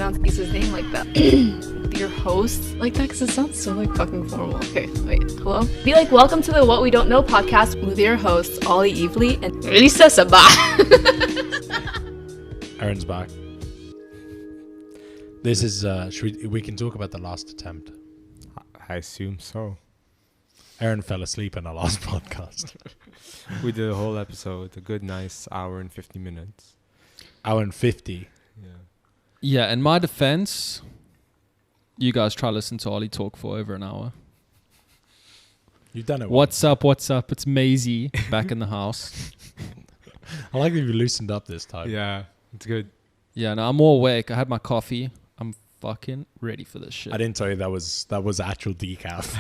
pronounce his name like that. Your host like that because it sounds so like fucking formal. Okay, wait, hello? Be like, welcome to the What We Don't Know podcast with your hosts, Ollie Evely and Lisa Sabah. Aaron's back. This is, we can talk about the last attempt. I assume so. Aaron fell asleep in our last podcast. We did a whole episode, a good nice hour and 50 minutes. Hour and 50. Yeah, in my defense, you guys try to listen to Ollie talk for over an hour. You've done it. What's up? It's Maisie back in the house. I like that you loosened up this time. Yeah, it's good. Yeah, no, I'm more awake. I had my coffee. I'm fucking ready for this shit. I didn't tell you that was actual decaf.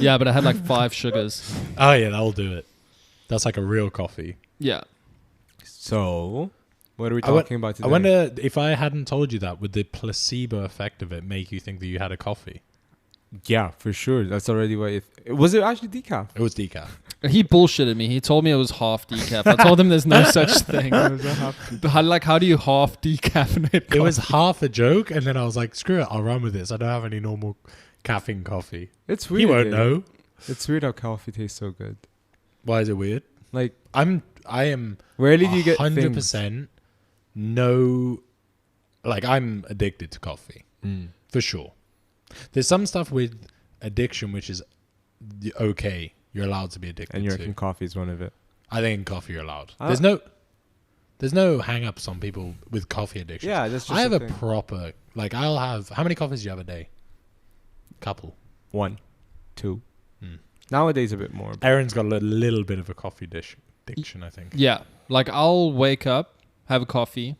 Yeah, but I had like 5 sugars. Oh yeah, that'll do it. That's like a real coffee. Yeah. So, what are we talking about today? I wonder if I hadn't told you that, would the placebo effect of it make you think that you had a coffee? Yeah, for sure. That's already what was it actually decaf? It was decaf. He bullshitted me. He told me it was half decaf. I told him there's no such thing. How do you half decaffeinate coffee? It was half a joke, and then I was like, screw it, I'll run with this. I don't have any normal caffeine coffee. It's weird. He won't know. It's weird how coffee tastes so good. Why is it weird? Like, I am rarely do you get 100% no, like I'm addicted to coffee for sure. There's some stuff with addiction which is okay. You're allowed to be addicted and you to. reckon coffee is one of it? I think in coffee you're allowed. There's no hang-ups on people with coffee addiction. Yeah, that's just I have a a thing. proper, like I'll have, how many coffees do you have a day? Couple. 1, 2. Nowadays a bit more. Aaron's got a little bit of a coffee addiction, I think. Yeah. Like I'll wake up, have a coffee,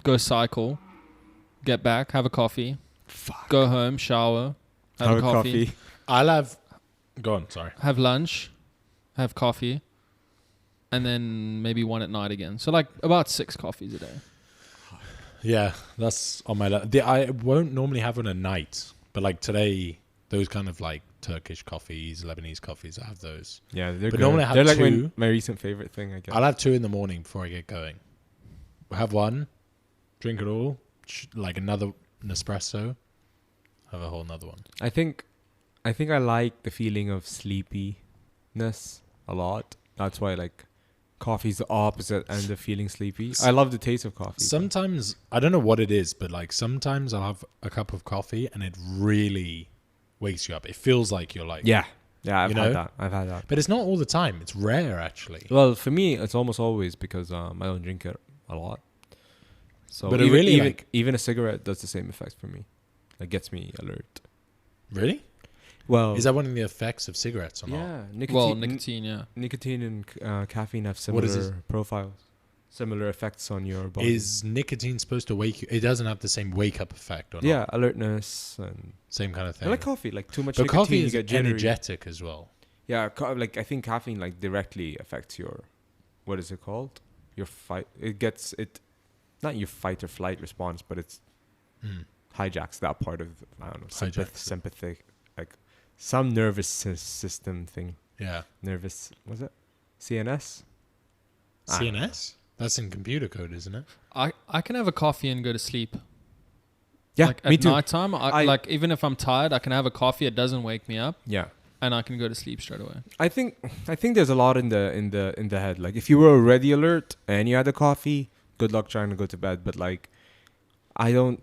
go cycle, get back, have a coffee, go home, shower, have a coffee. I'll have, go on, sorry. Have lunch, have coffee, and then maybe one at night again. So like about 6 coffees a day. Yeah, that's on my list. I won't normally have one at night, but like today, those kind of like Turkish coffees, Lebanese coffees, I have those. Yeah, they're But good. normally I have they're like two. my recent favorite thing, I guess. I'll have 2 in the morning before I get going. Have one, drink it all, like another Nespresso, have a whole another one. I think I like the feeling of sleepiness a lot. That's why like coffee's the opposite end of feeling sleepy. I love the taste of coffee. Sometimes, I don't know what it is, but like sometimes I'll have a cup of coffee and it really wakes you up. It feels like you're like... Yeah, I've had that. But it's not all the time. It's rare, actually. Well, for me, it's almost always because I don't drink it a lot. So but even a cigarette does the same effect for me. It gets me alert. Really? Well, is that one of the effects of cigarettes or not? Yeah, nicotine, yeah. Nicotine and caffeine have similar profiles, similar effects on your body. Is nicotine supposed to wake you? It doesn't have the same wake-up effect, or not? Yeah, alertness and same kind of thing. I like coffee, like too much but nicotine, coffee is you get jittery. energetic as well. Yeah, like I think caffeine like directly affects your, what is it called? Your fight. Not your fight or flight response, but it's hijacks that part of, I don't know, sympathetic, like some nervous system thing. Yeah. Nervous, was it? CNS? CNS? That's in computer code, isn't it? I can have a coffee and go to sleep. Yeah, like me at too. nighttime, like even if I'm tired, I can have a coffee. It doesn't wake me up. Yeah. And I can go to sleep straight away. I think there's a lot in the head. Like if you were already alert and you had a coffee, good luck trying to go to bed. But like, I don't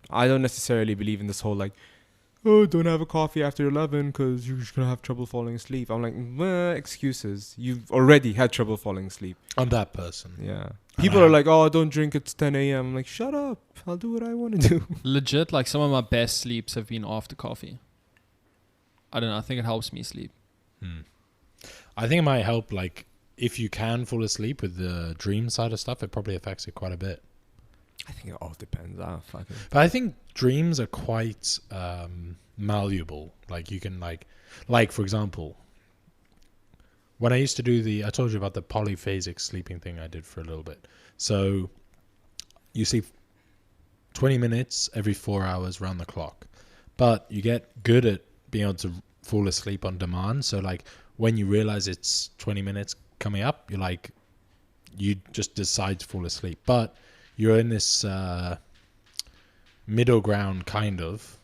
necessarily believe in this whole like, oh, don't have a coffee after 11 because you're just gonna have trouble falling asleep. I'm like, excuses. You've already had trouble falling asleep. I'm that person. Yeah. People are like, oh, don't drink. It's 10 a.m. I'm like, shut up. I'll do what I want to do. Legit, like some of my best sleeps have been after coffee. I don't know. I think it helps me sleep. I think it might help, like, if you can fall asleep with the dream side of stuff, it probably affects it quite a bit. I think it all depends. But I think dreams are quite malleable. Like, you can, like for example, when I used to do I told you about the polyphasic sleeping thing I did for a little bit. So, you sleep 20 minutes every 4 hours round the clock. But you get good at being able to fall asleep on demand. So like when you realize it's 20 minutes coming up, you're like, you just decide to fall asleep. But you're in this middle ground, kind of,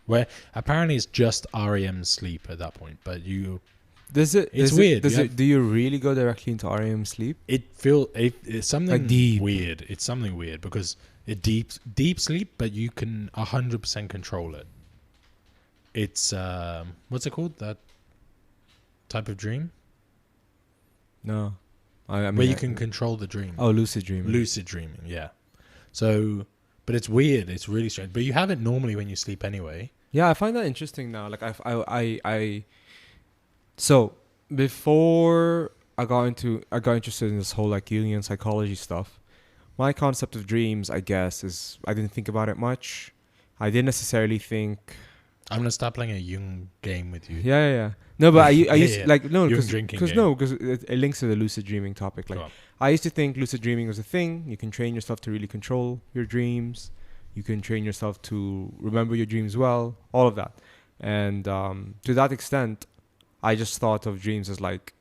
where apparently it's just REM sleep at that point. But it's weird. Do you really go directly into REM sleep? It's something Like deep. weird. It's something weird because it deep sleep, but you can 100% control it. It's what's it called? That type of dream? No, I mean where you can control the dream. Oh, lucid dreaming. Lucid dreaming, yeah. So, but it's weird. It's really strange. But you have it normally when you sleep anyway. Yeah, I find that interesting now. Like so before I got interested in this whole like Jungian psychology stuff, my concept of dreams, I guess, is I didn't think about it much. I didn't necessarily think. I'm gonna start playing a Jung game with you. Yeah. No, but I used like no because it links to the lucid dreaming topic. Like I used to think lucid dreaming was a thing. You can train yourself to really control your dreams. You can train yourself to remember your dreams well. All of that, and to that extent, I just thought of dreams as like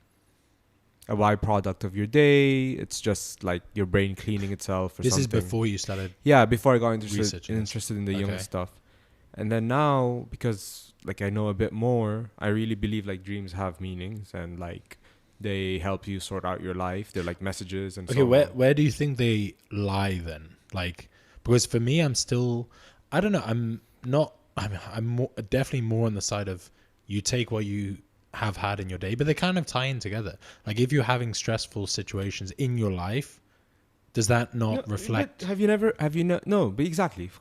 a byproduct of your day. It's just like your brain cleaning itself or this something. This is before you started. Yeah, before I got interested in the Jung stuff. And then now, because like I know a bit more, I really believe like dreams have meanings and like they help you sort out your life. They're like messages and so on. Where do you think they lie then? Like, because for me, I'm still, I don't know. I'm definitely more on the side of you take what you have had in your day, but they kind of tie in together. Like if you're having stressful situations in your life, does that not reflect? No, but exactly.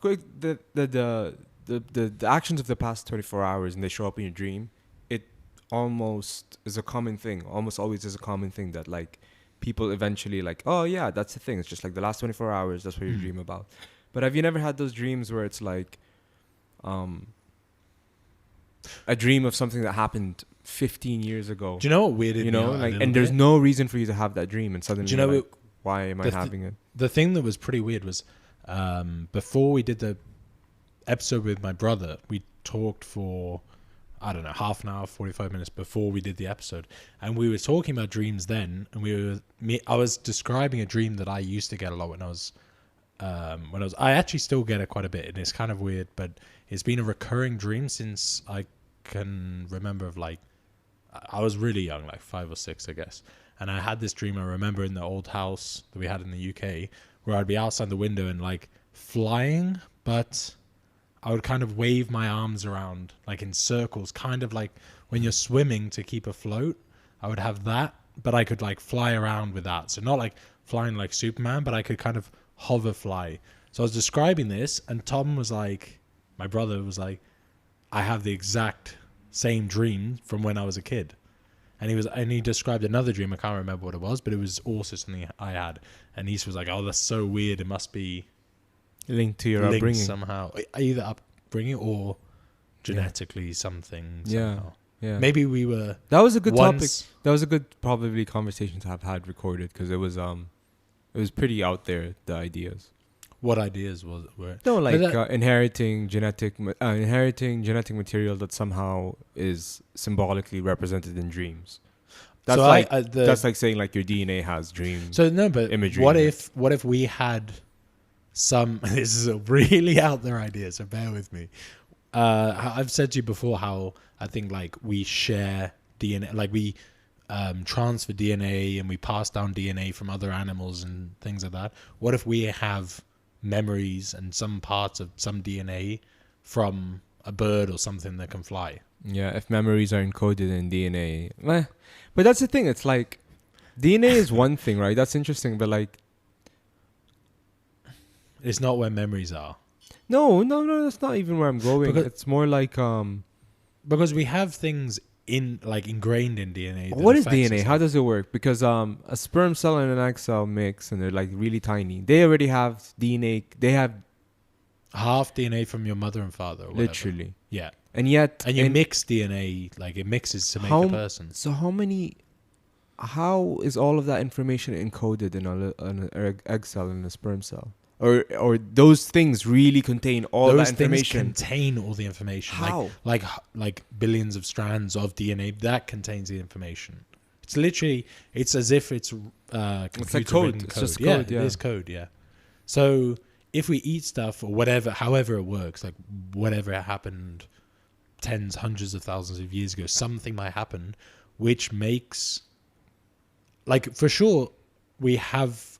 The actions of the past 24 hours and they show up in your dream, it almost is a common thing. Almost always is a common thing that like people eventually like, oh yeah, that's the thing. It's just like the last 24 hours. That's what you dream about. But have you never had those dreams where it's like, a dream of something that happened 15 years ago? Do you know what weirded me out like, and there's no reason for you to have that dream, and suddenly, like, why am I having it? The thing that was pretty weird was, before we did the episode with my brother, we talked for, I don't know, half an hour, 45 minutes before we did the episode, and we were talking about dreams then, and I was describing a dream that I used to get a lot when I was I actually still get it quite a bit, and it's kind of weird, but it's been a recurring dream since I can remember. Of like, I was really young, like 5 or 6, I guess, and I had this dream I remember in the old house that we had in the UK, where I'd be outside the window and like flying, but I would kind of wave my arms around like in circles, kind of like when you're swimming to keep afloat. I would have that, but I could like fly around with that. So not like flying like Superman, but I could kind of hover fly. So I was describing this, and Tom was like, my brother was like, I have the exact same dream from when I was a kid. And he described another dream. I can't remember what it was, but it was also something I had. And he was like, oh, that's so weird. It must be linked to your upbringing somehow, either upbringing or genetically something somehow. Yeah, maybe we were. That was a good topic. That was a good probably conversation to have had recorded, because it was pretty out there, the ideas. What ideas were? No, like inheriting genetic material that somehow is symbolically represented in dreams. That's so that's like saying like your DNA has dreams. So no, but imagery. What if we had some? This is a really out there idea, so bear with me. I've said to you before how I think like we share DNA, like we transfer DNA and we pass down DNA from other animals and things like that. What if we have memories and some parts of some DNA from a bird or something that can fly? Yeah, if memories are encoded in DNA. But that's the thing. It's like DNA is one thing, right? That's interesting, but like it's not where memories are. No, that's not even where I'm going. It's more like because we have things ingrained in DNA. What is DNA? How does it work? Because a sperm cell and an egg cell mix, and they're like really tiny. They already have DNA. They have half DNA from your mother and father. Or literally, yeah. And you mix DNA, like it mixes to make a person. So how is all of that information encoded in an egg cell and a sperm cell? Or those things really contain all that information? Those things contain all the information. How? Like billions of strands of DNA that contains the information. It's literally, it's as if it's it's like code. It's just code. Yeah. It is code. Yeah. So if we eat stuff or whatever, however it works, like whatever happened tens, hundreds of thousands of years ago, something might happen which makes, like, for sure, we have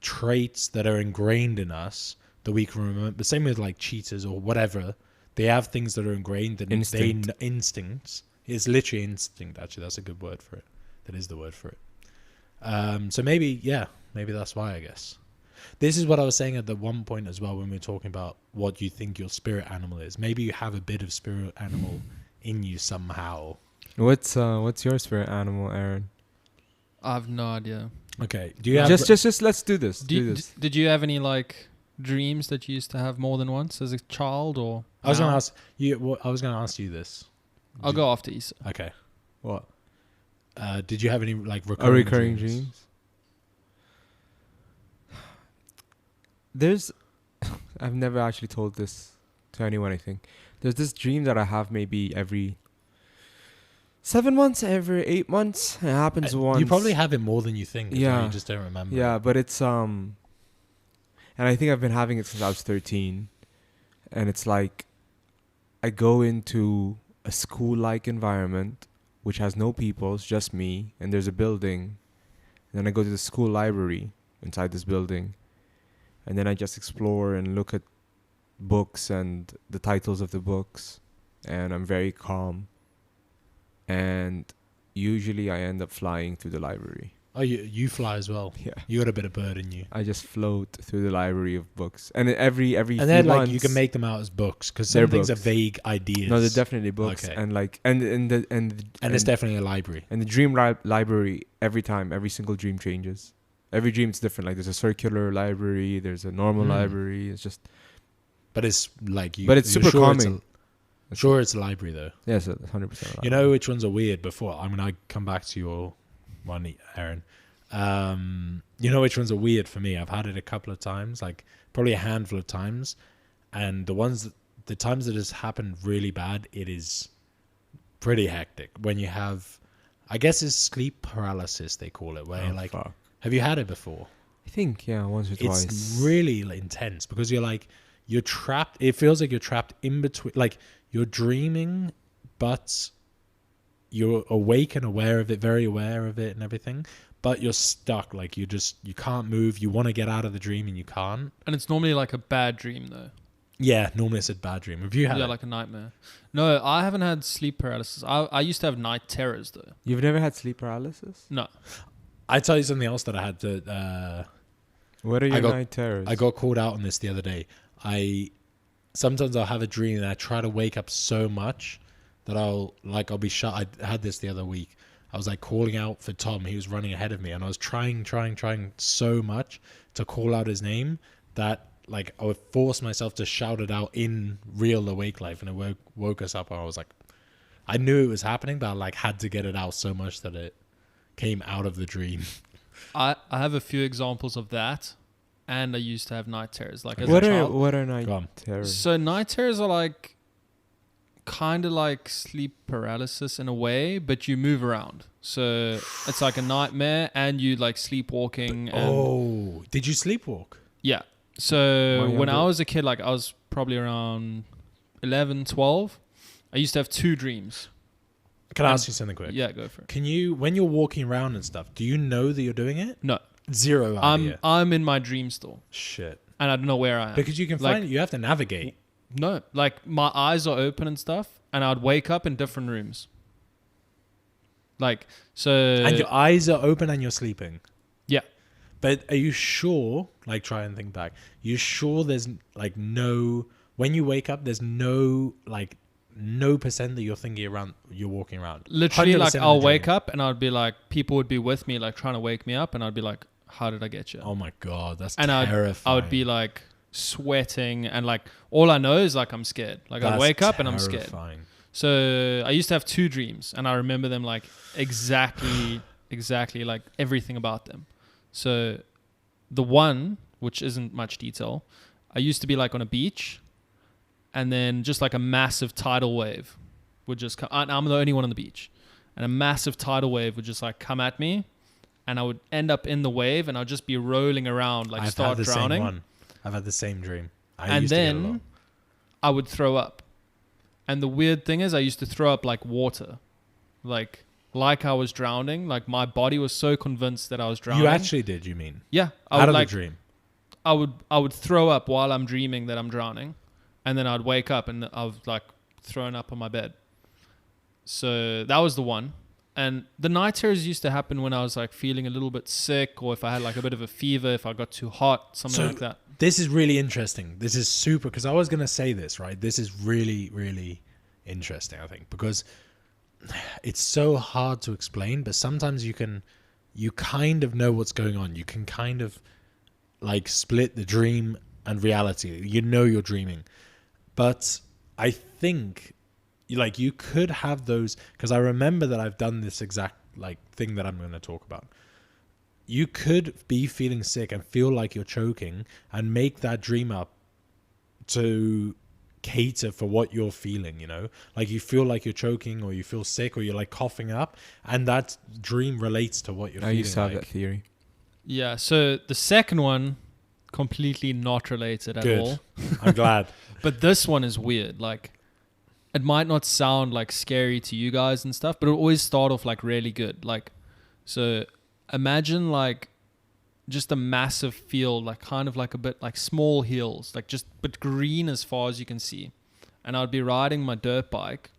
traits that are ingrained in us that we can remember. The same with like cheetahs or whatever. They have things that are ingrained that instincts. It's literally instinct, actually. That's a good word for it. That is the word for it. So maybe that's why, I guess. This is what I was saying at the one point as well when we were talking about what you think your spirit animal is. Maybe you have a bit of spirit animal in you somehow. What's your spirit animal, Aaron? I have no idea. Okay. Do you have just let's do this. Did you have any like dreams that you used to have more than once as a child, or? I was going to ask you. Well, I was going to ask you this. I'll go after Issa. Okay. What? Did you have any like recurring dreams? There's, I've never actually told this to anyone. I think there's this dream that I have maybe every 7 months, every 8 months. It happens once. You probably have it more than you think. Yeah, you just don't remember. Yeah, but it's and I think I've been having it since I was 13, and it's like I go into a school-like environment which has no people, it's just me, and there's a building, and then I go to the school library inside this building, and then I just explore and look at books and the titles of the books, and I'm very calm, and usually I end up flying through the library. Oh, you fly as well. Yeah, you got a bit of bird in you. I just float through the library of books, and every and few then like months, you can make them out as books because some things are vague ideas. No, they're definitely books, okay. and like and it's definitely a library. And the dream library, every single dream changes. Every dream's different. Like there's a circular library, there's a normal library. It's just, but it's like you. But it's super calming. Sure, it's a library though. Yes, 100%. You know which ones are weird? Before I'm gonna come back to your one, Aaron. You know which ones are weird for me? I've had it a couple of times, like probably a handful of times, and the times that has happened really bad, it is pretty hectic. When you have, I guess it's sleep paralysis they call it, where fuck. Have you had it before? I think once or twice. It's really intense because you're trapped. It feels like you're trapped in between, like you're dreaming, but you're awake and aware of it, very aware of it and everything, but you're stuck. Like you can't move. You want to get out of the dream and you can't. And it's normally like a bad dream though. Yeah, normally it's a bad dream. Have you had like a nightmare? No, I haven't had sleep paralysis. I used to have night terrors though. You've never had sleep paralysis? No. I tell you something else that I had to. What are your night terrors? I got called out on this the other day. Sometimes I'll have a dream and I try to wake up so much that I'll be shut. I had this the other week. I was like calling out for Tom. He was running ahead of me, and I was trying so much to call out his name that like I would force myself to shout it out in real awake life, and it woke us up. And I was like, I knew it was happening, but I like had to get it out so much that it came out of the dream. I have a few examples of that, and I used to have night terrors. Like as what a child. What are night terrors? So night terrors are like kind of like sleep paralysis in a way, but you move around. So it's like a nightmare, and you like sleepwalking. Did you sleepwalk? Yeah. So when I was a kid, like I was probably around 11, 12, I used to have 2 dreams. Can I ask you something quick? Yeah, go for it. Can you, when you're walking around and stuff, do you know that you're doing it? No. Zero idea. I'm in my dream still. Shit. And I don't know where I am. Because you can find it, you have to navigate. No, like my eyes are open and stuff, and I'd wake up in different rooms. Like, so... And your eyes are open and you're sleeping? Yeah. But are you sure, like try and think back, you sure there's like no... When you wake up, there's no like... No percent that you're walking around. Literally, like I'll wake up and I'd be like, people would be with me, like trying to wake me up, and I'd be like, "How did I get you?" Oh my god, that's terrifying. I would be like sweating, and like all I know is like I'm scared. Like I'd wake up and I'm scared. So I used to have 2 dreams, and I remember them like exactly like everything about them. So the one, which isn't much detail, I used to be like on a beach. And then just like a massive tidal wave would just come. I'm the only one on the beach. And a massive tidal wave would just like come at me. And I would end up in the wave, and I'd just be rolling around, like start drowning. I've had the same dream. And then I would throw up. And the weird thing is I used to throw up like water. Like I was drowning. Like my body was so convinced that I was drowning. You actually did, you mean? Yeah. Out of the dream? I would throw up while I'm dreaming that I'm drowning. And then I'd wake up and I was like thrown up on my bed. So that was the one. And the night terrors used to happen when I was like feeling a little bit sick, or if I had like a bit of a fever, if I got too hot, something like that. This is really interesting. This is super, because I was going to say this, right? This is really, really interesting, I think, because it's so hard to explain, but sometimes you kind of know what's going on. You can kind of like split the dream and reality. You know you're dreaming. But I think like you could have those, because I remember that I've done this exact like thing that I'm going to talk about. You could be feeling sick and feel like you're choking and make that dream up to cater for what you're feeling, you know? Like you feel like you're choking, or you feel sick, or you're like coughing up, and that dream relates to what you're feeling. I used to have that theory. Yeah, so the second one, completely not related at all. I'm glad. But this one is weird. Like, it might not sound like scary to you guys and stuff, but it'll always start off like really good. Like, so imagine like just a massive field, like kind of like a bit like small hills, like just but green as far as you can see. And I'd be riding my dirt bike,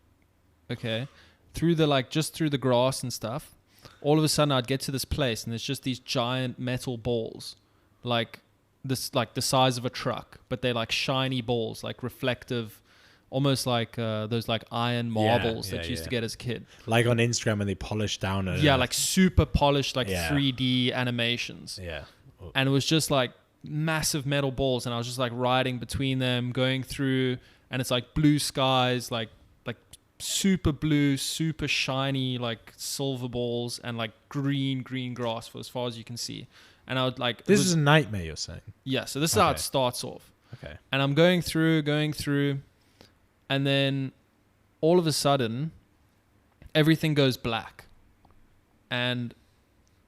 okay, through the like just through the grass and stuff. All of a sudden I'd get to this place and there's just these giant metal balls, like this, like the size of a truck, but they're like shiny balls, like reflective, almost like those like iron marbles that you used to get as a kid. Like on Instagram when they polish down. Like super polished, like 3D animations. Yeah. And it was just like massive metal balls, and I was just like riding between them, going through, and it's like blue skies, like super blue, super shiny, like silver balls, and like green grass for as far as you can see. And I would like... This is a nightmare, you're saying? Yeah, so this is how it starts off. Okay. And I'm going through, and then all of a sudden, everything goes black. And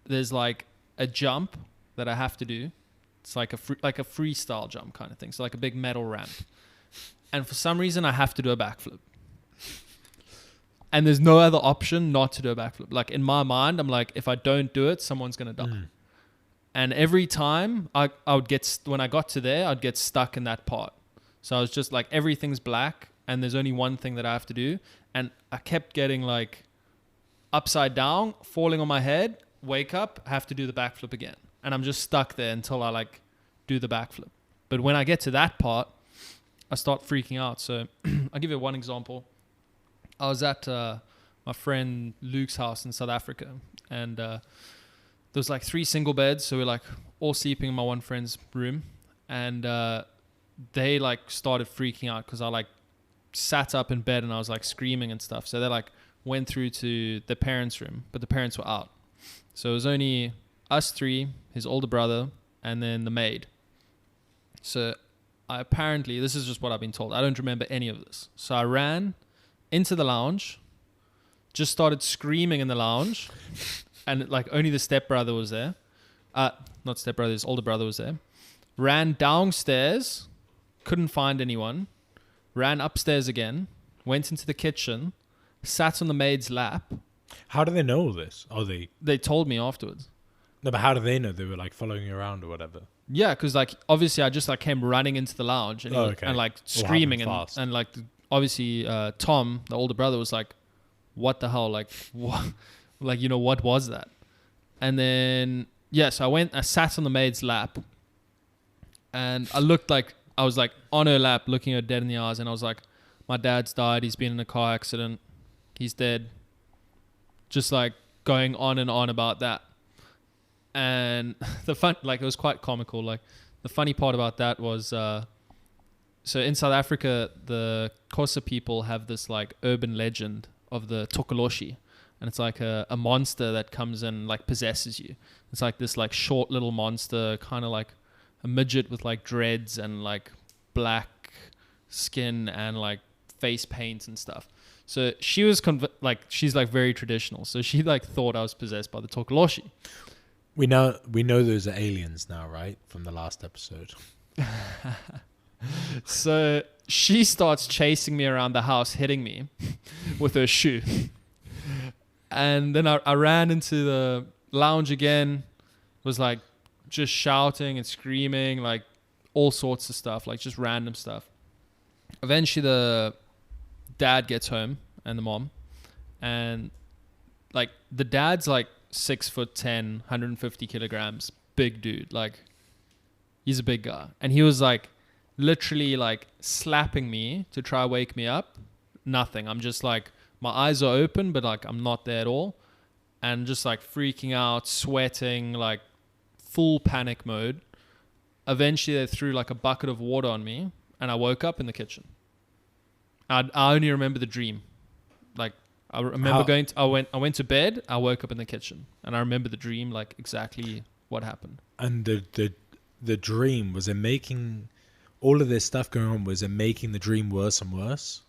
there's like a jump that I have to do. It's like a freestyle jump kind of thing. So like a big metal ramp. And for some reason, I have to do a backflip. And there's no other option not to do a backflip. Like in my mind, I'm like, if I don't do it, someone's going to die. And every time I would get, when I got to there, I'd get stuck in that part. So I was just like, everything's black and there's only one thing that I have to do. And I kept getting like upside down, falling on my head, wake up, have to do the backflip again. And I'm just stuck there until I like do the backflip. But when I get to that part, I start freaking out. So I'll give you one example. I was at my friend Luke's house in South Africa, and there was like 3 single beds. So we're like all sleeping in my one friend's room, and they like started freaking out because I like sat up in bed and I was like screaming and stuff. So they like went through to the parents' room, but the parents were out. So it was only us 3, his older brother, and then the maid. So apparently, this is just what I've been told. I don't remember any of this. So I ran into the lounge, just started screaming in the lounge, and like only the stepbrother was there. Not stepbrother, his older brother was there. Ran downstairs, couldn't find anyone. Ran upstairs again, went into the kitchen, sat on the maid's lap. How do they know all this? They told me afterwards. No, but how do they know? They were like following you around or whatever. Yeah, because like obviously I just like came running into the lounge and, and like screaming and like obviously Tom, the older brother, was like, what the hell? Like what? Like, you know, what was that? And then so I sat on the maid's lap, and I looked like I was like on her lap looking her dead in the eyes, and I was like, my dad's died, he's been in a car accident, he's dead. Just like going on and on about that. And it was quite comical. Like the funny part about that was, so in South Africa, the Xhosa people have this like urban legend of the Tokoloshi, and it's like a monster that comes and like possesses you. It's like this like short little monster, kind of like a midget with like dreads and like black skin and like face paint and stuff. So she was she's like very traditional. So she like thought I was possessed by the Tokoloshi. We know those are aliens now, right? From the last episode. So she starts chasing me around the house, hitting me with her shoe. And then I ran into the lounge again, was like just shouting and screaming, like all sorts of stuff, like just random stuff. Eventually the dad gets home and the mom, and like the dad's like 6'10", 150 kilograms, big dude. Like he's a big guy. And he was like literally like slapping me to try wake me up. Nothing. I'm just like, my eyes are open, but like I'm not there at all. And just like freaking out, sweating, like full panic mode. Eventually they threw like a bucket of water on me and I woke up in the kitchen. I only remember the dream. Like I remember I went to bed, I woke up in the kitchen, and I remember the dream, like exactly what happened. And the dream, was it making all of this stuff going on, was it making the dream worse and worse?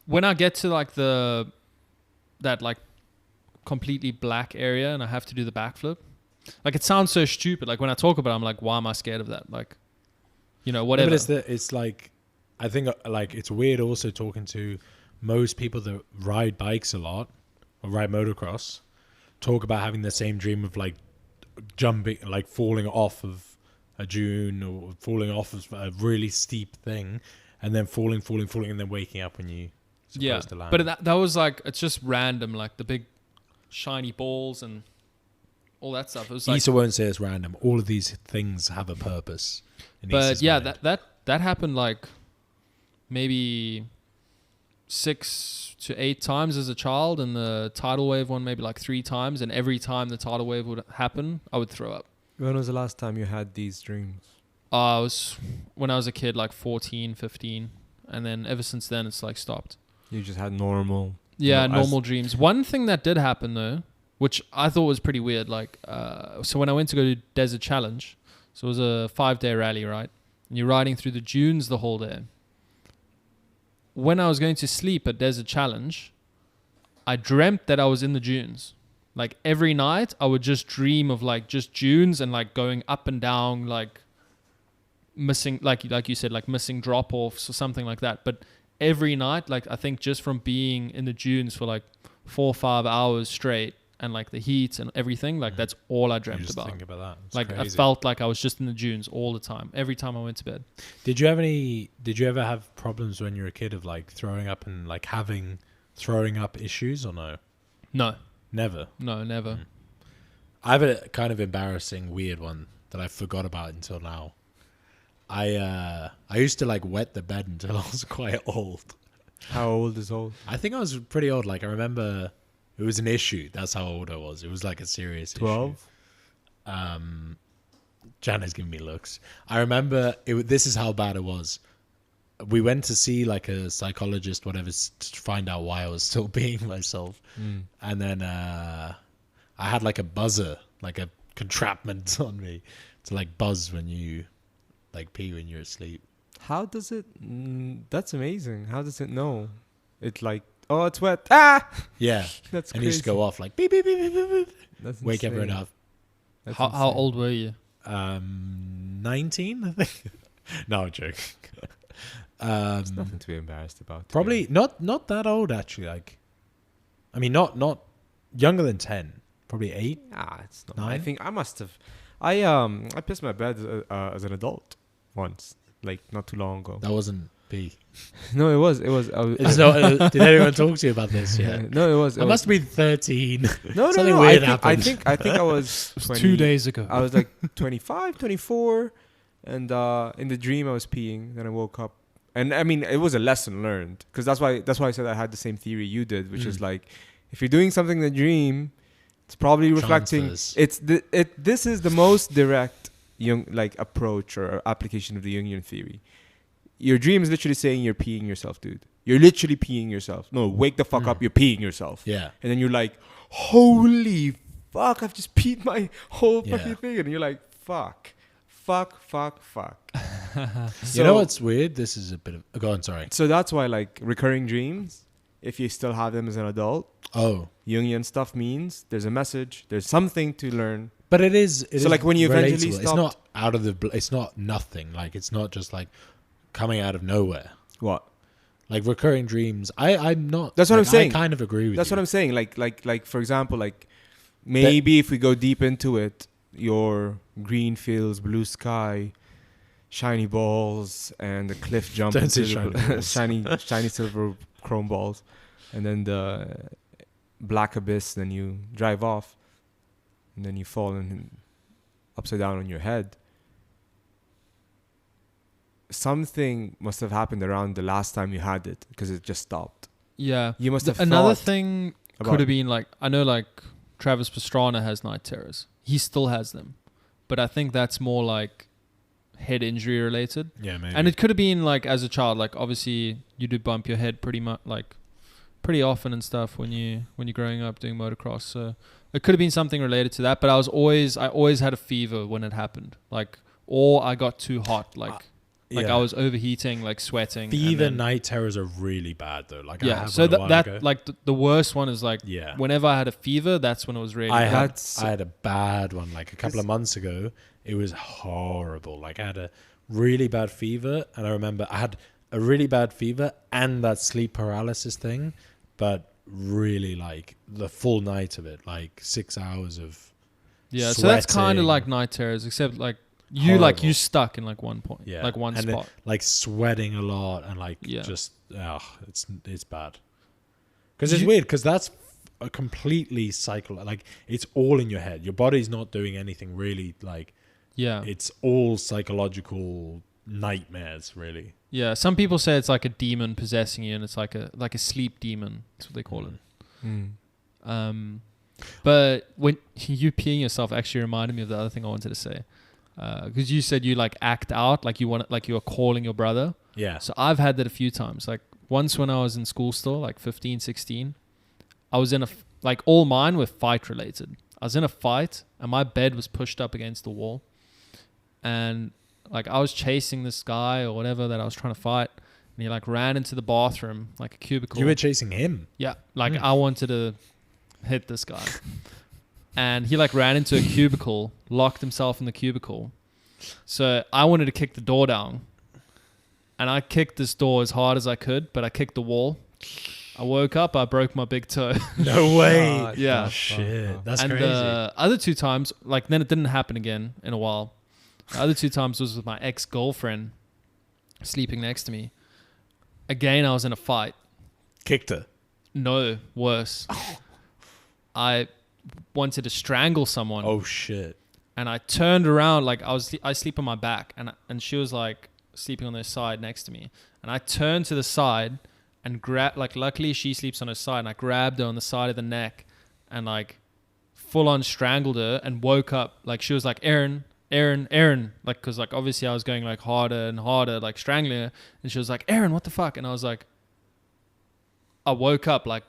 When I get to like that like completely black area and I have to do the backflip, like it sounds so stupid. Like when I talk about it, I'm like, why am I scared of that? Like, you know, whatever. No, but it's like, I think like it's weird also talking to most people that ride bikes a lot or ride motocross, talk about having the same dream of like jumping, like falling off of a dune or falling off of a really steep thing and then falling and then waking up when you supposed to land. But that was like, it's just random, like the big shiny balls and all that stuff. It was like, Issa won't say it's random. All of these things have a purpose. But yeah, that happened like maybe 6 to 8 times as a child, and the tidal wave one maybe like 3 times, and every time the tidal wave would happen, I would throw up. When was the last time you had these dreams? I was when I was a kid, like 14, 15, and then ever since then it's like stopped. You just had normal. Yeah, normal dreams. One thing that did happen though, which I thought was pretty weird, like so when I went to go to Desert Challenge, so it was a 5-day rally, right? And you're riding through the dunes the whole day. When I was going to sleep at Desert Challenge, I dreamt that I was in the dunes. Like every night I would just dream of like just dunes and like going up and down, like missing, like you said, like missing drop-offs or something like that. But every night, like I think just from being in the dunes for like 4 or 5 hours straight, and like the heat and everything, like that's all I dreamt about. Think about that. It's like crazy. I felt like I was just in the dunes all the time, every time I went to bed. Did you ever have problems when you were a kid of like throwing up and like having throwing up issues or no? No. Never? No, never. I have a kind of embarrassing, weird one that I forgot about until now. I used to like wet the bed until I was quite old. How old is old? I think I was pretty old. Like I remember it was an issue. That's how old I was. It was like a serious 12? issue. Jana's giving me looks. I remember this is how bad it was. We went to see like a psychologist, whatever, to find out why I was still being myself. And then I had like a buzzer, like a contraption on me to like buzz when you like pee when you're asleep. How does it? That's amazing. How does it know? It's like, oh, it's wet. Ah! Yeah. That's and crazy. it used to go off like beep, beep, beep, beep, beep, beep. That's Wake insane. everyone up. That's How insane. old were you? 19, I think. No, I'm joking. There's nothing to be embarrassed about. Probably not that old actually. Like, I mean, not younger than 10. Probably 8. It's not. 9? I think I must have. I pissed my bed as an adult once, like not too long ago. That wasn't pee. No, it was. Did anyone talk to you about this yet? No, it was. I must have been 13. No. Something weird I happened. think I was. It was 2 days ago. I was like 25, 24, and in the dream I was peeing. Then I woke up, and I mean it was a lesson learned, because that's why I said I had the same theory you did, which is like if you're doing something in the dream, it's probably reflecting. Transfers. This is the most direct Jung like approach or application of the Jungian theory. Your dream is literally saying you're peeing yourself, dude. You're literally peeing yourself. No, wake the fuck up. You're peeing yourself. Yeah. And then you're like, holy fuck, I've just peed my whole fucking thing. And you're like, fuck. You know what's weird? This is a bit of... Go on, sorry. So that's why like recurring dreams, if you still have them as an adult, Jungian stuff means there's a message, there's something to learn. But it is like when you eventually relatable. stop... out of it's not nothing. Like it's not just like coming out of nowhere. What? Like recurring dreams. I'm not. That's what I'm saying. I kind of agree with you. That's what I'm saying. Like for example, like maybe if we go deep into it, your green fields, blue sky, shiny balls, and the cliff jump Don't into say the shiny shiny silver chrome balls, and then the black abyss. Then you drive off, and then you fall upside down on your head. Something must have happened around the last time you had it because it just stopped. Yeah. You must have Another thought thing about could have been like, I know like Travis Pastrana has night terrors. He still has them. But I think that's more like head injury related. Yeah, maybe. And it could have been like as a child, like obviously you do bump your head pretty much like pretty often and stuff when you're growing up doing motocross. So it could have been something related to that. But I always had a fever when it happened. Like, or I got too hot. Like I was overheating, like sweating. Fever night terrors are really bad though. Like yeah, I have so one a while ago. like the worst one is like whenever I had a fever, that's when it was really bad. I had a bad one like a couple of months ago. It was horrible. Like I had a really bad fever, and I remember I had a really bad fever and that sleep paralysis thing, but really like the full night of it, like 6 hours of so that's kind of like night terrors, except like you horrible. you stuck in like one point, like one and spot, then, like sweating a lot and like just it's bad because it's weird because that's a completely like it's all in your head. Your body's not doing anything really. Like it's all psychological nightmares really. Yeah, some people say it's like a demon possessing you, and it's like a sleep demon. That's what they call it. But when you peeing yourself actually reminded me of the other thing I wanted to say. Because you said you like act out like you were calling your brother. Yeah. So I've had that a few times. Like once when I was in school still, like 15, 16, I was in like all mine were fight related. I was in a fight and my bed was pushed up against the wall. And like I was chasing this guy or whatever that I was trying to fight. And he like ran into the bathroom, like a cubicle. You were chasing him? Yeah. Like I wanted to hit this guy. And he like ran into a cubicle, locked himself in the cubicle. So I wanted to kick the door down. And I kicked this door as hard as I could, but I kicked the wall. I woke up, I broke my big toe. No way. Yeah. Shit. That's and crazy. the other two times, like then it didn't happen again in a while. The other two times was with my ex-girlfriend sleeping next to me. Again, I was in a fight. Kicked her? No, worse. I wanted to strangle someone. Oh shit. And I turned around, like I sleep on my back, and she was like sleeping on her side next to me. And I turned to the side and luckily she sleeps on her side, and I grabbed her on the side of the neck and like full on strangled her and woke up. Like she was like, Aaron, like, cause like obviously I was going like harder and harder, like strangling her. And she was like, Aaron, what the fuck? And I was like, I woke up like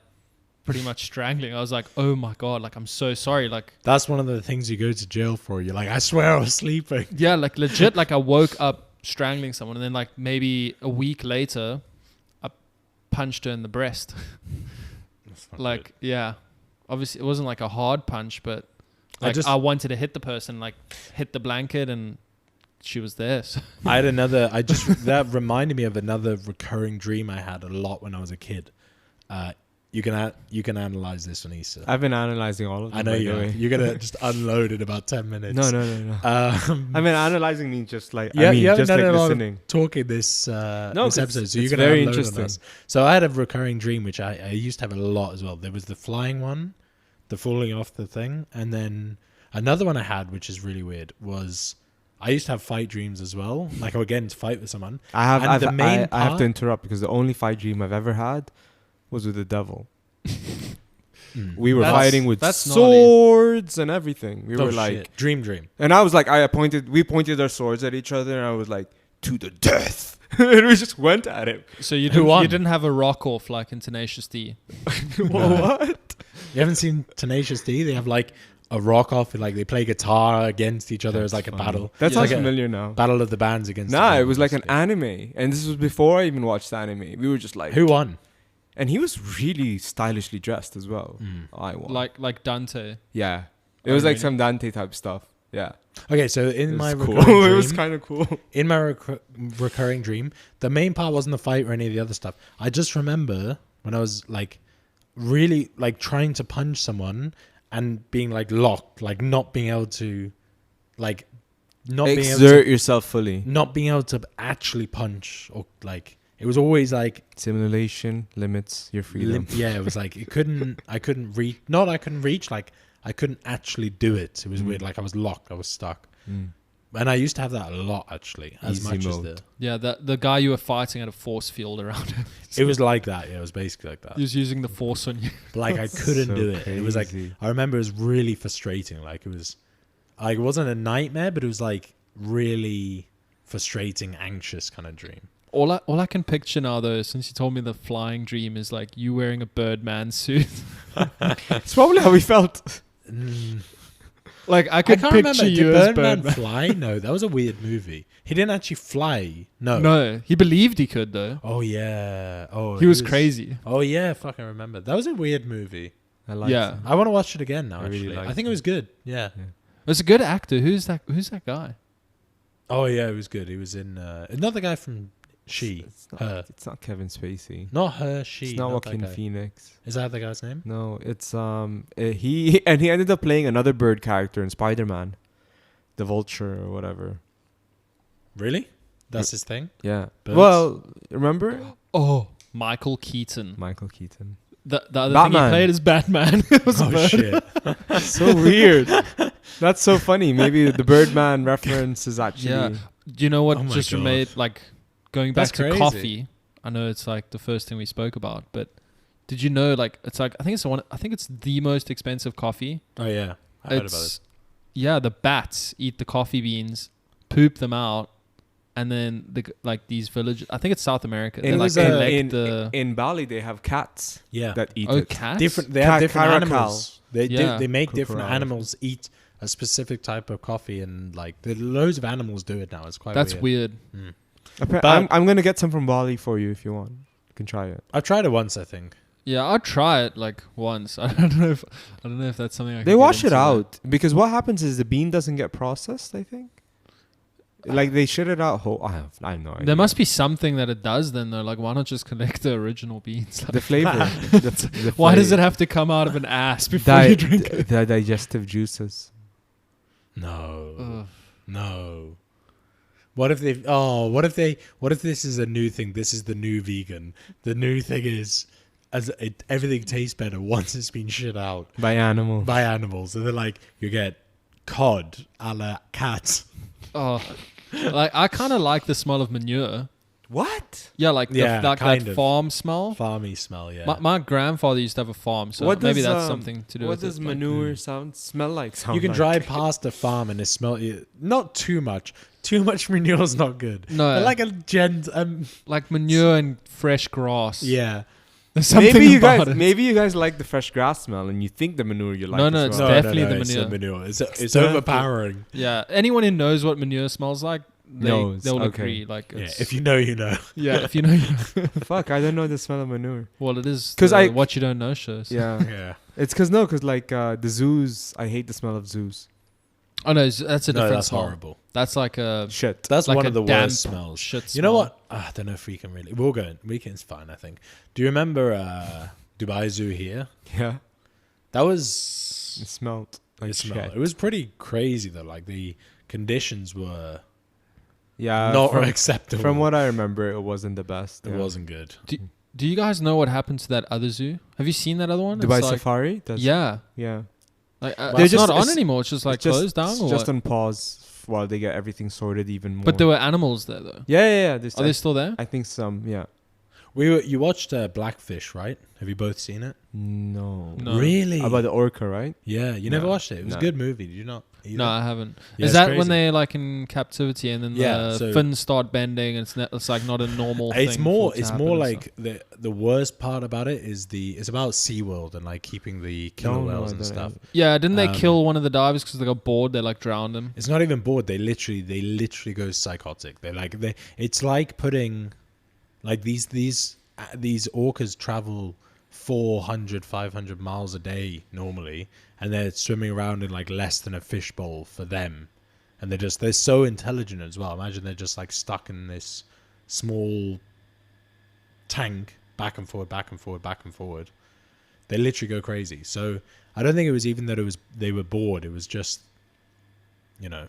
pretty much strangling. I was like, oh my God, like I'm so sorry. Like that's one of the things you go to jail for. You're like, I swear I was sleeping. Yeah, like legit, like I woke up strangling someone, and then like maybe a week later I punched her in the breast. Like good. Yeah, obviously it wasn't like a hard punch, but like I wanted to hit the person, like hit the blanket, and she was there. So. I had that reminded me of another recurring dream I had a lot when I was a kid. You can analyze this one, Issa. I've been analyzing all of them. I know you're gonna just unload in about 10 minutes. No. I mean, analyzing means just like you haven't just done like a lot listening. Of talking this episode, so you're gonna very unload interesting. on us. So I had a recurring dream which I used to have a lot as well. There was the flying one, the falling off the thing, and then another one I had which is really weird was I used to have fight dreams as well. Like I would get into fight with someone. I have to interrupt because the only fight dream I've ever had was with the devil. We were fighting with swords and everything. We were like shit. Dream. And I was like, we pointed our swords at each other, and I was like, to the death. And we just went at it. So you didn't have a rock off like in Tenacious D. What? You haven't seen Tenacious D? They have like a rock off and like they play guitar against each other as like funny. A battle. That sounds like familiar now. Battle of the bands against. Nah, it was like an anime, and this was before I even watched the anime. We were just like, who won? And he was really stylishly dressed as well. I won. Like Dante. Yeah. It was like some Dante type stuff. Yeah. Okay, so in my cool. recurring dream, It was kind of cool. in my recurring dream, the main part wasn't the fight or any of the other stuff. I just remember when I was like really like trying to punch someone and being like locked, like not being able to, like not being able Exert to, yourself fully. not being able to actually punch, or like it was always like Simulation limits your freedom. yeah, it was like I couldn't reach. Not I couldn't reach, like I couldn't actually do it. It was weird. Like I was locked. I was stuck. And I used to have that a lot, actually, as Easy much mode. as Yeah, the guy you were fighting had a force field around him. it was like that. Yeah, it was basically like that. He was using the force on you. But like I couldn't So do it. It was like crazy. I remember it was really frustrating. Like it wasn't a nightmare, but it was like really frustrating, anxious kind of dream. All I can picture now, though, since you told me the flying dream, is like you wearing a Birdman suit. It's probably how we felt. Like I I could can't picture remember. you Did as Birdman Birdman. fly? No, that was a weird movie. He didn't actually fly. No. No, he believed he could though. Oh yeah. Oh, He was crazy. Oh yeah. Fuck, I remember. That was a weird movie. I like Yeah. it. I want to watch it again now. I really Actually, liked I think it was good. Yeah. It's a good actor. Who's that guy? Oh yeah, it was good. He was in another guy from She. Her. It's not Kevin Spacey. Not her. She. It's not that Joaquin guy. Phoenix. Is that the guy's name? No, it's he ended up playing another bird character in Spider-Man, the Vulture or whatever. Really? That's his thing. Yeah. Birds? Well, remember Oh, Michael Keaton. Michael Keaton? The other thing Batman. he played is Batman. It was a Oh bird. shit. So weird. That's so funny. Maybe the Birdman reference is actually. Yeah. Do you know what Oh my just God. made like going back That's to crazy. coffee? I know it's like the first thing we spoke about, but did you know like it's like I think it's the most expensive coffee. Oh yeah. I heard about it. It's yeah, the bats eat the coffee beans, poop them out, and then like these villages. I think it's South America. They In, like collect in Bali, they have cats Yeah. that eat oh it. cats. Different. They have different Caracal. animals. They Yeah. they make different Cucurella. animals eat a specific type of coffee, and like loads of animals do it now. It's quite. That's weird. weird. But- I'm gonna get some from Bali for you if you want. You can try it. I've tried it once, I think. Yeah, I'll try it like once. I don't know if that's something I can They get wash it into, out because what happens is the bean doesn't get processed. I think. Like they shit it out whole. I have no idea. There must be something that it does then though. Like why not just collect the original beans? Like, the flavor. the why does flavor. it have to come out of an ass before you drink it? The digestive juices. No. Ugh. No. What if what if this is a new thing? This is the new vegan. The new thing is everything tastes better once it's been shit out By animals. by animals. And then like you get cod a la cat. Oh, like I kind of like the smell of manure. What? Yeah, like Yeah, like kind that of. farm smell. Farmy smell, yeah. My grandfather used to have a farm, so What maybe does, that's something to do What with does it. like- manure smell like? you can drive past a farm and it smells not too much. Too much manure is not good. No. But like a like manure and fresh grass. yeah. There's something Maybe you about guys, it. maybe you guys like the fresh grass smell, and you think the manure you like. No, as no, well. it's No, definitely no, the it's the manure. manure. It's It's overpowering. Yeah, anyone who knows what manure smells like, Knows, they'll okay. agree. Like, Yeah, it's, if you know, you know. yeah, if you know, you know. Fuck, I don't know the smell of manure. Well, it is 'Cause the what you don't know shows. Yeah, Yeah. it's because like the zoos. I hate the smell of zoos. Oh no, that's a No, different that's smell. horrible. That's like a Shit. That's like one a of the damp worst smells. shit. You know smell. what? I don't know if we can really. We'll go. Weekend's fine, I think. Do you remember Dubai Zoo here? Yeah, That was. it smelled like It smelled. shit. It was pretty crazy though. Like the conditions were Yeah, not from, acceptable. from what I remember, it wasn't the best. it yeah. wasn't good. Do you guys know what happened to that other zoo? Have you seen that other one? Dubai It's like, Safari. That's, yeah, yeah. like Well, it's just- not on it's- anymore. It's just like It's just, closed down. it's Or just what? on pause while they get everything sorted even more. But there were animals there though. yeah. There's Are they still there? I think some. Yeah. You watched Blackfish, right? Have you both seen it? No. No. Really? About the orca, right? Yeah, you never No, watched it. It was no. a good movie. Did you not? either? No, I haven't. Yeah, Is it's that crazy. when they're like in captivity and then Yeah, the so- fins start bending and it's like not a normal thing? It's more. for it to It's happen more and like the worst part about it is it's about SeaWorld and like keeping the killer No, whales I and don't stuff. know. yeah, didn't they Um, kill one of the divers because they got bored? They like drowned him. It's not even bored. They literally go psychotic. It's like putting like these orcas travel 400, 500 miles a day normally, and they're swimming around in like less than a fishbowl for them, and they're so intelligent as well. Imagine they're just like stuck in this small tank, back and forward, back and forward, back and forward. They literally go crazy. So I don't think it was even that they were bored. It was just, They're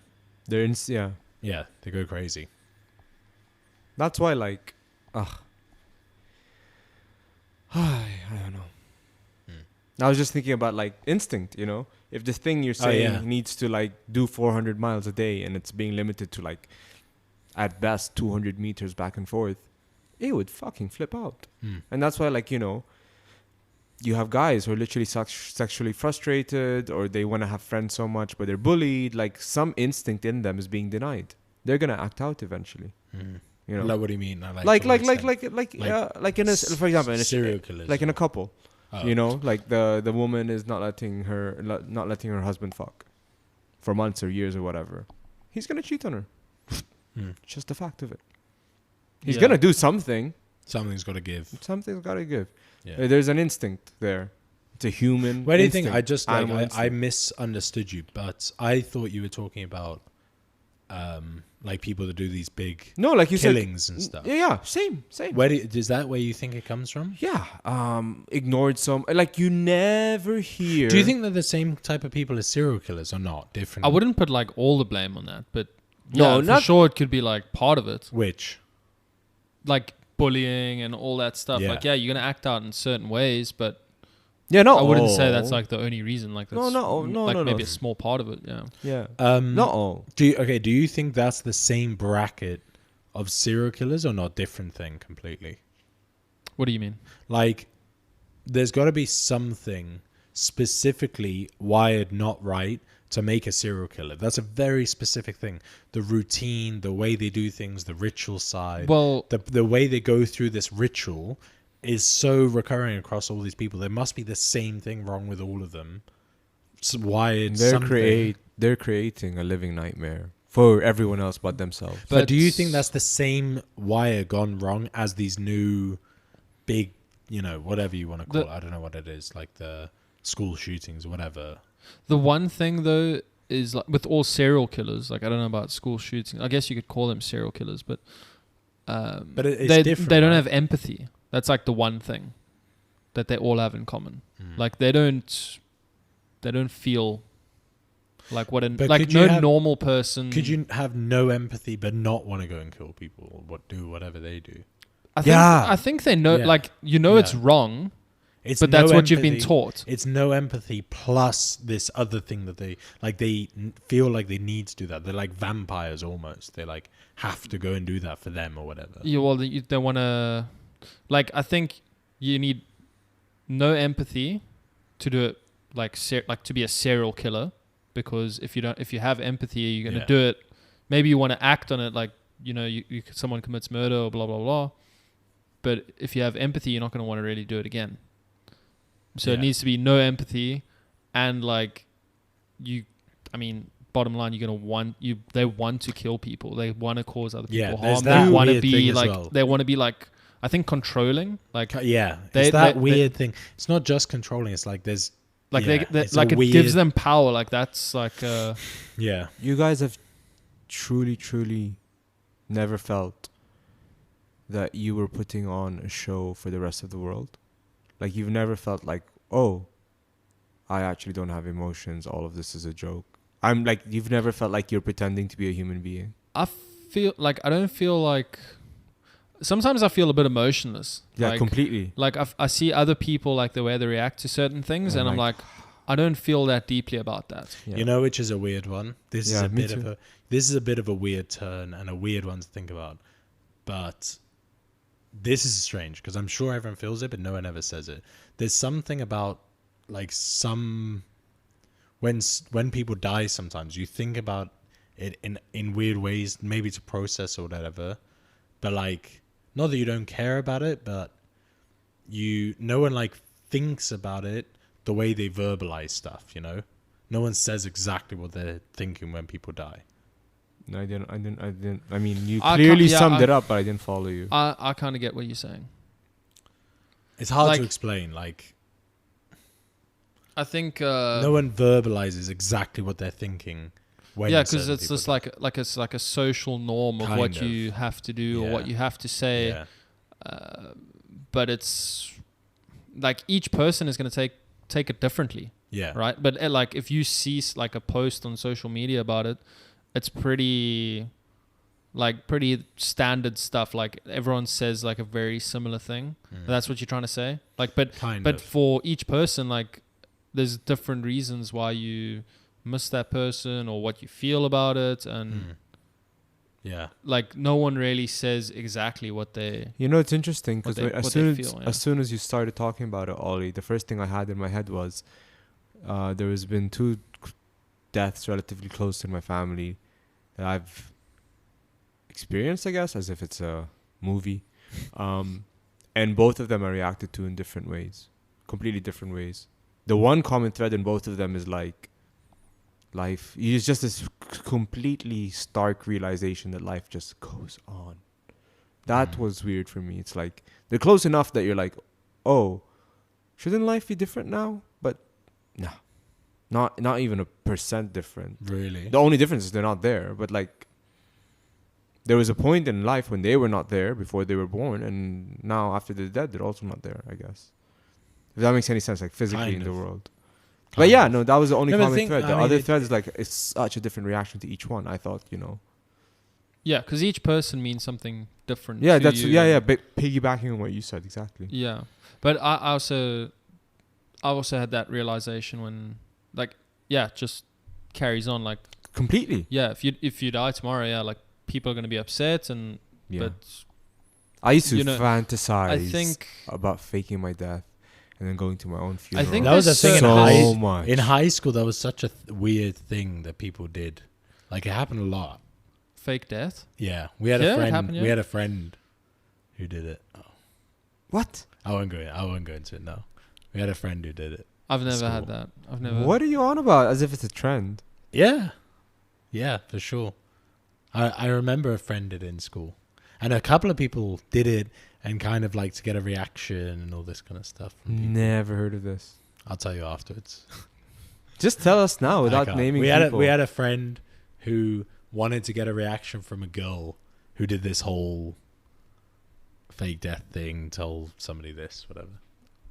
yeah, they go crazy. That's why, like, I don't know. I was just thinking about like instinct, if the thing you're saying needs to like do 400 miles a day and it's being limited to like at best 200 meters back and forth, it would fucking flip out. And that's why, like, you have guys who are literally sexually frustrated, or they want to have friends so much but they're bullied. Like, some instinct in them is being denied. They're gonna act out eventually. Like, what do you mean? Like in a, for example, in a serial killers, like in a couple. Like the woman is not letting her husband fuck for months or years or whatever. He's gonna cheat on her. It's just the fact of it. He's gonna do something. Something's got to give. Something's got to give. Yeah. There's an instinct there. It's a human. Where do you think? I misunderstood you, but I thought you were talking about like people that do these big like you killings said, and stuff. Yeah, same. Is that where you think it comes from? Yeah. Ignored some. Like, you never hear. Do you think they're the same type of people as serial killers or not? Different. I wouldn't put like all the blame on that, but No, for sure it could be like part of it. Which? Like bullying and all that stuff. Yeah. Like, you're gonna act out in certain ways, but I wouldn't say that's like the only reason. Like, that's maybe a small part of it. Yeah. Not all. Do you think that's the same bracket of serial killers or not? Different thing completely. What do you mean? Like, there's got to be something specifically wired not right to make a serial killer. That's a very specific thing. The routine, the way they do things, the ritual side. Well, the way they go through this ritual is so recurring across all these people. There must be the same thing wrong with all of them. It's wired. They're creating a living nightmare for everyone else but themselves. But do you think that's the same wire gone wrong as these new big, whatever you want to call it? I don't know what it is, like the school shootings or whatever. The one thing though is, like, with all serial killers, like, I don't know about school shootings. I guess you could call them serial killers, but it's different. They don't have empathy. That's like the one thing that they all have in common. Like, they don't feel like normal person. Could you have no empathy but not want to go and kill people or do whatever they do? I think they know, like, it's wrong. But that's what you've been taught. It's no empathy plus this other thing that they feel like they need to do that. They're like vampires almost. They like have to go and do that for them or whatever. Yeah, well, they want to. Like, I think you need no empathy to do it, like to be a serial killer, because if you have empathy, you're gonna do it. Maybe you want to act on it, like, someone commits murder or blah blah blah. But if you have empathy, you're not gonna want to really do it again. So it needs to be no empathy, and like bottom line, you're gonna they want to kill people. They want to cause other people harm. They want to be like they want to be like, I think, controlling. Like, it's that weird thing. It's not just controlling. It's like there's like it gives them power. Like, that's like You guys have truly never felt that you were putting on a show for the rest of the world. Like, you've never felt like, oh, I actually don't have emotions. All of this is a joke. I'm like, you've never felt like you're pretending to be a human being. I feel like I don't feel like. Sometimes I feel a bit emotionless. Yeah, like, completely. Like, I see other people, like, the way they react to certain things, and I'm like, I don't feel that deeply about that. Yeah. Which is a weird one. This is a bit of a weird turn and a weird one to think about. But this is strange because I'm sure everyone feels it, but no one ever says it. There's something about, like, when people die, sometimes you think about it in weird ways, maybe to process or whatever. But, like, not that you don't care about it, but no one like thinks about it the way they verbalize stuff. No one says exactly what they're thinking when people die. No, I didn't. I mean, you clearly summed it up, but I didn't follow you. I kind of get what you're saying. It's hard Like- to explain. Like, I think no one verbalizes exactly what they're thinking. When yeah, because certain it's people just die. it's like a social norm of Kind what of. you have to do or Yeah. what you have to say. Yeah. But it's like each person is going to take it differently, Yeah. right? But like if you see like a post on social media about it, it's pretty standard stuff. Like everyone says like a very similar thing. That's what you're trying to say. Like, but Kind but of. for each person, like there's different reasons why you miss that person or what you feel about it, and Yeah. like no one really says exactly what they. You know, it's interesting because What as they soon feel, yeah. as soon as you started talking about it, Ollie, the first thing I had in my head was there has been 2 deaths relatively close in my family that I've experienced, I guess, as if it's a movie, and both of them I reacted to in different ways, completely different ways. The one common thread in both of them is like life. It's just this completely stark realization that life just goes on. That was weird for me. It's like they're close enough that you're like, oh, shouldn't life be different now? But no, not even a % different. Really? The only difference is they're not there. But like, there was a point in life when they were not there before they were born, and now after they're dead, they're also not there, I guess. If that makes any sense, like physically Kind in the of. world. But yeah, no, that was the only No, but common think- thread. I The mean, other it- thread is like, it's such a different reaction to each one. I thought, you know. Yeah, because each person means something different. Yeah, to that's you. yeah. Piggybacking on what you said, exactly. Yeah, but I also had that realization when, like, yeah, it just carries on. Like, Completely. yeah, if you die tomorrow, yeah, like people are gonna be upset, and Yeah. but I used to you know, fantasize I think about faking my death and then going to my own funeral. think That was a there's thing in so high much. in high school. That was such a weird thing that people did. Like, it happened a lot. fake death. Yeah, we had Yeah, a it friend. happened, yeah. We had a friend who did it. Oh, What? I won't go into it now. We had a friend who did it. I've never School. had that. I've never. What are you on about? As if it's a trend. Yeah, yeah, for sure. I remember a friend did it in school, and a couple of people did it, and kind of like to get a reaction and all this kind of stuff. From people. Never heard of this. I'll tell you afterwards. Just tell us now I without can't. naming we had people. we had a friend who wanted to get a reaction from a girl who did this whole fake death thing, told somebody this, whatever.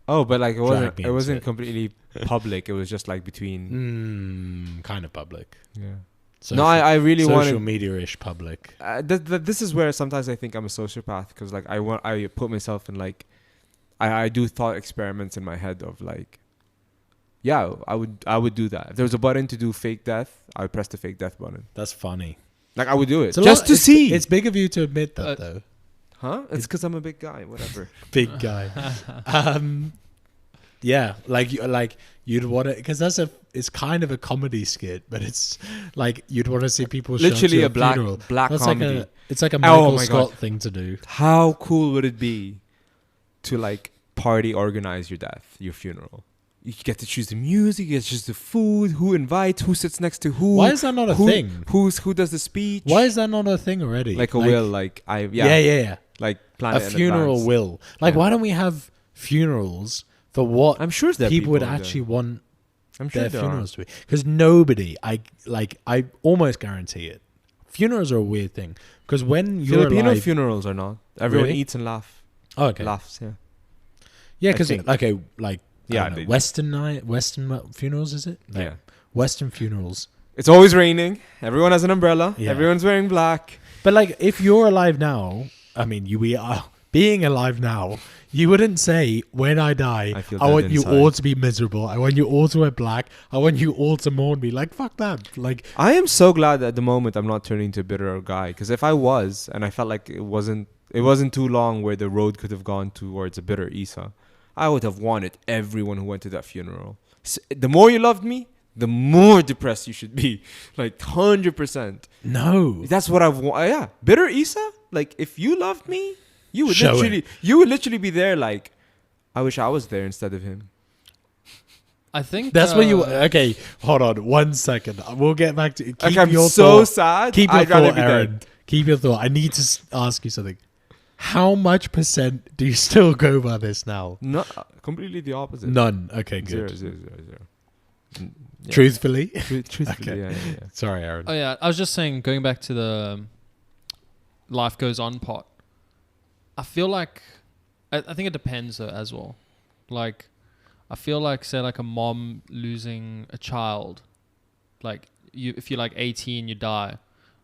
Oh, but like Drag me it into wasn't it. completely public. It was just like between. Kind of public. Yeah. Social, No, I really social wanted. media-ish public. This is where sometimes I think I'm a sociopath because like I put myself in like I do thought experiments in my head of like, yeah, I would do that. If there was a button to do fake death, I would press the fake death button. That's funny. Like I would do it It's a just lot- to it's- see. It's big of you to admit that, though. Huh? It's because I'm a big guy. Whatever. Big guy. Yeah, like you'd want to, because it's kind of a comedy skit, but it's like you'd want to see people show up Literally to a black funeral. black That's comedy. it's like a Oh Michael my Scott God. thing to do. How cool would it be to like party organize your death, your funeral? You get to choose the music, you get to choose the food, who invites, who sits next to who. Why is that not a thing? Who does the speech? Why is that not a thing already? like a will? Like Yeah. like plan A it in funeral advance. will. Like, Yeah. why don't we have funerals for what I'm sure that people would out there. actually want I'm sure their there funerals to be? Because nobody, I almost guarantee it. Funerals are a weird thing because when are. you're Filipino alive, funerals are not. Everyone Really? eats and oh, okay, laughs. Yeah. yeah, I because think. okay, like Yeah, I don't know, they- Western funerals, is it? No. Yeah. Western funerals. It's always raining. Everyone has an umbrella. Yeah. Everyone's wearing black. But like, if you're alive now, I mean, we are being alive now. You wouldn't say, when I die, I feel I dead want you inside. all to be miserable. I want you all to wear black. I want you all to mourn me. Like, fuck that. Like, I am so glad that at the moment I'm not turning into a bitter guy. Because if I was, and I felt like it wasn't too long where the road could have gone towards a bitter Isa, I would have wanted everyone who went to that funeral. The more you loved me, the more depressed you should be. Like 100%. no. That's what I've wanted. Yeah, bitter Isa. Like if you loved me, you would Show literally be there. Like I wish I was there instead of him. I think That's what you... Okay, hold on 1 second. We'll get back to... Keep Like I'm your so thought. sad. Keep your I'd rather thought, be Aaron. dead. Keep your thought. I need to ask you something. How much percent do you still go by this now? No, completely the opposite. None. Okay, good. 0. Yeah. Truthfully? Truthfully, Okay. yeah. Sorry, Aaron. Oh yeah, I was just saying, going back to the life goes on part. I feel like I think it depends though as well. Like, I feel like, say, like a mom losing a child, like if you're like 18, you die.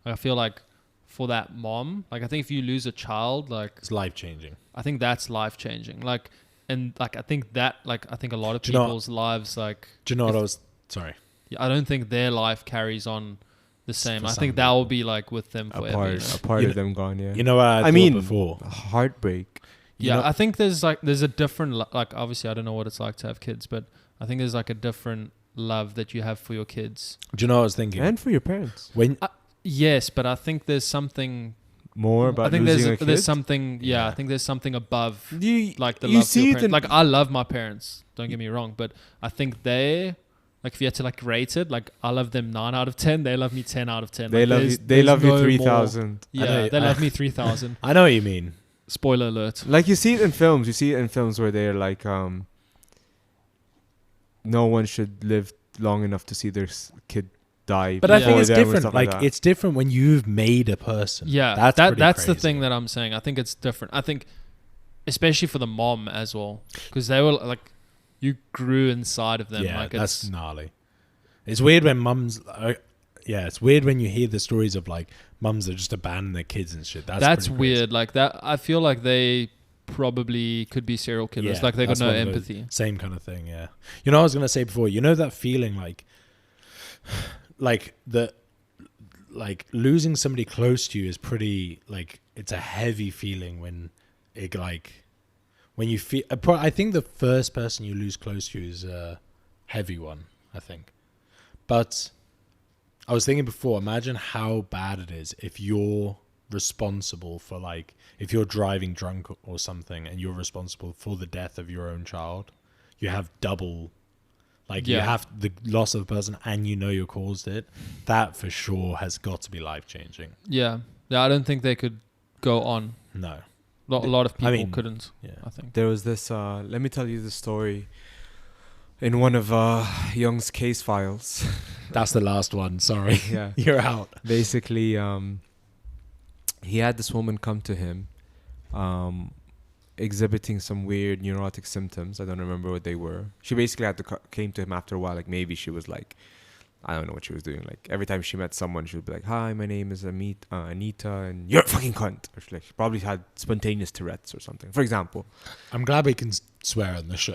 Like, I feel like for that mom, like I think if you lose a child, like It's life changing. I think that's life changing. Like, and like I think that, like I think a lot of Do you know people's lives, like, Do you know what I was... Sorry. I don't think their life carries on the same. For I some think that will be like with them A forever. part You of them gone, yeah. You know what I thought mean, before? heartbreak. You Yeah, know- I think there's a different, like, obviously I don't know what it's like to have kids, but I think there's like a different love that you have for your kids. Do you know what I was thinking? And for your parents. When Yes, but I think there's something More about I think losing a kid? there's something, Yeah. I think there's something above You, like the you love for see your it parents. in, Like, I love my parents, don't get me wrong, but I think they, like, if you had to like rate it, like I love them 9 out of 10, they love me 10 out of 10. they Like, love you. there's- They there's love you no 3,000. more- Yeah, know- they love me 3,000. I know what you mean. Spoiler alert. Like you see it in films. You see it in films where they're like, no one should live long enough to see their kid die. But I Yeah. think it's before them and different. stuff Like that. it's different when you've made a person. Yeah, that's that's the crazy. thing that I'm saying. I think it's different. I think, especially for the mom as well, because they were like, you grew inside of them. Yeah, like that's it's gnarly. It's weird when mums. Yeah, it's weird when you hear the stories of like mums that just abandon their kids and shit. that's pretty crazy. weird. Like that, I feel like they probably could be serial killers. Yeah, like they got that's no one of those- empathy. Same kind of thing. Yeah. You know, what I was gonna say before. You know that feeling like losing somebody close to you is pretty like it's a heavy feeling when it like when you feel. I think the first person you lose close to is a heavy one. I think, but I was thinking before. Imagine how bad it is if you're responsible for like if you're driving drunk or something and you're responsible for the death of your own child. You have double. Like you Yeah. have the loss of the person and you know you caused it. That for sure has got to be life changing. Yeah, I don't think they could go on. No. A lot of people I mean, couldn't. Yeah. I think. There was this. Let me tell you the story. In one of Young's case files, That's the last one. Sorry. yeah. You're out. Basically, he had this woman come to him, exhibiting some weird neurotic symptoms. I don't remember what they were. She basically had to came to him after a while. Like maybe she was like, I don't know what she was doing. Like every time she met someone, she would be like, "Hi, my name is Anita, and you're a fucking cunt." Or she probably had spontaneous Tourette's or something, for example. I'm glad we can swear on the show.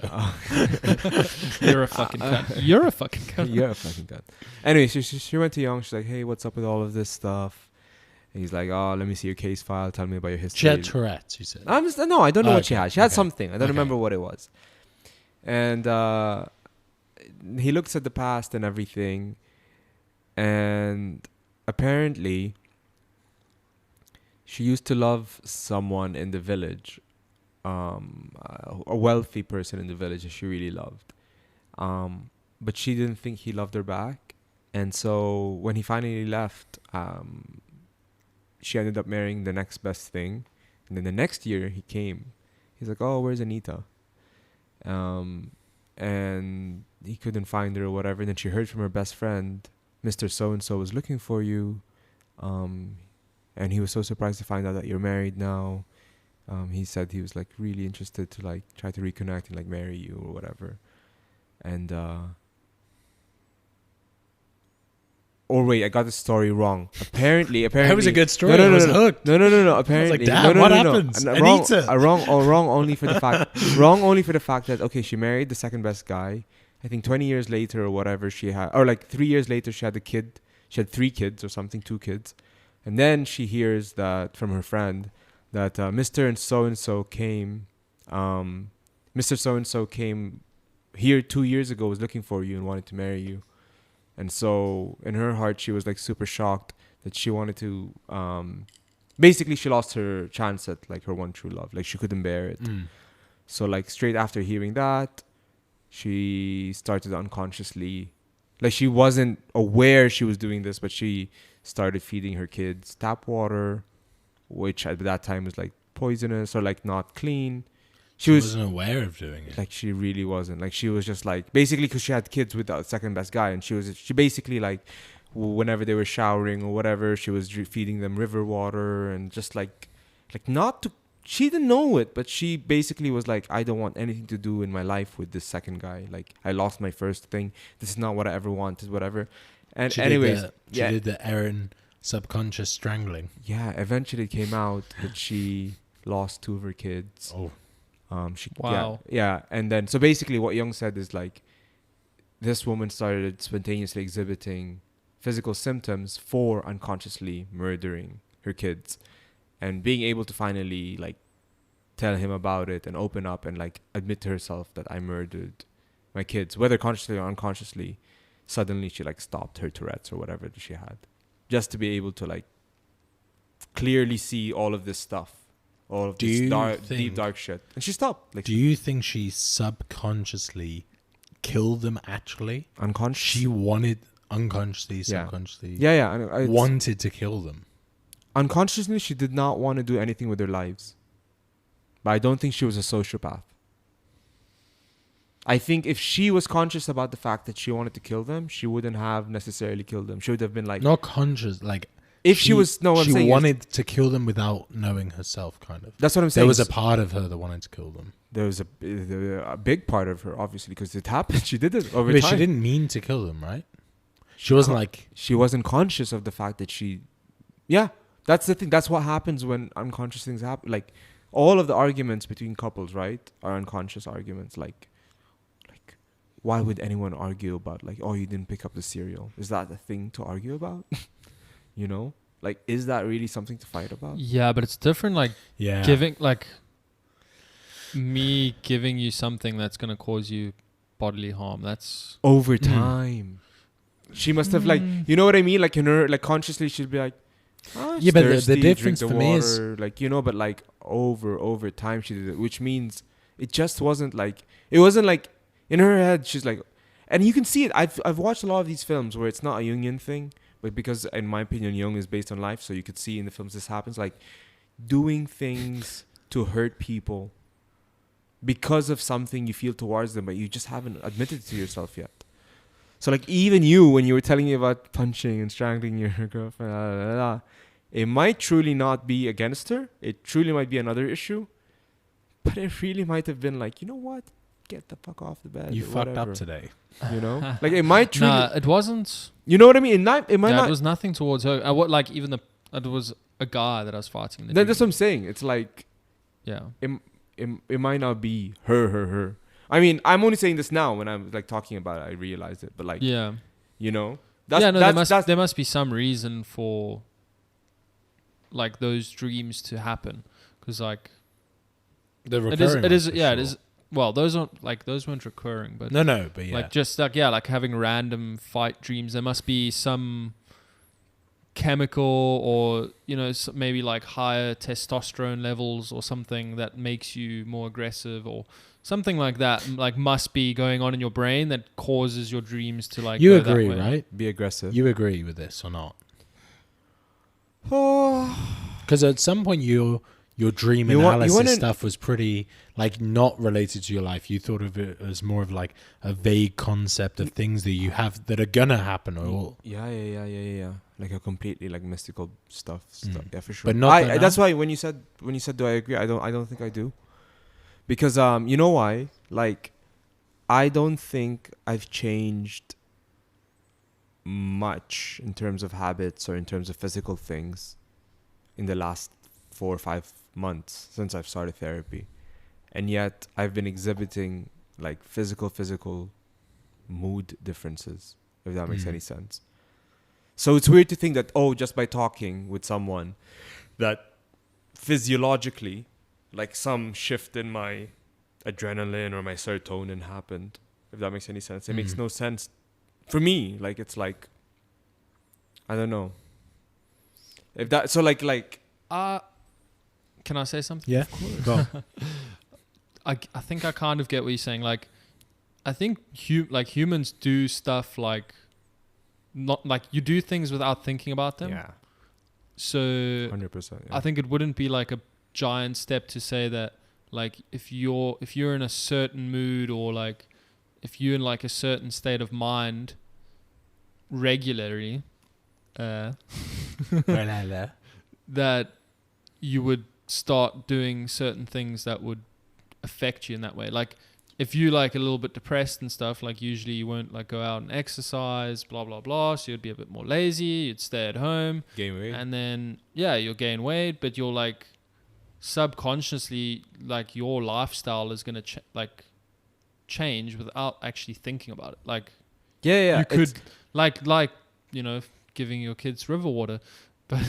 You're a fucking cunt. You're a fucking cunt. You're a fucking cunt. Anyway, she went to Young. She's like, "Hey, what's up with all of this stuff?" And he's like, "Oh, let me see your case file. Tell me about your history." She had Tourette's, you said. No, I don't know what she Okay, had. She had okay. something. I don't Okay. remember what it was. And he looks at the past and everything. And apparently, she used to love someone in the village, a wealthy person in the village that she really loved. But she didn't think he loved her back. And so when he finally left, she ended up marrying the next best thing. And then the next year he came. He's like, "Oh, where's Anita?" And he couldn't find her or whatever. And then she heard from her best friend, "Mr. So-and-so was looking for you. And he was so surprised to find out that you're married now. He said he was like really interested to like try to reconnect and like marry you or whatever." And or wait, I got the story wrong. Apparently, That was a good story. No, I no, was no, hooked. no. Apparently, damn, no, what no, happens? No. Anita. Wrong only for the fact. Wrong only for the fact that okay, she married the second best guy. I think 20 years later or whatever she had, or like 3 years later she had a kid. She had 3 kids or something, 2 kids, and then she hears that from her friend that Mr. So-and-so came. Mr. So-and-so came here 2 years ago, was looking for you and wanted to marry you. And so in her heart, she was like super shocked that she wanted to, basically she lost her chance at like her one true love. Like she couldn't bear it. So like straight after hearing that, she started unconsciously, like she wasn't aware she was doing this, but she started feeding her kids tap water, which at that time was like poisonous or like not clean. She wasn't aware of doing it. Like she really wasn't. Like she was just like basically because she had kids with the second best guy, and she basically like whenever they were showering or whatever, she was feeding them river water and just like not to. She didn't know it, but she basically was like, I don't want anything to do in my life with this second guy. Like I lost my first thing. This is not what I ever wanted. Whatever. And she did the Aaron subconscious strangling. Yeah. Eventually, it came out that she lost 2 of her kids. Oh. Wow. Yeah. And then, so basically what Young said is like, this woman started spontaneously exhibiting physical symptoms for unconsciously murdering her kids, and being able to finally like tell him about it and open up and like admit to herself that I murdered my kids, whether consciously or unconsciously. Suddenly she like stopped her Tourette's or whatever that she had, just to be able to like clearly see all of this stuff. All of this deep dark shit, and she stopped. Like, do you think she subconsciously killed them? Actually, unconscious. She wanted unconsciously, subconsciously. Yeah. Wanted to kill them. Unconsciously, she did not want to do anything with their lives. But I don't think she was a sociopath. I think if she was conscious about the fact that she wanted to kill them, she wouldn't have necessarily killed them. She would have been like, not conscious, like. If she was, no, I'm saying she wanted to kill them without knowing herself, kind of. That's what I'm saying. There was a part of her that wanted to kill them. There was a big part of her, obviously, because it happened. She did it over But time. she didn't mean to kill them, right? She wasn't like... She wasn't conscious of the fact that she... Yeah, that's the thing. That's what happens when unconscious things happen. Like, all of the arguments between couples, right, are unconscious arguments. Like, why would anyone argue about, like, oh, you didn't pick up the cereal? Is that a thing to argue about? You know, like, is that really something to fight about? Yeah, but it's different. Like, giving, like, me giving you something that's gonna cause you bodily harm. That's over time. She must have like, you know what I mean? Like in her, like consciously, she'd be like, oh, yeah, but thirsty, the difference drink for water, me is like, you know, but like over time she did it, which means it just wasn't like, it wasn't like in her head. She's like, and you can see it. I've watched a lot of these films where it's not a Jungian thing. But because, in my opinion, Jung is based on life, so you could see in the films this happens, like doing things to hurt people because of something you feel towards them, but you just haven't admitted it to yourself yet. So, like, even you, when you were telling me about punching and strangling your girlfriend, it might truly not be against her. It truly might be another issue. But it really might have been like, you know what? Get the fuck off the bed. You fucked up today. You know? Like, it might truly... Nah, it wasn't... You know what I mean? It might not... It was nothing towards her. It was a guy that I was fighting. That's what I'm saying. It's like... Yeah. It might not be her. I mean, I'm only saying this now. When I'm like talking about it, I realized it. But like... Yeah. You know? There must be some reason for... like, those dreams to happen. Because, like... The recurring it is... Well, those weren't recurring, but no, but yeah, like just like like having random fight dreams. There must be some chemical, or maybe like higher testosterone levels or something that makes you more aggressive, or something like that. Like must be going on in your brain that causes your dreams to like. You go agree, that way. Right? Be aggressive. You agree with this or not? Oh, because at some point your dream analysis stuff was pretty like not related to your life. You thought of it as more of like a vague concept of things that you have that are gonna happen or yeah. Like a completely like mystical stuff. Yeah, for sure. But not that's why when you said do I agree? I don't think I do. Because you know why? Like I don't think I've changed much in terms of habits or in terms of physical things in the last 4 or 5 months since I've started therapy, and yet I've been exhibiting like physical mood differences, if that makes any sense. So it's weird to think that just by talking with someone that physiologically like some shift in my adrenaline or my serotonin happened, if that makes any sense. It makes no sense for me. Like it's like I don't know if that so like can I say something? Yeah. Go on. I think I kind of get what you're saying. Like, I think humans do stuff like, not like you do things without thinking about them. Yeah. So 100%. Yeah. I think it wouldn't be like a giant step to say that like if you're in a certain mood, or like if you're in like a certain state of mind regularly, that you would start doing certain things that would affect you in that way. Like if you like a little bit depressed and stuff, like usually you won't like go out and exercise, blah blah blah, so you'd be a bit more lazy, you'd stay at home, gain weight, and then you'll gain weight, but you'll like subconsciously, like your lifestyle is gonna change without actually thinking about it. Like you could like giving your kids river water, but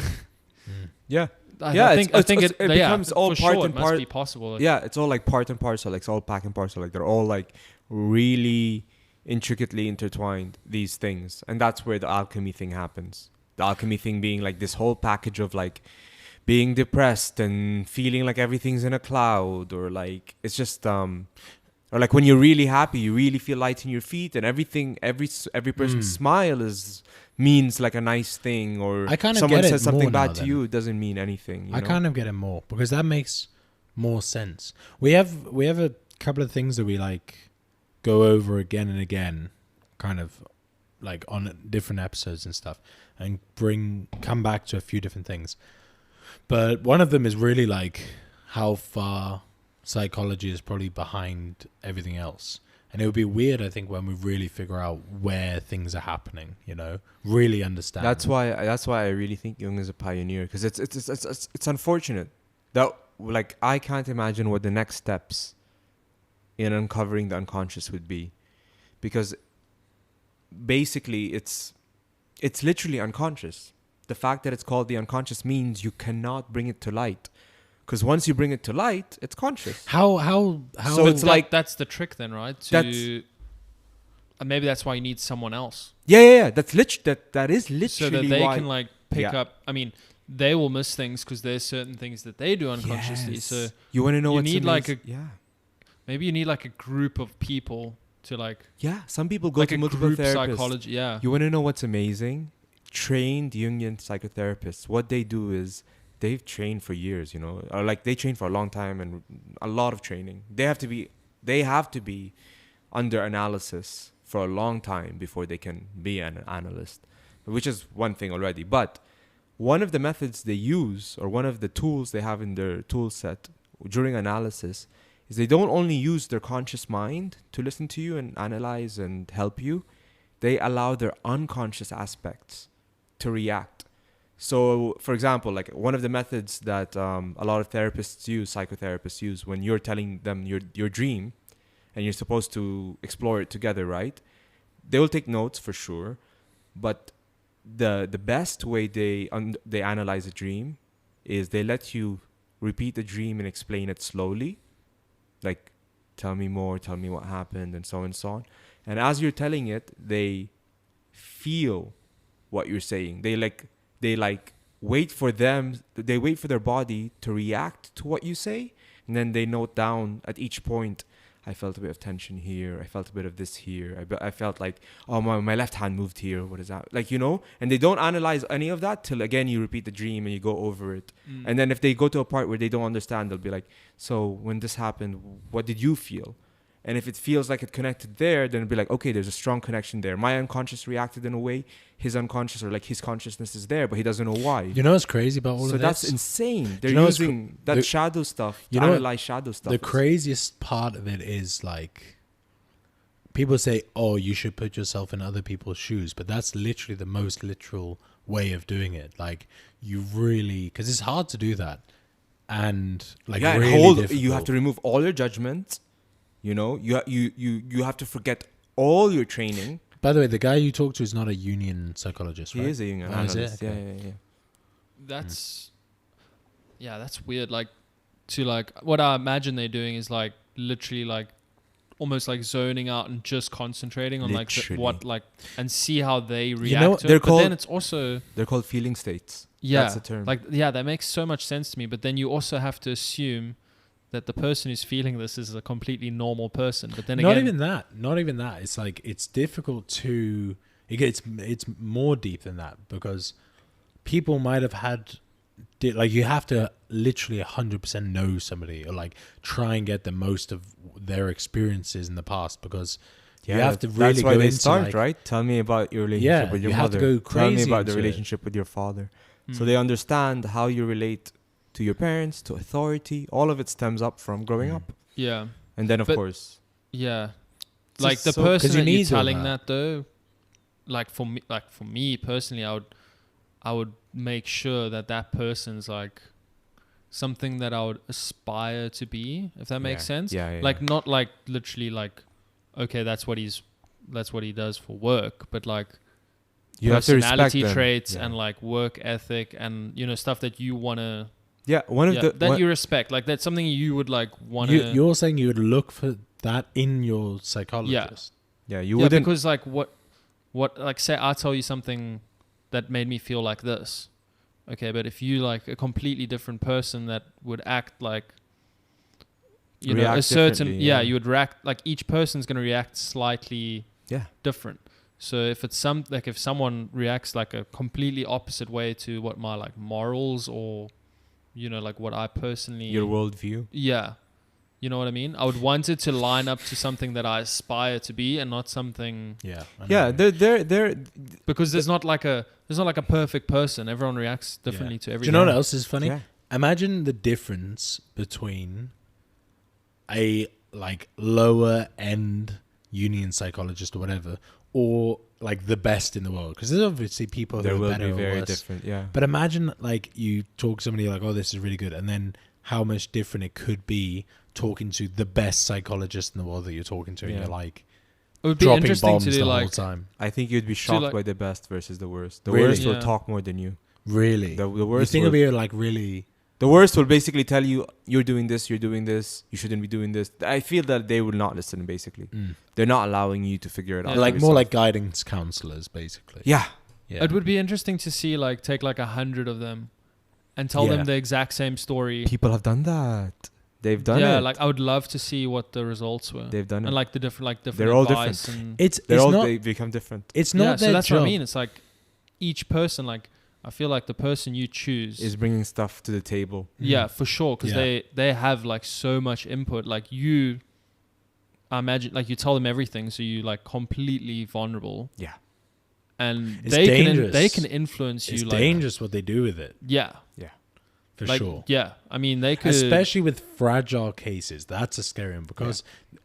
I think it becomes all part and part. Must be possible. It's all like part and parcel. Like it's all pack and parcel. Like they're all like really intricately intertwined, these things, and that's where the alchemy thing happens. The alchemy thing being like this whole package of like being depressed and feeling like everything's in a cloud, or like it's just or like when you're really happy, you really feel light in your feet, and everything, every person's smile means like a nice thing, or someone says something bad to you, it doesn't mean anything. I kind of get it more, because that makes more sense. We have a couple of things that we like go over again and again, kind of like on different episodes and stuff, and come back to a few different things. But one of them is really like how far psychology is probably behind everything else. And it would be weird, I think, when we really figure out where things are happening, really understand. That's why I really think Jung is a pioneer, because it's unfortunate that like I can't imagine what the next steps in uncovering the unconscious would be, because basically it's literally unconscious. The fact that it's called the unconscious means you cannot bring it to light. Because once you bring it to light, it's conscious. How? So it's like that's the trick, then, right? Maybe that's why you need someone else. Yeah. That is literally so that they why, can like pick up. I mean, they will miss things because there's certain things that they do unconsciously. Yes. So you want to know what's amazing? Maybe you need like a group of people to like. Yeah, some people go like to multiple therapists. Psychology. Yeah. You want to know what's amazing? Trained Jungian psychotherapists. What they do is, they've trained for years, or like they train for a long time and a lot of training. They have to be under analysis for a long time before they can be an analyst, which is one thing already. But one of the methods they use, or one of the tools they have in their tool set during analysis, is they don't only use their conscious mind to listen to you and analyze and help you. They allow their unconscious aspects to react. So, for example, like one of the methods that a lot of psychotherapists use when you're telling them your dream and you're supposed to explore it together, right? They will take notes for sure, but the best way they analyze a dream is they let you repeat the dream and explain it slowly, like tell me more, tell me what happened, and so on. And as you're telling it, they feel what you're saying. They wait for their body to react to what you say, and then they note down at each point, I felt a bit of tension here, I felt a bit of this here, I felt like, oh, my left hand moved here, what is that, like, and they don't analyze any of that till again you repeat the dream and you go over it. And then if they go to a part where they don't understand, they'll be like, so when this happened, what did you feel? And if it feels like it connected there, then it'd be like, okay, there's a strong connection there. My unconscious reacted in a way. His unconscious, or like his consciousness, is there, but he doesn't know why. You know what's crazy about all of this? So that's insane. They're using that shadow stuff to analyze shadow stuff. The craziest part of it is like, people say, oh, you should put yourself in other people's shoes. But that's literally the most literal way of doing it. Like, you really, because it's hard to do that. And like, really difficult. You have to remove all your judgments. You have to forget all your training. By the way, the guy you talk to is not a Jungian psychologist, right? He is a Jungian analyst. Okay. Yeah. That's weird. Like, to like, what I imagine they're doing is like literally like almost like zoning out and just concentrating on and see how they react to it. But then it's also, they're called feeling states. Yeah, that's the term. Like, yeah, that makes so much sense to me. But then you also have to assume that the person who's feeling this is a completely normal person. But then not even that. It's like, it's difficult to, it's more deep than that, because people might have had like you have to literally 100% know somebody, or like try and get the most of their experiences in the past, because you have to really that's why go they into start, like, right? Tell me about your relationship with your you have to mother. go Tell me crazy about the into it. relationship with your father. So Mm. they understand how you relate to your parents, to authority. All of it stems up from growing up. Yeah. And then, of But- course, Yeah. It's Like just the so- person 'cause you that you're need all telling that. that though, like for me personally, I would make sure that that person's like something that I would aspire to be, if that makes sense. Yeah. Like not like literally like, okay, that's what he does for work, but like you have to respect personality them. traits Yeah. and like work ethic and stuff that you wanna Yeah, one of the that one- you respect. Like that's something you would like wanna. you're saying you would look for that in your psychologist. yeah, you Yeah, wouldn't. because like what like say I tell you something that made me feel like this, okay, but if you like a completely different person that would act like a React certain differently, yeah, yeah. you would react like each person's gonna react slightly Yeah. different. So if it's if someone reacts like a completely opposite way to what my like morals or like what I personally Your worldview. yeah. You know what I mean? I would want it to line up to something that I aspire to be and not something Yeah. I know. Yeah, they're because there's not like a perfect person. Everyone reacts differently to Do everything. you know what else is funny? yeah. Imagine the difference between a like lower end union psychologist or whatever, or like the best in the world, because there's obviously people There who are will better be or very worse. different. Yeah. But imagine like you talk to somebody like, oh, this is really good, and then how much different it could be talking to the best psychologist in the world that you're talking to, and Yeah. you're like It would be dropping interesting bombs to the do whole like time. I think you'd be shocked like- by the best versus the worst. The Really? worst will Yeah. talk more than you. Really, The you worst think will, it'll be like really. the worst will basically tell you you're doing this, you shouldn't be doing this. I feel that they will not listen. Basically, they're not allowing you to figure it out. Yeah. Like for more yourself. like guidance counselors, basically. yeah. Yeah. it would be interesting to see like take like 100 of them and tell Yeah. them the exact same story. People have done that. They've done yeah, it. like I would love to see what the results were. They've done it. And like the different They're all advice different. and It's They're all not. they become different. It's yeah, not so their that's job. what I mean. It's like each person, like I feel like the person you choose Is bringing stuff to the table. yeah, for sure, because Yeah. they have like so much input. Like you, I imagine, like you tell them everything, so you like completely vulnerable, Yeah. and It's they dangerous. can influence It's you. Like dangerous what they do with it, yeah, for like sure. yeah. I mean, they could Especially with fragile cases. That's a scary one, because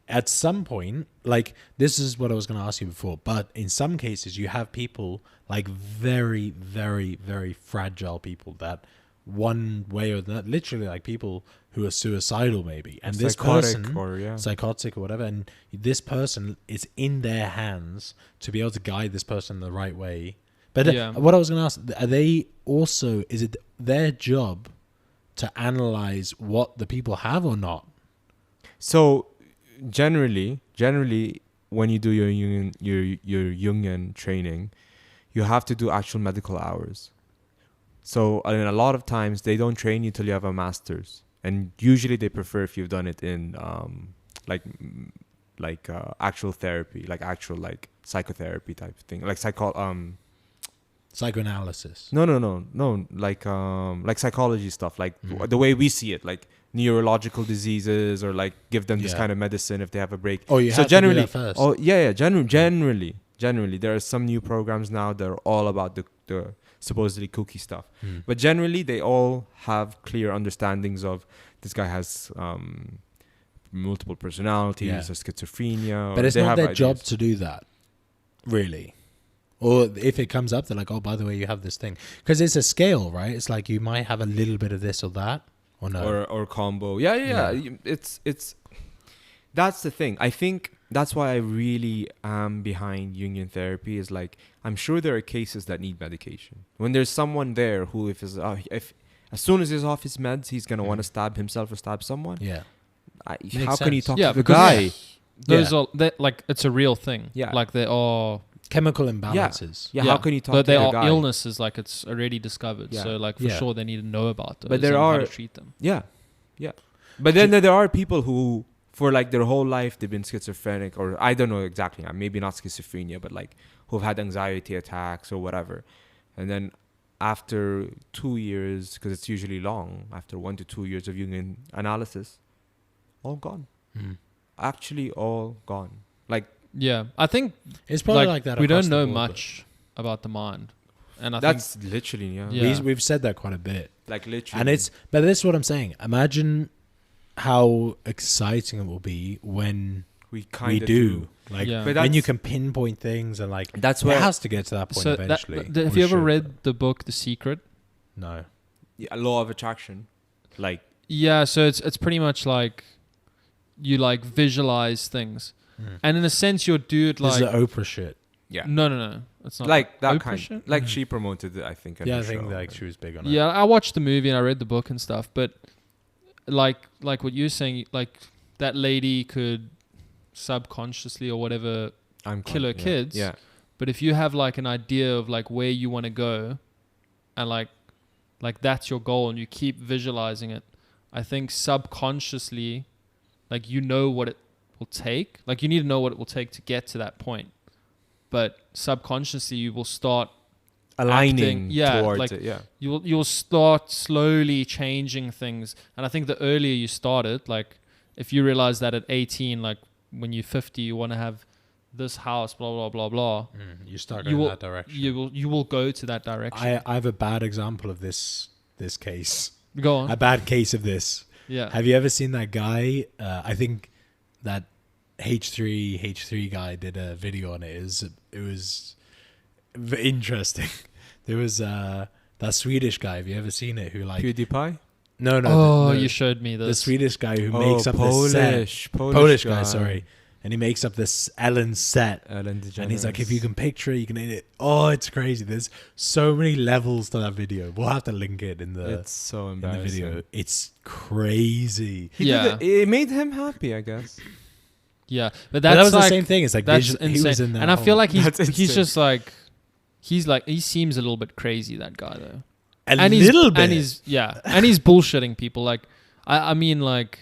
at some point, like this is what I was going to ask you before, but in some cases you have people like very, very, very fragile people that one way or another, literally like people who are suicidal maybe, and this Psychotic person or psychotic or whatever, and this person is in their hands to be able to guide this person the right way. But Yeah. what I was going to ask, are they also, is it their job to analyze what the people have or not? So generally, when you do your union training, you have to do actual medical hours. So I mean, a lot of times they don't train you till you have a master's, and usually they prefer if you've done it in actual therapy, like actual like psychotherapy type of thing, like Psychoanalysis. No, like psychology stuff, like the way we see it, like neurological diseases, or like give them this Yeah. kind of medicine if they have a break. Oh, you So have generally, to do that first. oh yeah, generally, there are some new programs now that are all about the supposedly kooky stuff. But generally, they all have clear understandings of this guy has multiple personalities, Yeah. or schizophrenia. But or it's they not have their ideas. job to do that, really. Or if it comes up, they're like, oh, by the way, you have this thing. Because it's a scale, right? It's like you might have a little bit of this or that, or no. or combo. Yeah. It's that's the thing. I think that's why I really am behind union therapy. Is like, I'm sure there are cases that need medication. When there's someone there who, if as soon as he's off his meds, he's gonna want to stab himself or stab someone. Yeah. How can you sense. talk Yeah, to the because guy? those are like it's a real thing. Yeah. Like they are. Chemical imbalances. Yeah, how can you talk but to they the are guy? illnesses, like it's already discovered. Yeah. So like for Yeah. sure they need to know about those. But there and how are- to treat them. Yeah. But then there are people who, for like their whole life, they've been schizophrenic, or I don't know exactly, maybe not schizophrenia, but like who've had anxiety attacks or whatever. And then after 2 years, because it's usually long, after 1 to 2 years of Jungian analysis, all gone. Actually, all gone. Like, Yeah, I think It's probably like that. we across don't the know board, much about the mind, and I that's think literally, Yeah. We've said that quite a bit. like literally. And but this is what I'm saying. Imagine how exciting it will be when we we do. Like, Yeah. But when you that's- can pinpoint things and like, That's it where has to get to that point so. eventually. Have We you ever should. read the book The Secret? No. law of attraction, like Yeah, so it's pretty much like you like visualize things, and in a sense, your dude This like is the Oprah shit. yeah, no, it's not like that Oprah kind. shit? Like she promoted it, I think. in Yeah, I her think show. like she was big on it. Yeah, I watched the movie and I read the book and stuff, but like what you're saying, like that lady could subconsciously or whatever I'm kill her yeah. kids. Yeah, But if you have like an idea of like where you want to go, and like that's your goal, and you keep visualizing it, I think subconsciously, like you know what it will take. Like you need to know what it will take to get to that point. But subconsciously, you will start aligning yeah, towards like- it. Yeah, you'll start slowly changing things. And I think the earlier you start it, like if you realize that at 18, like when you're 50, you want to have this house, blah blah blah blah. You start You going will- in that direction. You will go to that direction. I have a bad example of this case. Go on. A bad case of this. Yeah. Have you ever seen that guy? I think that H3 guy did a video on it. It was interesting. There was that Swedish guy. Have you ever seen it? Who like PewDiePie. no, You showed me the this. Swedish guy who makes up this set. Polish Polish guy, sorry. And he makes up this Ellen set. Ellen DeGeneres. And he's like, if you can picture it, you can hit it. Oh, it's crazy. There's so many levels to that video. We'll have to link it in the it's so in the embarrassing. video. It's crazy. He did Yeah. it made him happy, I guess. Yeah, but But that's that was like, the same thing. It's like that's he insane. was in that And I feel whole- like That's he's insane. just like he seems a little bit crazy, that guy though. a and little bit. And he's bullshitting people. Like I mean like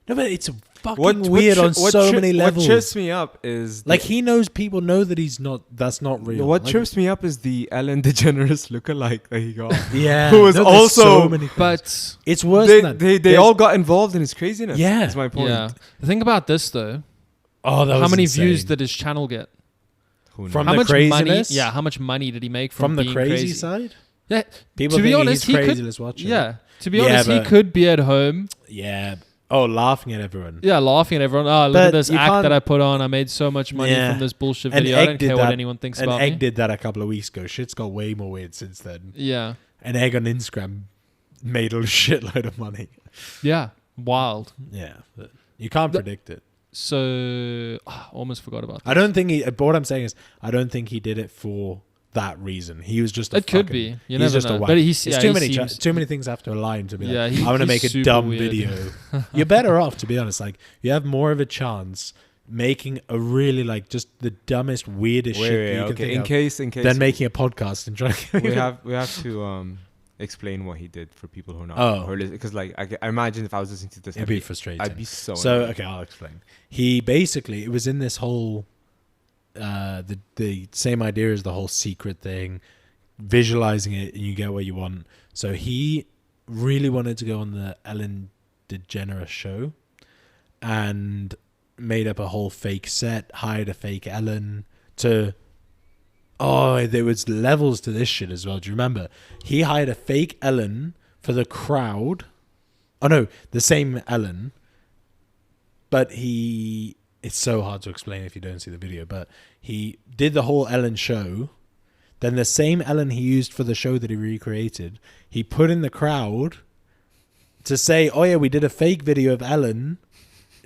No, but it's fucking weird on so many levels. What trips me up is Like he knows people know that that's not real. what Like, trips me up is the Ellen DeGeneres lookalike that he got. Yeah, who was there's also- so many things. but it's worse they than that. they There's- all got involved in his craziness. Yeah. That's my point. yeah. The thing about this though, Oh, that how was many insane. views did his channel get? Who From knows? How the much money? craziness? Yeah, how much money did he make from from the being crazy side? Yeah, People to be think honest, he's he crazy. could. Let's watch it. Yeah, to be Yeah, honest, he but- could be at home. Yeah. Oh, laughing at everyone. Yeah, laughing at everyone. Oh, look But at this you act can't- that I put on. I made so much money Yeah. from this bullshit And video. I Egg don't did care what that- anyone thinks And about Egg me. did that a couple of weeks ago. Shit's got way more weird since then. Yeah, And Egg on Instagram made a shitload of money. yeah, wild. Yeah. But you can't predict it. So, almost forgot about that. I don't think but what I'm saying is, I don't think he did it for that reason. He was just a It could fucking- be. You he's never just know. a whack. But he's It's yeah, too he many seems- too many things have to align to be like, Yeah, I want to make he's a super dumb weird. video. You're better off, to be honest. Like, you have more of a chance making a really like just the dumbest, weirdest shit that you can think In of case than making a podcast and trying to we have to explain what he did for people who are not Oh. because like I imagine if I was listening to this, It'd be frustrating. I'd be so So annoyed. okay, I'll explain. He basically, it was in this whole the same idea as the whole secret thing, visualizing it and you get what you want. So he really wanted to go on the Ellen DeGeneres show and made up a whole fake set, hired a fake Ellen to there was levels to this shit as well. Do you remember? He hired a fake Ellen for the crowd. Oh no, the same Ellen. But it's so hard to explain if you don't see the video, but he did the whole Ellen show. Then the same Ellen he used for the show that he recreated, he put in the crowd to say, oh yeah, we did a fake video of Ellen.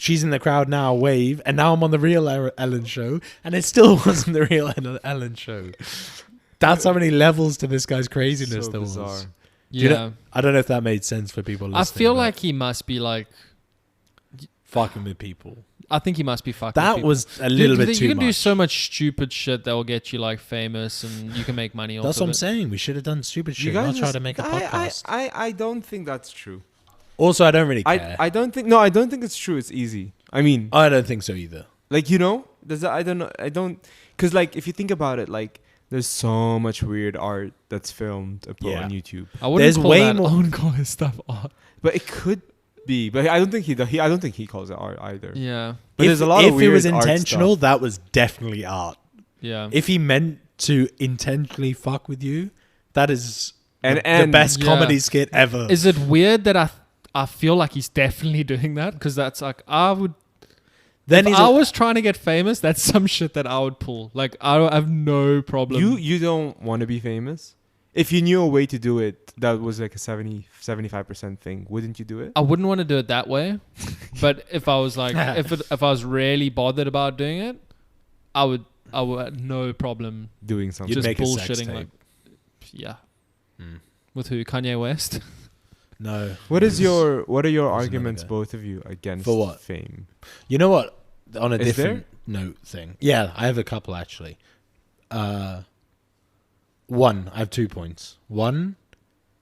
She's in the crowd now, wave. And now I'm on the real Ellen show. And it still wasn't the real Ellen show. That's how many levels to this guy's craziness So there was. bizarre. Do you Yeah, know- I don't know if that made sense for people listening. I feel but like he must be like. fucking with people. I think he must be fucking. That people. was a little You- bit too You can much. do so much stupid shit that will get you like famous, and you can make money off That's of what I'm it. saying. We should have done stupid You shit, guys not try just- to make a podcast. I don't think that's true. Also, I don't really care. I don't think it's true. It's easy. I mean, I don't think so either. like there's I don't know. I don't because like if you think about it, like There's so much weird art that's filmed on YouTube. I wouldn't There's call way that. more- I wouldn't call his stuff art. But it could be. But I don't think I don't think he calls it art either. Yeah. But there's a lot of if it was weird art intentional, stuff. that was definitely art. Yeah. If he meant to intentionally fuck with you, that is And the best yeah. comedy skit ever. Is it weird that I feel like he's definitely doing that? Because that's like I would. Then If he's I a- was trying to get famous, that's some shit that I would pull. Like I have no problem. You don't want to be famous. If you knew a way to do it that was like a 75% thing, wouldn't you do it? I wouldn't want to do it that way, but if I was like, if I was really bothered about doing it, I would have no problem Doing something. You'd just make a sex bullshitting. tape. Like, yeah, Mm. with who? Kanye West. No. What are your another arguments, guy. both of you, against For what? fame? You know what? On a Is different note thing. Yeah, I have a couple actually. One, I have 2 points. One,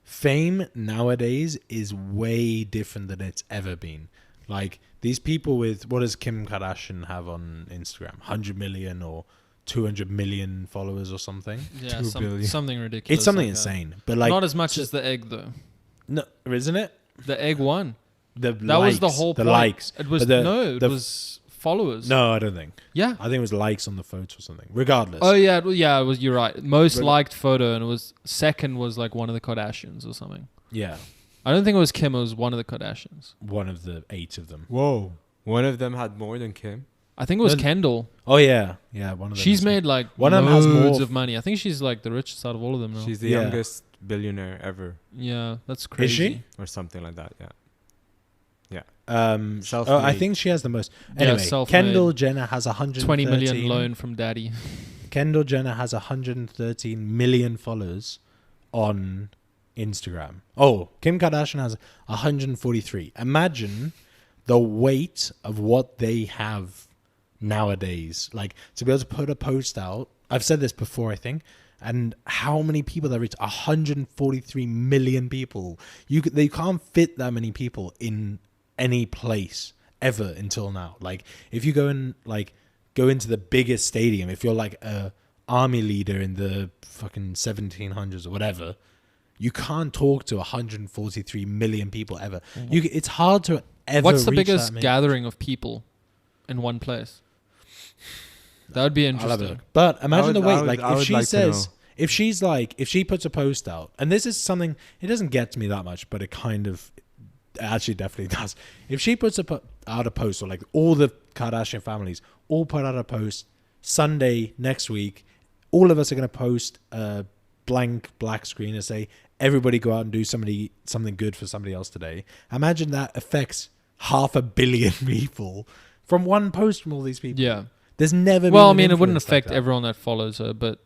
fame nowadays is way different than it's ever been. Like these people with, what does Kim Kardashian have on Instagram? 100 million or 200 million followers or something? Yeah, 2 billion. something ridiculous. It's something like that. insane. But like Not as much as the egg though. no, isn't it? The egg won. That Was the whole the point. likes. It was But the- it the- was followers. No, I don't think. Yeah. I think it was likes on the photo or something. Regardless. Oh yeah, yeah. It was. You're right. Most Reg- liked photo, and it was second was like one of the Kardashians or something. Yeah. I don't think it was Kim. It was one of the Kardashians. One of the 8 of them. Whoa. One of them had more than Kim. I think it was No, Kendall. Oh yeah. Yeah, one of them. She's is- made like One of them has loads more of money. I think she's like the richest out of all of them now. She's the Yeah. youngest billionaire ever, Yeah, that's crazy. she? or something like that. Yeah. I Self-made. think she has the most. Yeah, Anyway, self-made. Kendall Jenner has 113 20 million loan from daddy. Kendall Jenner has 113 million followers on Instagram. Oh, Kim Kardashian has 143. Imagine the weight of what they have nowadays. Like to be able to put a post out. I've said this before, I think. And how many people that reach 143 million people? They can't fit that many people in any place ever until now. Like if you go into the biggest stadium, if you're like a army leader in the fucking 1700s or whatever, you can't talk to 143 million people ever. It's hard to ever. What's the reach biggest that many. gathering of people in one place? That would be I'll have a interesting. look. But imagine the I weight. would- Like I if would she like to says, know. if she puts a post out, and this is something, it doesn't get to me that much, but it kind of actually definitely does. If she puts out a post, or like all the Kardashian families all put out a post Sunday next week, all of us are going to post a blank black screen and say, everybody go out and do something good for somebody else today. Imagine that affects 500 million people from one post from all these people. Yeah. There's never Well, I been an mean, it wouldn't influence like affect that. everyone that follows her, but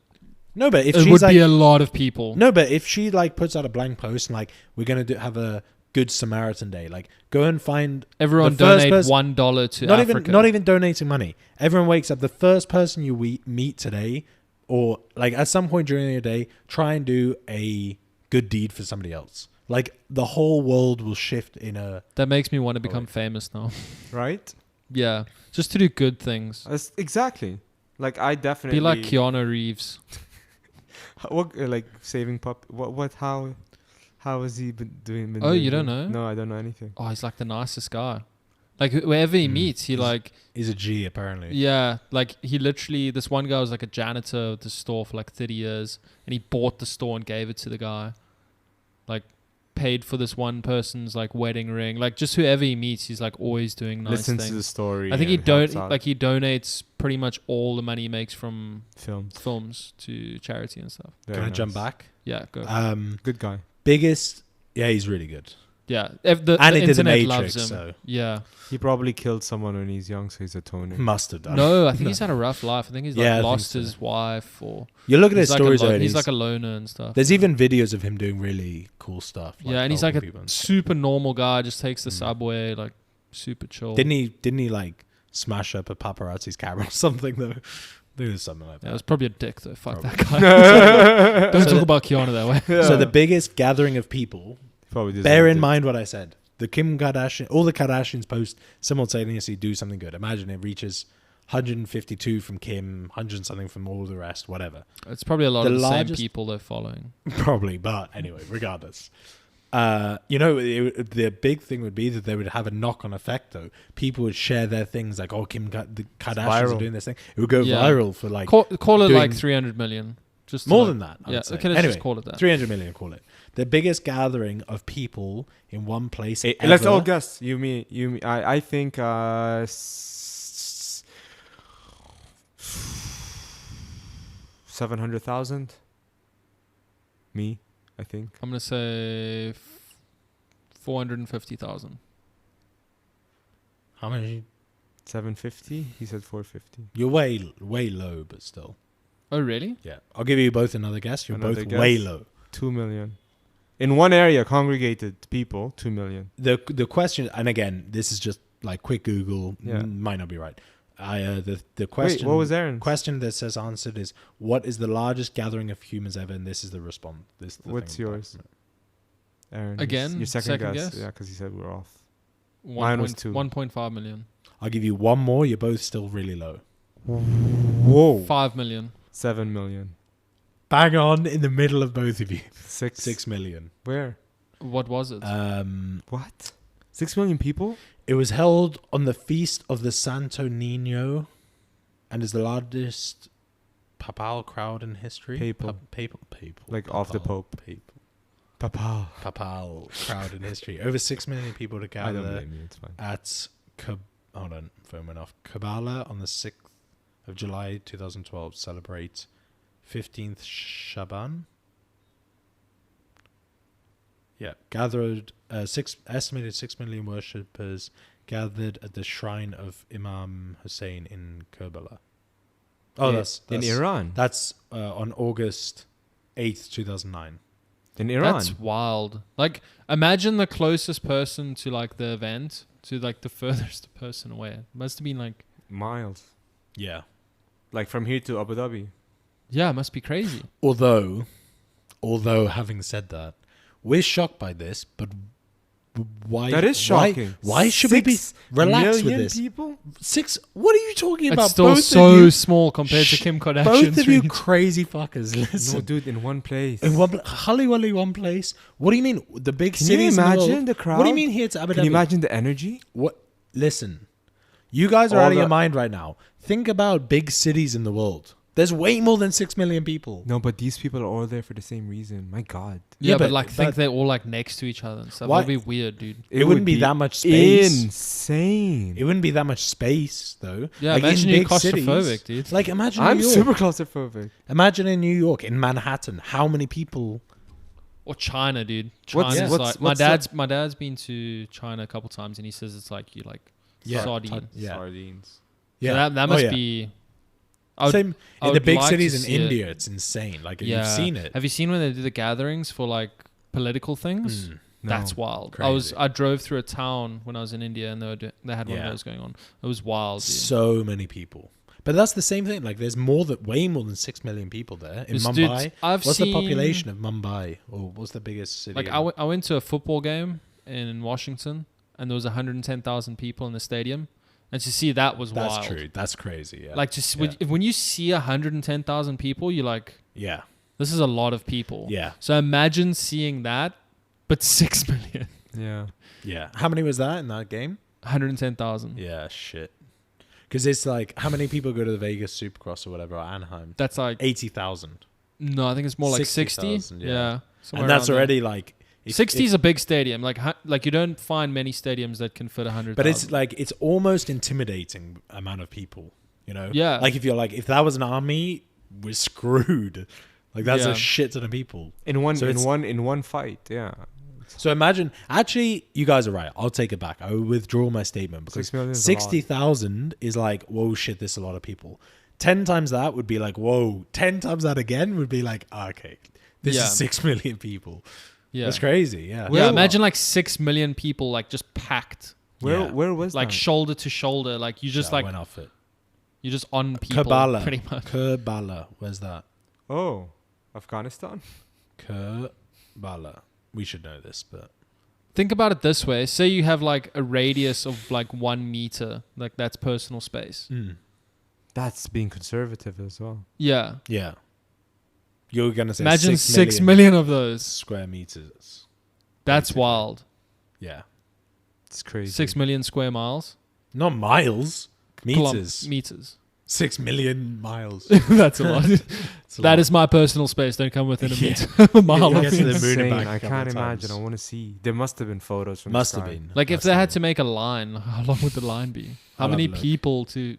No, but if it she's would like, be a lot of people. no, but if she like puts out a blank post and like we're gonna have a Good Samaritan Day, like go and find Everyone the first donate person- $1 to not Africa. not even donating money. Everyone wakes up, the first person you meet today, or like at some point during your day, try and do a good deed for somebody else. Like the whole world will shift in a. That makes me want to become wait. famous now. Right? Yeah, just to do good things. Exactly. Like I definitely Be like Keanu Reeves. What like saving pup? What? How has he been doing? Oh, you don't know? No, I don't know anything. Oh, he's like the nicest guy. Like wherever he meets, he like He's a G apparently. yeah, like he literally. This one guy was like a janitor at the store for like 30 years, and he bought the store and gave it to the guy. Like paid for this one person's like wedding ring. Like just whoever he meets, he's like always doing nice Listens things. to the story. I think he and helps out. he donates pretty much all the money he makes from films. films to charity and stuff. Very Can I nice. jump back? Yeah, go. Good guy. Biggest. Yeah, he's really good. yeah, if the And the he did The internet Matrix, loves him. so Yeah. He probably killed someone when he's young, so he's a toner. Must have done. No, I think he's had a rough life. I think he's like Yeah, I think lost so. his wife or You look at his he's like stories a already. he's like a loner and stuff. There's even videos of him doing really cool stuff. Yeah, and he's like helping a people and stuff. super normal guy. Just takes the Mm. subway, like super chill. Didn't he like smash up a paparazzi's camera or something though? There was something like Yeah, it that. was probably a dick though. Fuck Probably. that guy. Don't So talk the- about Keanu that way. Yeah. So the biggest gathering of people. Probably doesn't Bear have in to- mind what I said. The Kim Kardashian, all the Kardashians post simultaneously do something good. Imagine it reaches 152 from Kim, 100 something from all the rest, whatever. It's probably a lot of the same largest- people they're following. Probably, but anyway, regardless. The big thing would be that they would have a knock-on effect, though. People would share their things like, "Oh, the Kardashians viral. are doing this thing." It would go Yeah. viral for like Call it doing- like 300 million. Just to more like- than that. I Yeah, would say. okay, let's Anyway, just call it that. 300 million. Call it the biggest gathering of people in one place. Hey, ever. let's all guess. You mean I think 700,000. Me, I think. I'm gonna say 450,000. How many? 750. He said 450. You're way low, but still. Oh really? Yeah, I'll give you both another guess. You're Another both guess? way low. 2 million. In one area, congregated people, 2 million. The question, and again, this is just like quick Google. Yeah. Might not be right. The question. Wait, what was Aaron's? Question that says answered is, what is the largest gathering of humans ever? And this is the response. This is the What's thing. yours? Aaron. Again? Your second Second guess? guess? Yeah, because he said we're off. Mine was 2. 1.5 million. I'll give you one more. You're both still really low. Whoa. 5 million. 7 million. Bang on in the middle of both of you. 6 million. Where? What was it? What? 6 million people? It was held on the feast of the Santo Nino, and is the largest papal crowd in history. Papal. Papal. Like off the Pope. Papal. Papa. Papal crowd in history. Over 6 million people to I don't gather blame you. It's fine. at hold on, phone went off. Kabbalah on the 6th of July 2012 celebrate 15th Shaban. Yeah, gathered estimated 6 million worshippers gathered at the shrine of Imam Hussein in Kerbala. Oh, that's in Iran. That's on August 8th, 2009. In Iran. That's wild. Like, imagine the closest person to like the event to like the furthest person away. It must have been like, miles. Yeah. Like from here to Abu Dhabi. yeah, it must be crazy. Although having said that, we're shocked by this, but why? That is shocking. Why should we be 6 relaxed with million this? people? 6? What are you talking about? It's still Both of so you, small compared to Kim Kardashian's both of you reach. crazy fuckers. Listen, No, dude, in one place. in one Hollywood, one place. What do you mean? The big Can you cities. in the imagine world? the crowd? What do you mean here to Abu Dhabi? Can you imagine the energy? What? Listen, you guys are All out of your the- mind right now. Think about big cities in the world. There's way more than 6 million people. No, but these people are all there for the same reason. My God. Yeah, Yeah, but but like think that- they're all like next to each other and stuff. Why- That'd be weird, dude. It wouldn't would be that much space. Insane. It wouldn't be that much space, though. Yeah, Like, in imagine you're big cities- claustrophobic, dude. Like, imagine I'm New York. super claustrophobic. Imagine in New York, in Manhattan, how many people? Or China, dude. What's- China's what's- like what's my dad's been to China a couple times and he says it's like you like Yeah, sardines. yeah. Sardines. So that must yeah. be. I would- Same I in the would big like to cities in see it. India. It's insane. Like, Yeah. you've seen it. Have you seen when they do the gatherings for like political things? Mm. That's No. wild. Crazy. I drove through a town when I was in India and they had one Yeah. of those going on. It was wild, dude. So many people. But that's the same thing. Like, there's way more than 6 million people there in This Mumbai. dude, I've What's the seen- population of Mumbai? Or what's the biggest city? Like in- I went to a football game in Washington and there was 110,000 people in the stadium, and to see that was That's wild. true. That's crazy. Yeah. Like just Yeah. when you see 110,000 people, you're like, yeah. this is a lot of people. Yeah. So imagine seeing that, but 6 million, Yeah. Yeah. How many was that in that game? 110,000. Yeah. Shit. Because it's like, how many people go to the Vegas Supercross or whatever, or Anaheim? That's like 80,000. no, I think it's more like 60. 60,000, Yeah, somewhere And that's around there. already like... if- 60 is a big stadium. Like you don't find many stadiums that can fit 100,000. But it's like, it's almost intimidating amount of people, you know? Yeah. Like, if you're like, if that was an army, we're screwed. Like, that's Yeah. a shit ton of people. In one So it's- in one fight, yeah. So imagine, actually, you guys are right. I'll take it back. I will withdraw my statement because 6 million is a lot. 60,000 is like, whoa, shit, this is a lot of people. 10 times that would be like, whoa. 10 times that again would be like, okay, this Yeah. is 6 million people. yeah. That's crazy. Yeah. Yeah, imagine like 6 million people like just packed, Where was like that? shoulder to shoulder. Like you just I like went off it. you're just on people Kerbala. pretty much. Kerbala. Where's that? Oh, Afghanistan. Kerbala. We should know this, but Think about it this way: say you have like a radius of like 1 meter, like that's personal space. That's being conservative as well. Yeah. Yeah. You're gonna say Imagine 6 million of those. square meters. That's basically. wild. Yeah. It's crazy. 6 million square miles. Not miles. Meters. Meters. 6 million miles. That's a lot. It's a That lot. is my personal space. Don't come within a Yeah. meter, a mile You of get to me. the moon and Insane. back a I couple can't of imagine. times. I want to see. There must have been photos from Must the have sky. been. Like if Must they have had been. to make a line, how long would the line be? How I'll many have a look. people to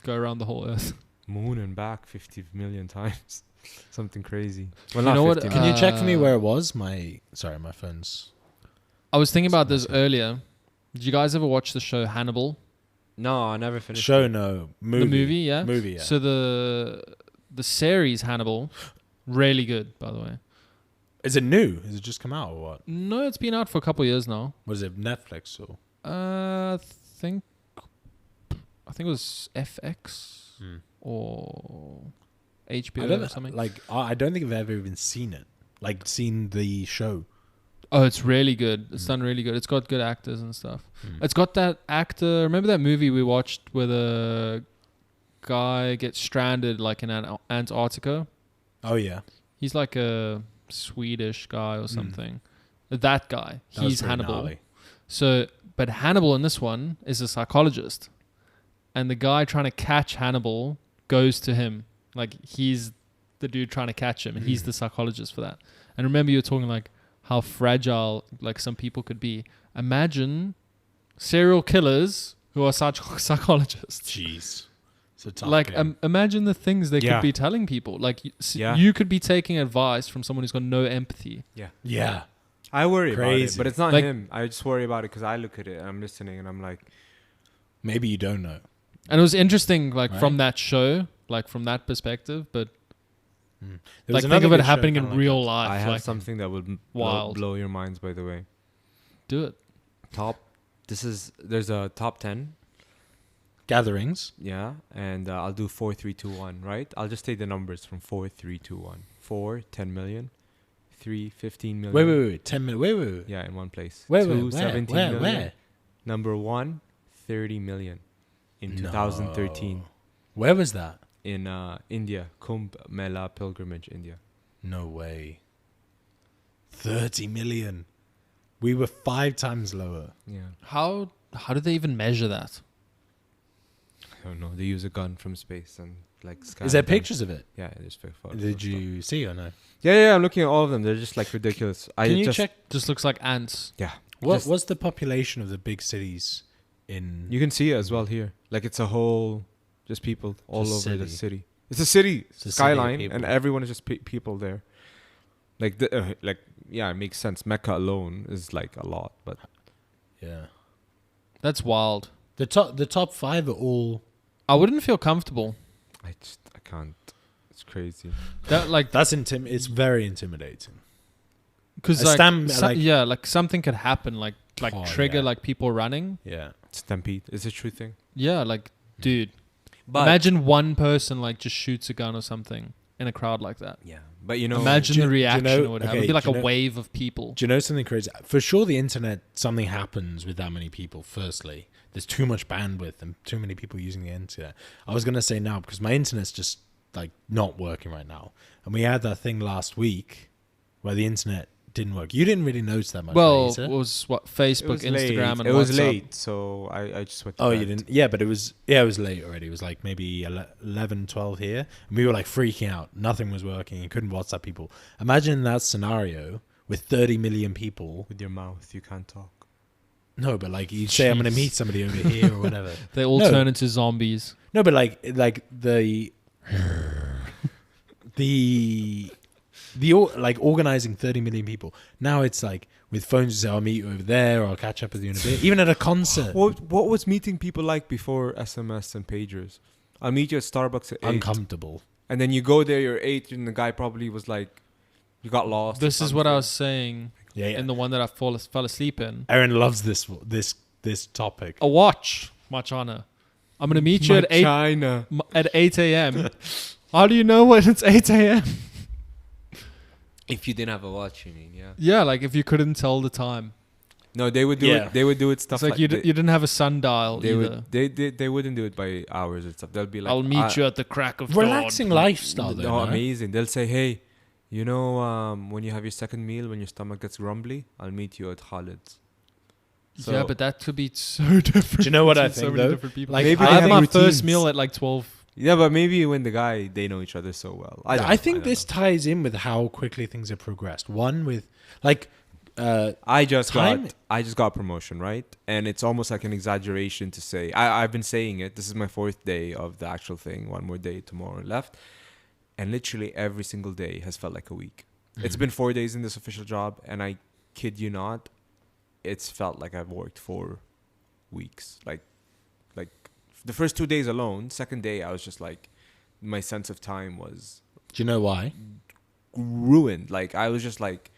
go around the whole Earth? Moon and back 50 million times. Something crazy. Well, You not know what, 50 Can million. you check for me where it was? My phone's. I was thinking about this Awesome. earlier. Did you guys ever watch the show Hannibal? No, I never finished. Show it. no movie. The movie, yeah. Movie, yeah. So the series Hannibal, really good, by the way. Is it new? Has it just come out or what? No, it's been out for a couple of years now. Was it Netflix or? I think it was FX Hmm. or I HBO don't or something. I don't think I've ever even seen it. Like seen the show. Oh, it's really good. It's done really good. It's got good actors and stuff. It's got that actor. Remember that movie we watched where the guy gets stranded like in Antarctica? Oh yeah. He's like a Swedish guy or something. That guy. That was He's pretty Hannibal. gnarly. So, but Hannibal in this one is a psychologist. And the guy trying to catch Hannibal goes to him. Like, he's the dude trying to catch him. And he's the psychologist for that. And remember you were talking like how fragile like some people could be. Imagine serial killers who are psychologists. Jeez. It's a tough Like, game. imagine the things they Yeah. could be telling people. Like, Yeah. you could be taking advice from someone who's got no empathy. Yeah. I worry about it, Crazy. but it's not Like- him. I just worry about it because I look at it and I'm listening and I'm like, Maybe you don't know. And it was interesting, like, Right. from that show, like, from that perspective. But, There like, was think another of it good show happening kinda in like real that. life. I have like, something that would wild. blow your minds. By the way, do it. There's a top 10. Gatherings. Yeah, and I'll do 4, 3, 2, 1. Right? I'll just take the numbers from 4, 3, 2, 1. 4, 10 million. 3, 15 million. Wait. 10 minutes. Wait. Yeah, in one place. Wait, 2, where? 17 Where? million. Where? Number 1, 30 million in 2013 No. Where was that? in India, Kumbh Mela pilgrimage, India. No way. 30 million. We were 5 times lower. Yeah, How do they even measure that? I don't know. They use a gun from space and like scan Is there them. pictures of it? Yeah, there's photos. Did and stuff. you see or no? Yeah. I'm looking at all of them. They're just like ridiculous. Can you check Just looks like ants. Yeah. what's the population of the big cities in? You can see it as well here. Like it's a whole, just people all over the city. city. It's a city It's a city of skyline, people. and everyone is just people there. Like yeah, it makes sense. Mecca alone is like a lot, but Yeah. That's wild. The top 5 are all. I wouldn't feel comfortable. I can't. It's crazy. That like It's very intimidating. because A like, stamp- like- yeah, like something could happen, like Oh, trigger yeah. like people running. Yeah. Stampede is a true thing. Yeah, like dude, But imagine one person like just shoots a gun or something in a crowd like that. yeah, but you know, Imagine do you- the do you reaction know- it would have. okay, It'd be like do a you know- wave of people. Do you know something crazy? For sure, the internet, something happens with that many people. Firstly, there's too much bandwidth and too many people using the internet. I was going to say now because my internet's just like not working right now. And we had that thing last week where the internet didn't work. You didn't really notice that much. Well, right, it Issa? was what it Facebook, was Instagram, late. and It was WhatsApp. late, so I just went. To Oh, bed. you didn't? Yeah, but it was late already. It was like maybe 11, 12 here. And we were like freaking out. Nothing was working. You couldn't WhatsApp people. Imagine that scenario with 30 million people. With your mouth, you can't talk. No, but like you say, I'm going to Jeez. meet somebody over here or whatever. They all No. turn into zombies. No, but like like organizing 30 million people. Now it's like with phones, you say, I'll meet you over there or I'll catch up with you in a bit. Even at a concert. What was meeting people like before SMS and pagers? I'll meet you at Starbucks at 8. Uncomfortable. And then you go there, you're 8, and the guy probably was like, you got lost. or This is what I something. was saying Yeah, yeah. in the one that I fell asleep in. Aaron loves this topic. A watch, much honor. I'm gonna meet you at China. 8 a.m. How do you know when it's 8 a.m.? If you didn't have a watch, you mean, yeah. Yeah, like if you couldn't tell the time. No, they would do Yeah. it. They would do it stuff It's like you didn't have a sundial they either. would they wouldn't do it by hours and stuff. They'll be like, I'll meet you at the crack of Relaxing dawn. lifestyle, though. No, no? amazing. They'll say, hey, you know, when you have your second meal, when your stomach gets grumbly, I'll meet you at Khalid's. So Yeah, but that could be so different. Do you know what I between so think, many though? different people. Like, Maybe I they had have my routines. first meal at like 12. yeah, but maybe when the guy, they know each other so well. I think don't this know. ties in with how quickly things have progressed. One with like I just Time- got a promotion, right? And it's almost like an exaggeration to say. I've been saying it. This is my 4th day of the actual thing. One more day tomorrow left, and literally every single day has felt like a week. It's been 4 days in this official job, and I kid you not, it's felt like I've worked 4 weeks. Like the first 2 days alone. Second day, I was just like, my sense of time was do you know why? ruined. Like I was just like,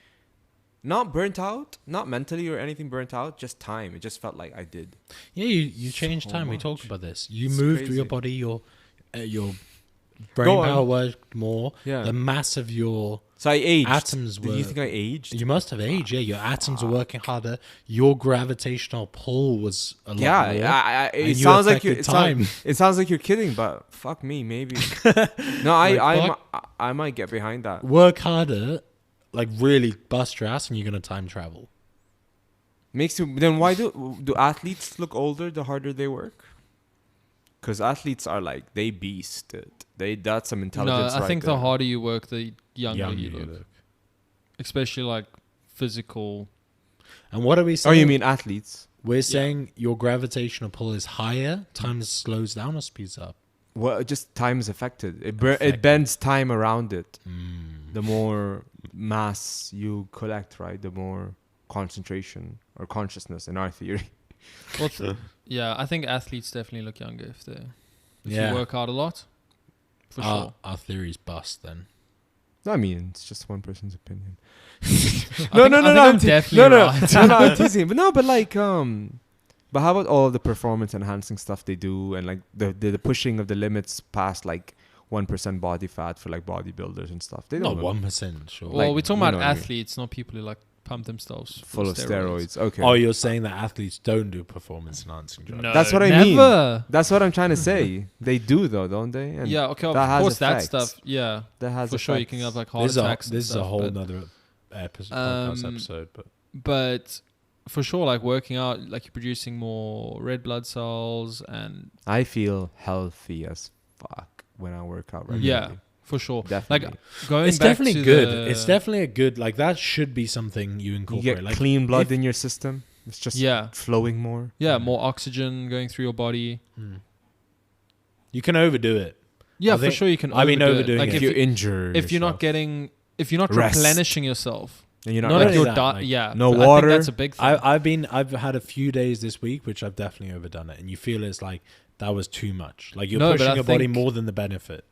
not burnt out, not mentally or anything burnt out, just time. It just felt like I did. Yeah, you changed So time. We much. talked about this. You It's moved crazy. your body, your brain Go on. power worked more. Yeah. The mass of your So I aged. atoms Do were. you think I aged? You must have aged. Yeah, your atoms were working harder. Your gravitational pull was a lot more. Yeah, and it you sounds like you. affected time. It sounds like you're kidding, but fuck me, maybe. No, I might get behind that. Work harder, like really bust your ass, and you're gonna time travel. Makes you. Then why do athletes look older the harder they work? Because athletes are like they beast it. That's some No, intelligence. I right think there. the harder you work, the younger Younger you you look. look. Especially like physical. And what are we Oh, saying? you mean athletes? We're saying your gravitational pull is higher, time slows down or speeds up. Well, just time is affected. It Affected. bends time around it. Mm. The more mass you collect, right? The more concentration or consciousness in our theory. Well, yeah, I think athletes definitely look younger if Yeah. you work hard a lot. For sure. Our theory's bust then. I mean, it's just one person's opinion. I think I'm definitely right. no, I'm teasing. But no, but like, but how about all the performance enhancing stuff they do and like the pushing of the limits past like 1% body fat for like bodybuilders and stuff? They don't Not know. 1%, sure. Well, like, we're talking you about know what I mean. athletes, not people who like pump themselves Full of steroids. Okay. Oh, you're saying that athletes don't do performance enhancing drugs? No, That's what I never. mean. That's what I'm trying to say. They do though, don't they? And Yeah, okay, of that has course that effects. stuff. Yeah, that has for sure you can effects. have like heart attacks. This is a whole but, nother podcast Um, episode, but but for sure, like working out, like you're producing more red blood cells, and I feel healthy as fuck when I work out regularly. yeah, for sure. Definitely. Like going it's back definitely to good. the- It's definitely a good, like that should be something you You incorporate. get Like clean blood if- in your system. It's just yeah, flowing more. yeah, more oxygen going through your body. You can overdo it. Yeah, I for think- sure you can. I mean, overdo it. overdoing Like it. If if you're you, injured, if you're not yourself, getting, if you're not Rest. replenishing yourself, and you're not, Not like only your that, diet, like, yeah, no but I water. think that's a big thing. I've had a few days this week which I've definitely overdone it, and you feel it's like that was too much. Like you're No, but pushing I your body think- more than the benefit.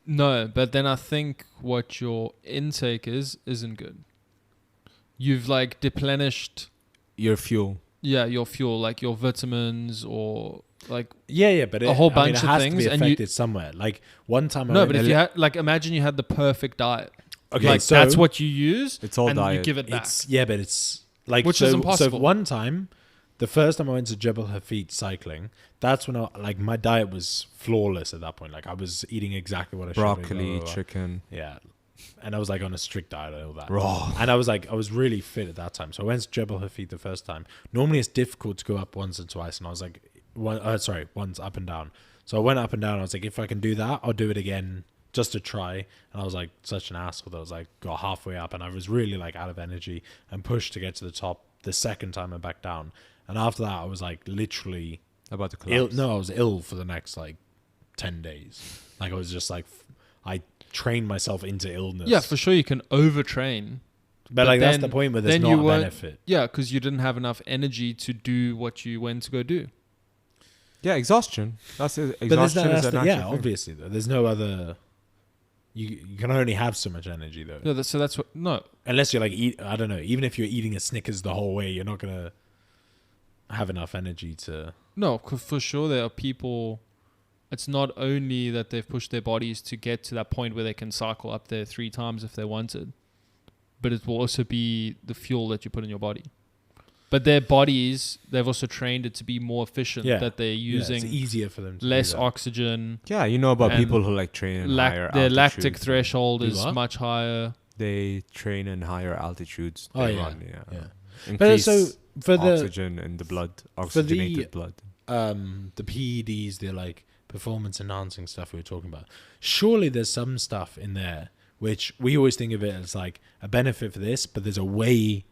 No, but then I think what your intake isn't good. You've like deplenished, your fuel. yeah, your fuel, like your vitamins or like Yeah, but A whole I mean, bunch it of has things, to be and you- affected somewhere. Like one time, I no. went But if to- you had like, imagine you had the perfect diet. okay, like so that's what you use. It's all and you diet. give it back. it's but it's like Which so, is impossible. So one time, the first time I went to Jebel Hafid cycling, that's when my diet was flawless at that point. Like I was eating exactly what I should. Broccoli, be, chicken. Yeah. And I was like on a strict diet and all that. Raw. And I was really fit at that time. So I went to Jebel Hafid the first time. Normally it's difficult to go up once and twice. And I was like, once up and down. So I went up and down. I was like, if I can do that, I'll do it again just to try. And I was like such an asshole that I was like, got halfway up and I was really like out of energy and pushed to get to the top the second time and back down. And after that, I was like literally About to ill. collapse. No, I was ill for the next like 10 days. Like I was just like, I trained myself into illness. Yeah, for sure you can overtrain. But like that's then- the point where there's then not you a weren't- benefit. Yeah, because you didn't have enough energy to do what you went to go do. Yeah, exhaustion. That's it. But there's Exhaustion no, is an yeah, actual thing. obviously though. There's no other. You can only have so much energy though. No, so that's what. No, Unless you're like I don't know. Even if you're eating a Snickers the whole way, you're not gonna have enough energy to. no, for sure there are people. It's not only that they've pushed their bodies to get to that point where they can cycle up there 3 times if they wanted, but it will also be the fuel that you put in your body. But their bodies, they've also trained it to be more efficient. Yeah. That they're using it's easier for them to less do that. oxygen. Yeah, you know about And people who like train in higher Their altitudes. lactic threshold Do is what? much higher. They train in higher altitudes. Oh, They yeah. run, Yeah. But Increase so for the oxygen in the blood, oxygenated blood. the PEDs, they're like performance enhancing stuff we were talking about. Surely there's some stuff in there which we always think of it as like a benefit for this, but there's a way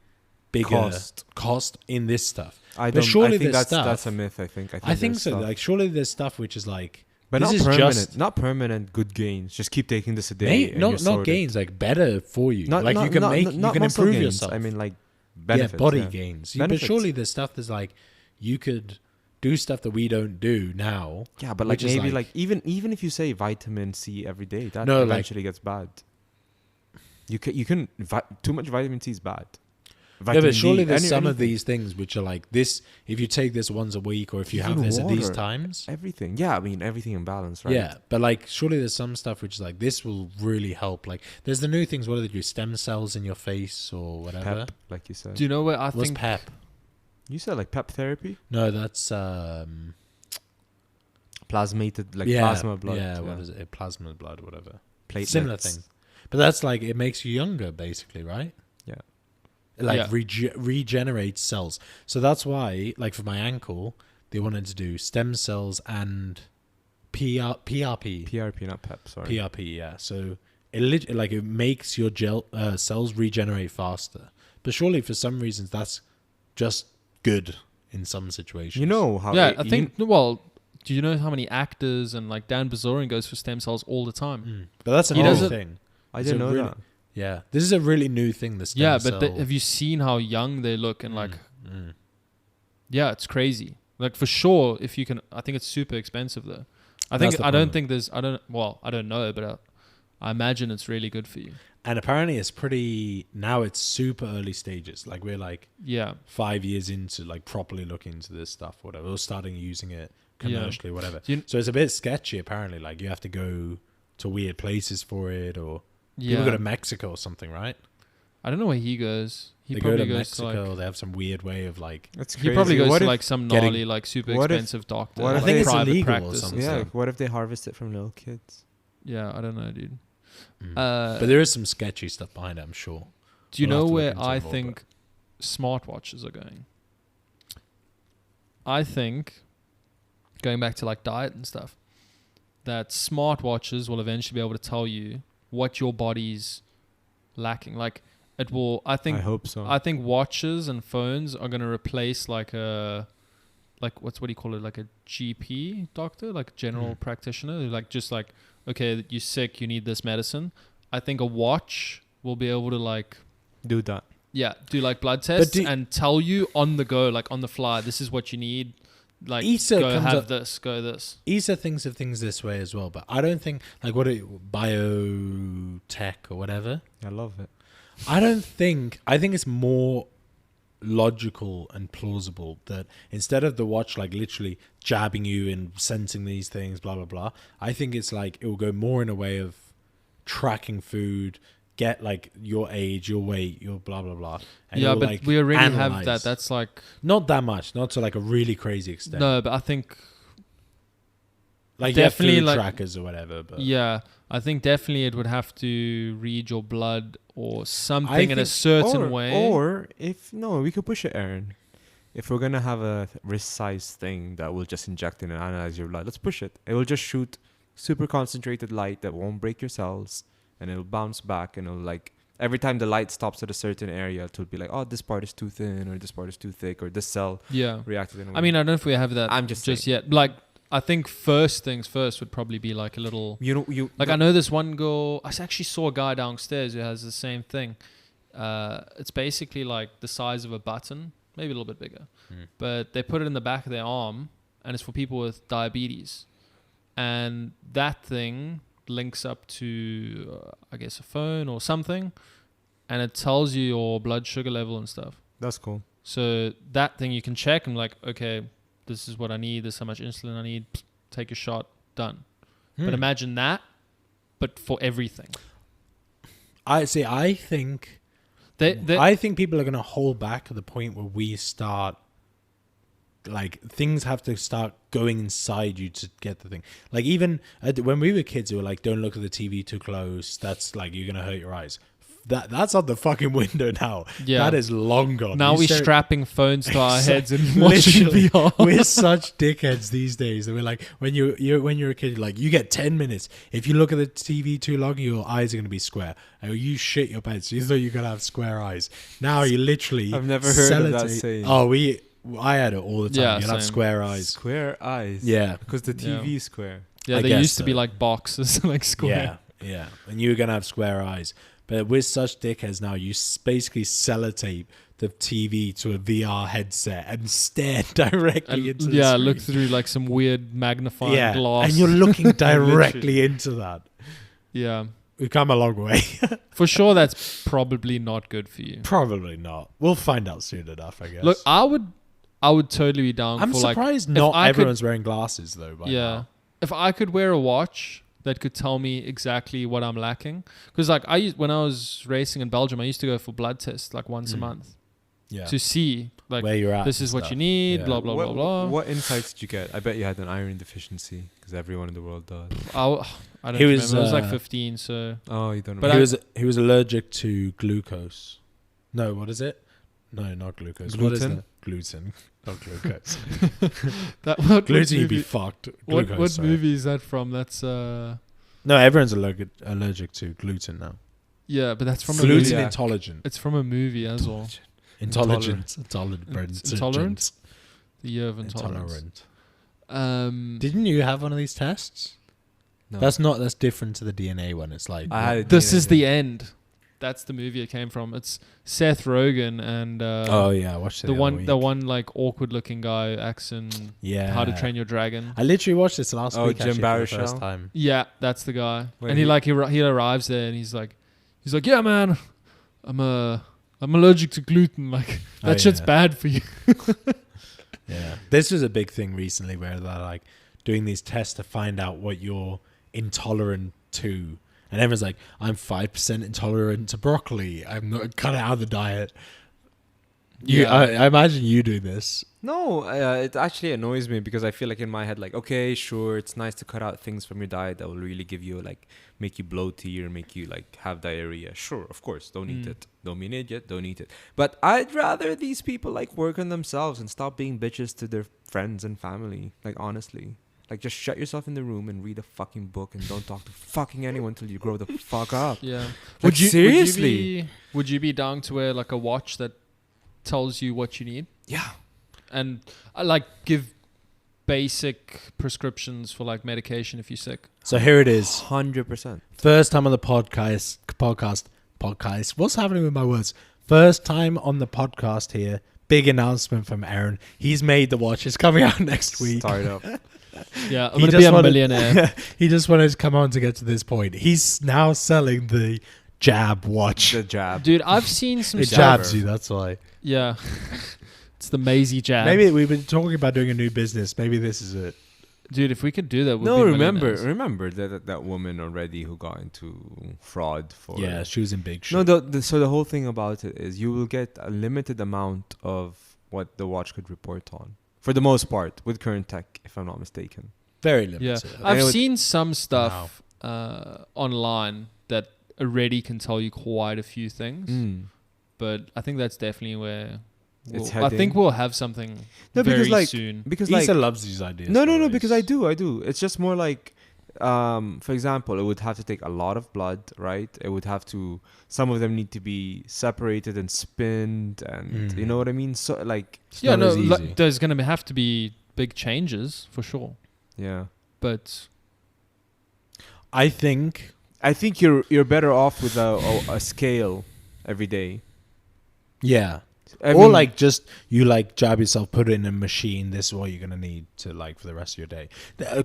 bigger cost in this stuff. But surely I think there's that's stuff. a myth. I think I think there's so. stuff. Like surely there's stuff which is like, but this not is permanent. just Not permanent good gains. Just keep taking this a day. And you're not sorted. gains, like better for you. Not, like not, you can not, make, not you can muscle improve gains. yourself. I mean, like benefits. yeah, body yeah. gains. But Benefits. surely there's stuff that's like you could do stuff that we don't do now. Yeah, but like which is maybe like even if you say vitamin C every day, that No, like- eventually gets bad. You can too much vitamin C is bad. Yeah, Vitamin but surely D, there's some of anything. these things which are like this. If you take this once a week, or if you have Even this at these water. times, Everything. Yeah, I mean everything in balance, right? yeah. But like, surely there's some stuff which is like this will really help. Like, there's the new things. What do they do? Stem cells in your face or whatever. Pep, like you said. Do you know where I What's think PEP? You said like pep therapy, No, that's plasmated like yeah, plasma blood. Yeah, what is it? Plasma blood, whatever. Platelets. Similar thing. But that's like it makes you younger, basically, right? Yeah. It like Yeah. regenerates cells. So that's why, like for my ankle, they wanted to do stem cells and PRP. PRP, not pep. Sorry. PRP, yeah. So it makes your cells regenerate faster. But surely for some reasons that's just good in some situations. You know how? Yeah, I think. Well, do you know how many actors and like Dan Bazorian goes for stem cells all the time? But that's He another does it- thing. I It's didn't a know really- that. Yeah, this is a really new thing. The stem Yeah, cell. but have you seen how young they look and like? Mm. Yeah, it's crazy. Like for sure, if you can, I think it's super expensive though. I That's think the I don't problem. think there's. I don't know, but I imagine it's really good for you. And apparently it's pretty, now it's super early stages. Like we're like Yeah, 5 years into like properly looking into this stuff, whatever. We're starting using it commercially, whatever. Do you- So it's a bit sketchy apparently. Like you have to go to weird places for it, or yeah. people go to Mexico or something, right? I don't know where he goes. He They go probably to goes Mexico. to like. they have some weird way of like, That's He probably crazy. goes What to if- like some getting- gnarly, like super what if- expensive doctor. what if- like I think it's private illegal or practice. something. Yeah, So- like, what if they harvest it from little kids? Yeah, I don't know, dude. but there is some sketchy stuff behind it, I'm sure. Do you We'll have know to look where into I it more, think smartwatches are going? I think, going back to like diet and stuff, that smartwatches will eventually be able to tell you what your body's lacking. Like it will. I think. I hope so. I think watches and phones are going to replace like a, like what do you call it? Like a GP doctor, like a general practitioner. Like just like, okay, you're sick, you need this medicine. I think a watch will be able to like, Do that. yeah, do like blood tests do- and tell you on the go, like on the fly, this is what you need. Like ESA go comes have up- this, go this. ESA thinks of things this way as well, but I don't think like biotech or whatever. I love it. I think it's more logical and plausible that instead of the watch like literally jabbing you and sensing these things, blah blah blah, I think it's like it will go more in a way of tracking food, get like your age, your weight, your blah blah blah. And Yeah, it'll, but like, we already have analyze. that. That's like, Not that much, not to like a really crazy extent. no, but I think, like definitely, you have food like- trackers or whatever. But yeah, I think definitely it would have to read your blood or something I in a think- certain way. Or if no, we could push it, Aaron. If we're gonna have a wrist-sized thing that will just inject in and analyze your blood, let's push it. It will just shoot super concentrated light that won't break your cells, and it'll bounce back, and it'll like every time the light stops at a certain area, it'll be like, oh, this part is too thin, or this part is too thick, or this cell Yeah. reacted in a way. I mean, I don't know if we have that I'm just yet. Like, I think first things first would probably be like a little. I I know this one girl. I actually saw a guy downstairs who has the same thing. It's basically like the size of a button, maybe a little bit bigger, but they put it in the back of their arm, and it's for people with diabetes. And that thing links up to, I guess, a phone or something, and it tells you your blood sugar level and stuff. That's cool. So that thing you can check and like, okay, this is what I need. This is how much insulin I need. Take a shot. Done. But imagine that, but for everything. I think I think people are going to hold back at the point where we start, like, things have to start going inside you to get the thing. Like, even when we were kids, they were like, don't look at the TV too close. That's like, you're going to hurt your eyes. That's on the fucking window now. Yeah. That is long gone. Now we're strapping phones to our heads and watching VR. We're such dickheads these days that we're like, when you're a kid, you're like, you get 10 minutes. If you look at the TV too long, your eyes are going to be square. And you shit your pants. You thought you're going to have square eyes. Now you literally... I've never heard of that saying. Oh, I had it all the time. Yeah, You'll have square eyes. Square eyes. Yeah. Because the TV is square. Yeah, I they guess used to be so. like boxes, like square. Yeah. And you're going to have square eyes. But we're such dickheads now. You basically sellotape the TV to a VR headset and stare directly into the screen. Look through like some weird magnifying glass. And you're looking directly into that. Yeah. We've come a long way. For sure, that's probably not good for you. Probably not. We'll find out soon enough, I guess. Look, I would totally be down I'm for surprised like... not everyone's wearing glasses, though, by now. If I could wear a watch that could tell me exactly what I'm lacking. Because like when I was racing in Belgium, I used to go for blood tests like once a month. Yeah. To see like where you're at. This is what you need, blah, blah, blah, blah. What insights did you get? I bet you had an iron deficiency because everyone in the world does. I don't remember. I was like 15, so... Oh, you don't But remember. he was allergic to glucose. No, what is it? No, not glucose. Gluten? What is that? Gluten. Not glucose. what Gluten, you'd movie, be fucked. what Glucose, sorry. movie is that from? That's... No, everyone's allergic to gluten now. Yeah, but that's from a Gluten movie. Yeah. intolerant. It's from a movie as well. Intolerant. Intolerant? The Year of Intolerance. Didn't you have one of these tests? No. That's different to the DNA one. It's like I had a This DNA is the end. That's the movie it came from. It's Seth Rogen and oh yeah, I watched it the other week. one like awkward looking guy acts in How to Train Your Dragon. I literally watched this last week. Jim actually, for the first Baruchel? time. Yeah, that's the guy. Wait, and he arrives there and he's like, yeah, man, I'm allergic to gluten. Like that shit's bad for you. Yeah, this was a big thing recently where they're like doing these tests to find out what you're intolerant to, and everyone's like, I'm 5% intolerant to broccoli. I'm not cut out of the diet. I imagine you do this. No, it actually annoys me because I feel like in my head, like, okay, sure, it's nice to cut out things from your diet that will really give you, like, make you bloaty or make you, like, have diarrhea. Sure, of course, don't eat it. Don't be an idiot, don't eat it. But I'd rather these people, like, work on themselves and stop being bitches to their friends and family. Like, honestly. Like, just shut yourself in the room and read a fucking book and don't talk to fucking anyone till you grow the fuck up. Yeah. Like, seriously? Would you be down to wear, like, a watch that tells you what you need? Yeah. And like give basic prescriptions for like medication if you're sick. So here it is. 100%. First time on the podcast. What's happening with my words? First time on the podcast here. Big announcement from Aaron. He's made the watch. It's coming out next week. Start up. Yeah, I'm going to be a millionaire. He just wanted to come on to get to this point. He's now selling the jab watch. The jab. Dude, I've seen some It stuff. jabs you, that's why. Yeah. It's the Maisie jab. Maybe we've been talking about doing a new business. Maybe this is it. Dude, if we could do that, we'd No, be remember millionaires. that woman already who got into fraud for... Yeah, she was in big shit. No, so the whole thing about it is you will get a limited amount of what the watch could report on. For the most part, with current tech, if I'm not mistaken. Very Yeah, limited. I've seen some stuff online that already can tell you quite a few things, but I think that's definitely where I think we'll have something very soon. Because Issa loves these ideas. No, because I do. It's just more like, for example, it would have to take a lot of blood, right? It would have to, some of them need to be separated and spinned, and you know what I mean? So like, Yeah, no, like, there's going to have to be big changes for sure. Yeah. But I think you're better off with a scale every day. Yeah. I or mean, like just you like jab yourself, put it in a machine. This is what you're gonna need to like for the rest of your day.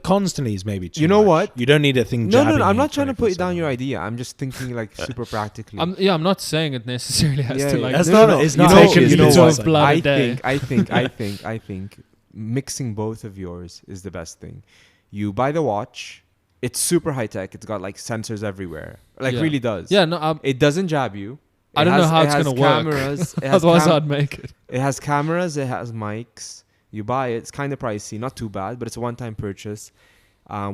Constantly is maybe too You know much. what? You don't need a thing. No. jabbing I'm you not trying to put down 24/7. your idea. I'm just thinking like super practically. I'm not saying it necessarily has to like. That's No, not. no, It's you not. know- taking you know this what? as, like, blood a day. I think mixing both of yours is the best thing. You buy the watch. It's super high tech. It's got like sensors everywhere. Like Yeah. really does. Yeah, no, It doesn't jab you. I don't know how it's going to work. Cameras. It has Otherwise, I'd make it. It has cameras. It has mics. You buy it. It's kind of pricey. Not too bad, but it's a one-time purchase.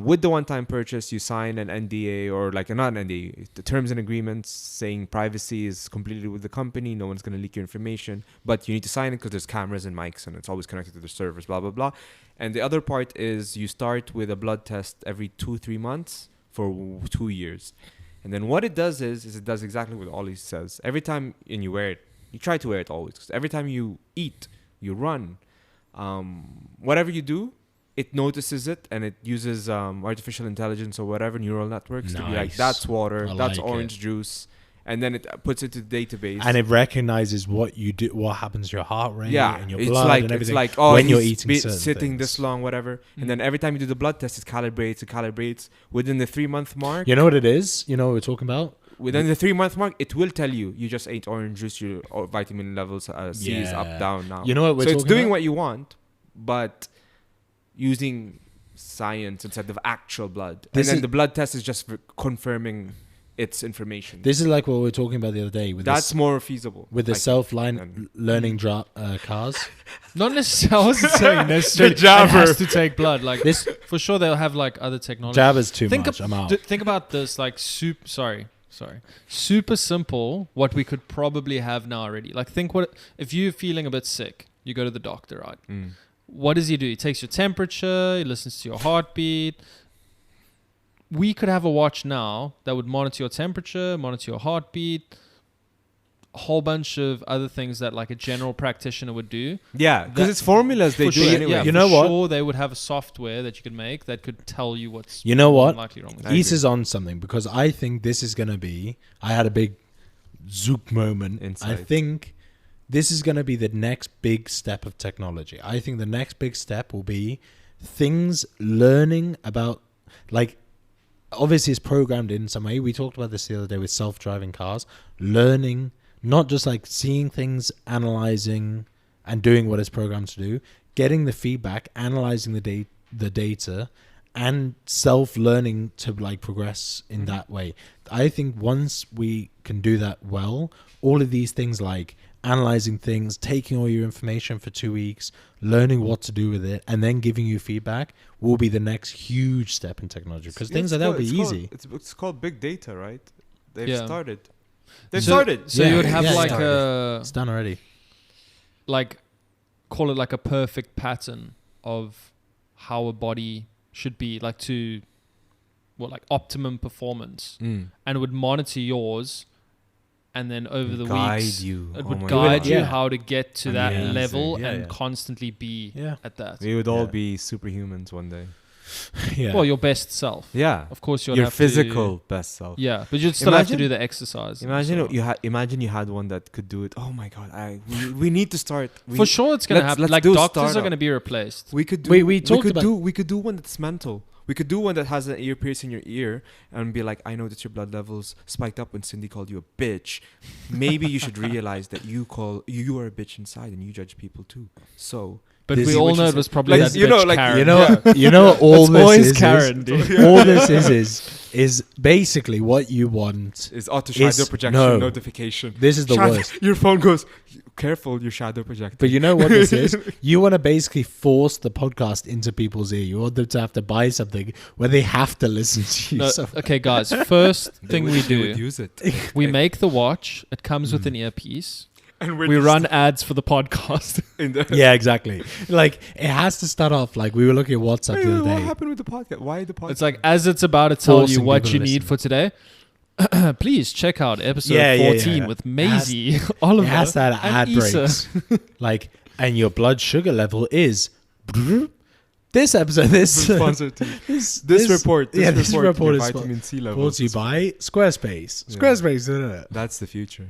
With the one-time purchase, you sign an NDA or like not an NDA, the terms and agreements saying privacy is completely with the company. No one's going to leak your information, but you need to sign it because there's cameras and mics and it's always connected to the servers, blah, blah, blah. And the other part is you start with a blood test every 2-3 months for 2 years. And then what it does is it does exactly what Ollie says. Every time, and you wear it, you try to wear it always, because every time you eat, you run, whatever you do, it notices it and it uses artificial intelligence or whatever, neural networks to be like, that's water, that's orange juice. And then it puts it to the database. And it recognizes what you do, what happens to your heart rate and your it's blood like, and everything. It's like, oh, when you're he's eating certain sitting things. this long, whatever. And then every time you do the blood test, it calibrates. Within the 3-month mark. You know what it is? You know what we're talking about? Within the 3-month mark, it will tell you just ate orange juice, your vitamin levels C is up, down now. You know what we're talking about? So it's doing what you want, but using science instead of actual blood. And then the blood test is just confirming its information. This is like what we were talking about the other day. That's more feasible. With the self-learning cars. Not necessarily. I wasn't saying necessarily. The Jabber. It has to take blood. Like this, for sure, they'll have like other technology. Jabber's too much. I'm out. Think about this, like super simple. What we could probably have now already. Like think what if you're feeling a bit sick, you go to the doctor, right? What does he do? He takes your temperature. He listens to your heartbeat. We could have a watch now that would monitor your temperature, monitor your heartbeat, a whole bunch of other things that like a general practitioner would do. Yeah, because it's formulas they do anyway. Yeah, you know what? Sure, they would have a software that you could make that could tell you what's likely wrong with He's is on something, because I think this is going to be, I had a big zook moment. Insight. I think this is going to be the next big step of technology. I think the next big step will be things learning about, like, obviously it's programmed in some way. We talked about this the other day with self-driving cars. Learning, not just like seeing things, analyzing and doing what it's programmed to do, getting the feedback, analyzing the data, and self-learning to like progress in that way. I think once we can do that well, all of these things like analyzing things, taking all your information for 2 weeks, learning what to do with it, and then giving you feedback will be the next huge step in technology, because things like that will be easy. It's called big data, right? They've started. So you would have it's done already. Like, call it like a perfect pattern of how a body should be, like to like optimum performance, and it would monitor yours. And then over the weeks, it would guide you how to get to that level and constantly be at that. We would all be superhumans one day. Well, your best self. Yeah. Of course, your physical best self. Yeah, but you'd still have to do the exercise. Imagine you had one that could do it. Oh my God! We need to start. For sure, it's gonna happen. Like doctors are gonna be replaced. We could do. We could do one that's mental. We could do one that has an earpiece in your ear and be like, I know that your blood levels spiked up when Cindy called you a bitch. Maybe you should realize that you are a bitch inside and you judge people too. So, but we all know it was probably that bitch Karen. You know all this is. Karen, all this is basically what you want is auto shadow projection notification. This is the worst. Your phone goes, careful, your shadow projecting. But you know what this is? You want to basically force the podcast into people's ear. You want them to have to buy something where they have to listen to you. Okay, guys. First thing we do, use it. We make the watch. It comes with an earpiece. And we run ads for the podcast. Yeah, exactly. Like, it has to start off like we were looking at WhatsApp the other day. What happened with the podcast? Why the podcast? It's like, as it's about to tell you what you need for today, please check out episode 14 with Maisie, Oliver, it has that ad Issa. breaks. Like, and your blood sugar level is... This episode, this report is vitamin C levels brought to you by Squarespace. Squarespace, that's the future.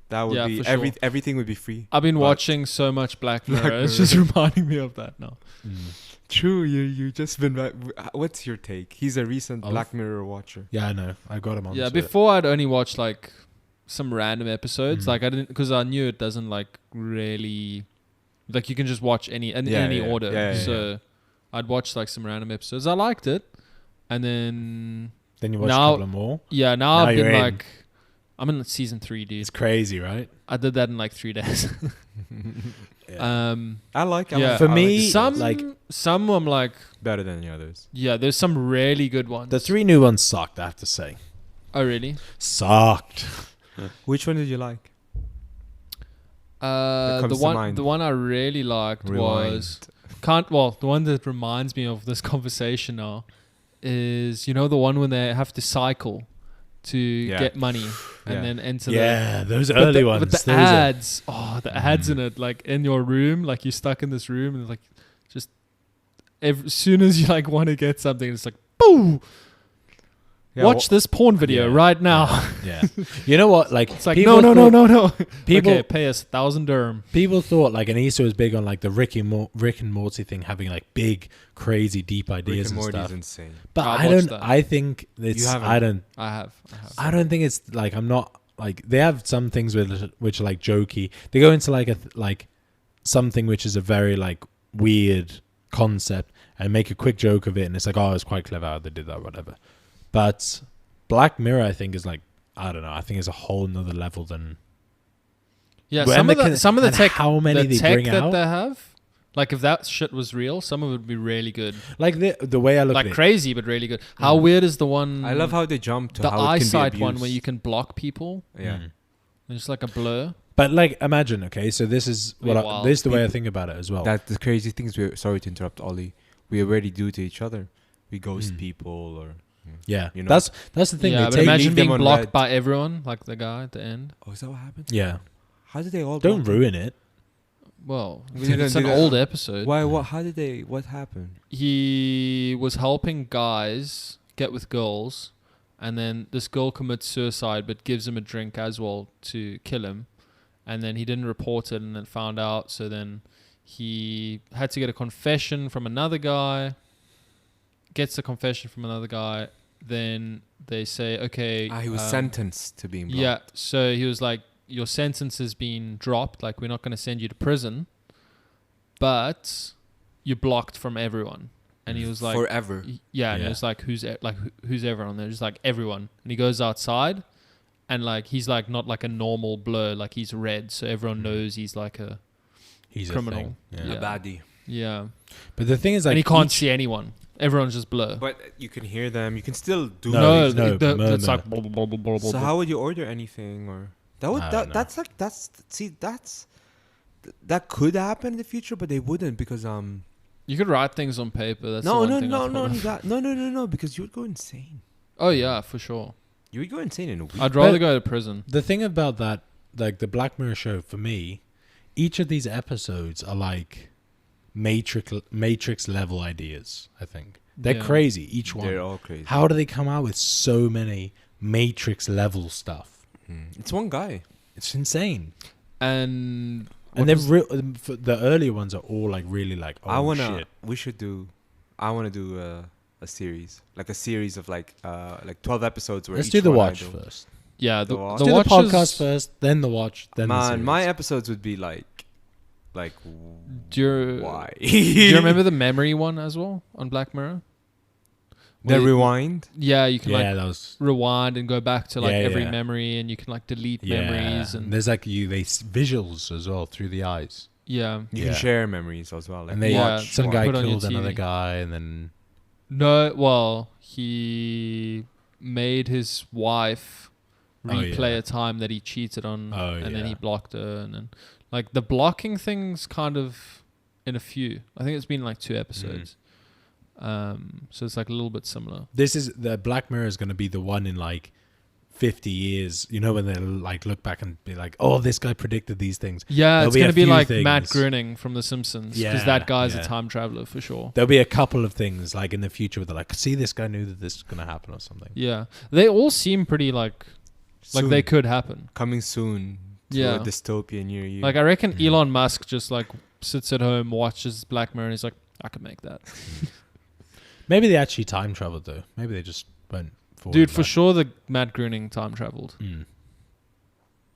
That would be everything would be free. I've been watching so much Black Mirror. It's just reminding me of that now. True, you just been. What's your take? He's a recent Black Mirror watcher. Yeah, I know. I got him on. Yeah, before I'd only watch like some random episodes. Like I didn't, because I knew it doesn't like really, like you can just watch in any order. So I'd watch like some random episodes. I liked it, and then you watched a couple more. Yeah, now I've been like I'm in season 3, dude. It's crazy, right? I did that in like 3 days. I like it. Yeah. For I me, like it. some I'm like, better than the others. yeah, there's some really good ones. The 3 new ones sucked, I have to say. Oh, really? Sucked. Which one did you like? The comes to one mind. the one I really liked was the one that reminds me of this conversation now is the one when they have to cycle to get money and then enter those early ones. But the ads, the ads in it, like in your room, like you're stuck in this room and like just as soon as you like want to get something, it's like boom. Watch this porn video right now. Yeah. You know what? Like, it's like no. People okay, pay us 1,000 dirham. People thought like Anissa was big on like the Rick and Morty thing, having like big, crazy, deep ideas and stuff. Insane. But I think it's. I don't think it's like I'm not like they have some things which are like jokey. They go into like something which is a very like weird concept and make a quick joke of it, and it's like, oh, it's quite clever how they did that, whatever. But Black Mirror, I think, is like, I don't know. I think it's a whole nother level than. Yeah, some of the tech, how many the they tech bring that out. they have, like if that shit was real, some of it would be really good. Like the way I look like at it. crazy, but really good. How weird is the one? I love how they jump to the how it can be eyesight abused. one where you can block people. Yeah. It's like a blur. But like, imagine, okay, so this is this is the way I People- think about it as well. That the crazy things sorry to interrupt, Ollie. We already do to each other. We ghost people or. Yeah, You know. that's the thing. Yeah, they but take, imagine leave them being on blocked red. by everyone, like the guy at the end. Oh, is that what happened? yeah, How did they all? don't block ruin it. Well, We didn't it's do an that. old episode. Why? What? How did they? What happened? He was helping guys get with girls, and then this girl commits suicide, but gives him a drink as well to kill him, and then he didn't report it, and then found out. So then he had to get a confession from another guy. Gets the confession from another guy. Then they say, okay. He was sentenced to being blocked. Yeah. So he was like, your sentence has been dropped. Like, we're not going to send you to prison, but you're blocked from everyone. And he was like, forever. Yeah. And it was like, who's everyone? They're just like everyone. And he goes outside, and like he's like not like a normal blur. Like he's red, so everyone knows he's like He's criminal. A thing. A baddie. Yeah. But the thing is, like, And he can't see anyone. Everyone's just blur. But you can hear them. You can still do. No, it's like. So how would you order anything or that would I don't know. that could happen in the future, but they wouldn't because You could write things on paper. That's no no. because you would go insane. Oh yeah, for sure. You would go insane in a week. I'd rather go to prison. The thing about that, like the Black Mirror show, for me, each of these episodes are like Matrix level ideas. I think they're crazy. Each one. They're all crazy. How do they come out with so many Matrix level stuff? It's one guy. It's insane. And The earlier ones are all like really like. Oh, shit. I want to do a series, like a series of like 12 episodes. Where Let's each do the one I watch do. first. yeah, The the watch. Let's do the watch podcast is, first, then the watch, then the series. My episodes would be like Do you, why? do you remember the memory one as well on Black Mirror? The Where- Yeah, rewind? you can like that was. rewind and go back to like Yeah, every yeah. memory, and you can like delete Yeah, memories and there's like visuals as well through the eyes, yeah. You Yeah. can share memories as well. Like and they watch some what- guy put on your killed another TV. guy, and then No, well, he made his wife replay yeah. a time that he cheated on, Oh, and then yeah. he blocked her, and then like the blocking thing's kind of in a few. I think it's been like 2 episodes. So it's like a little bit similar. this is the Black Mirror is going to be the one in like 50 years. You know, when they like look back and be like, "Oh, this guy predicted these things." Yeah, There'll it's be going a to be few like things. Matt Groening from The Simpsons, because Yeah, that guy's yeah. a time traveler for sure. There'll be a couple of things like in the future where they're like, "See, this guy knew that this was going to happen" or something. Yeah, they all seem pretty like soon. they could happen. Coming soon. To Yeah. a dystopia near you. Like I reckon Elon Musk just like sits at home, watches Black Mirror, and he's like, I could make that. Maybe they actually time traveled though. Maybe they just went forward. Dude, and for back. sure the Matt Groening time traveled.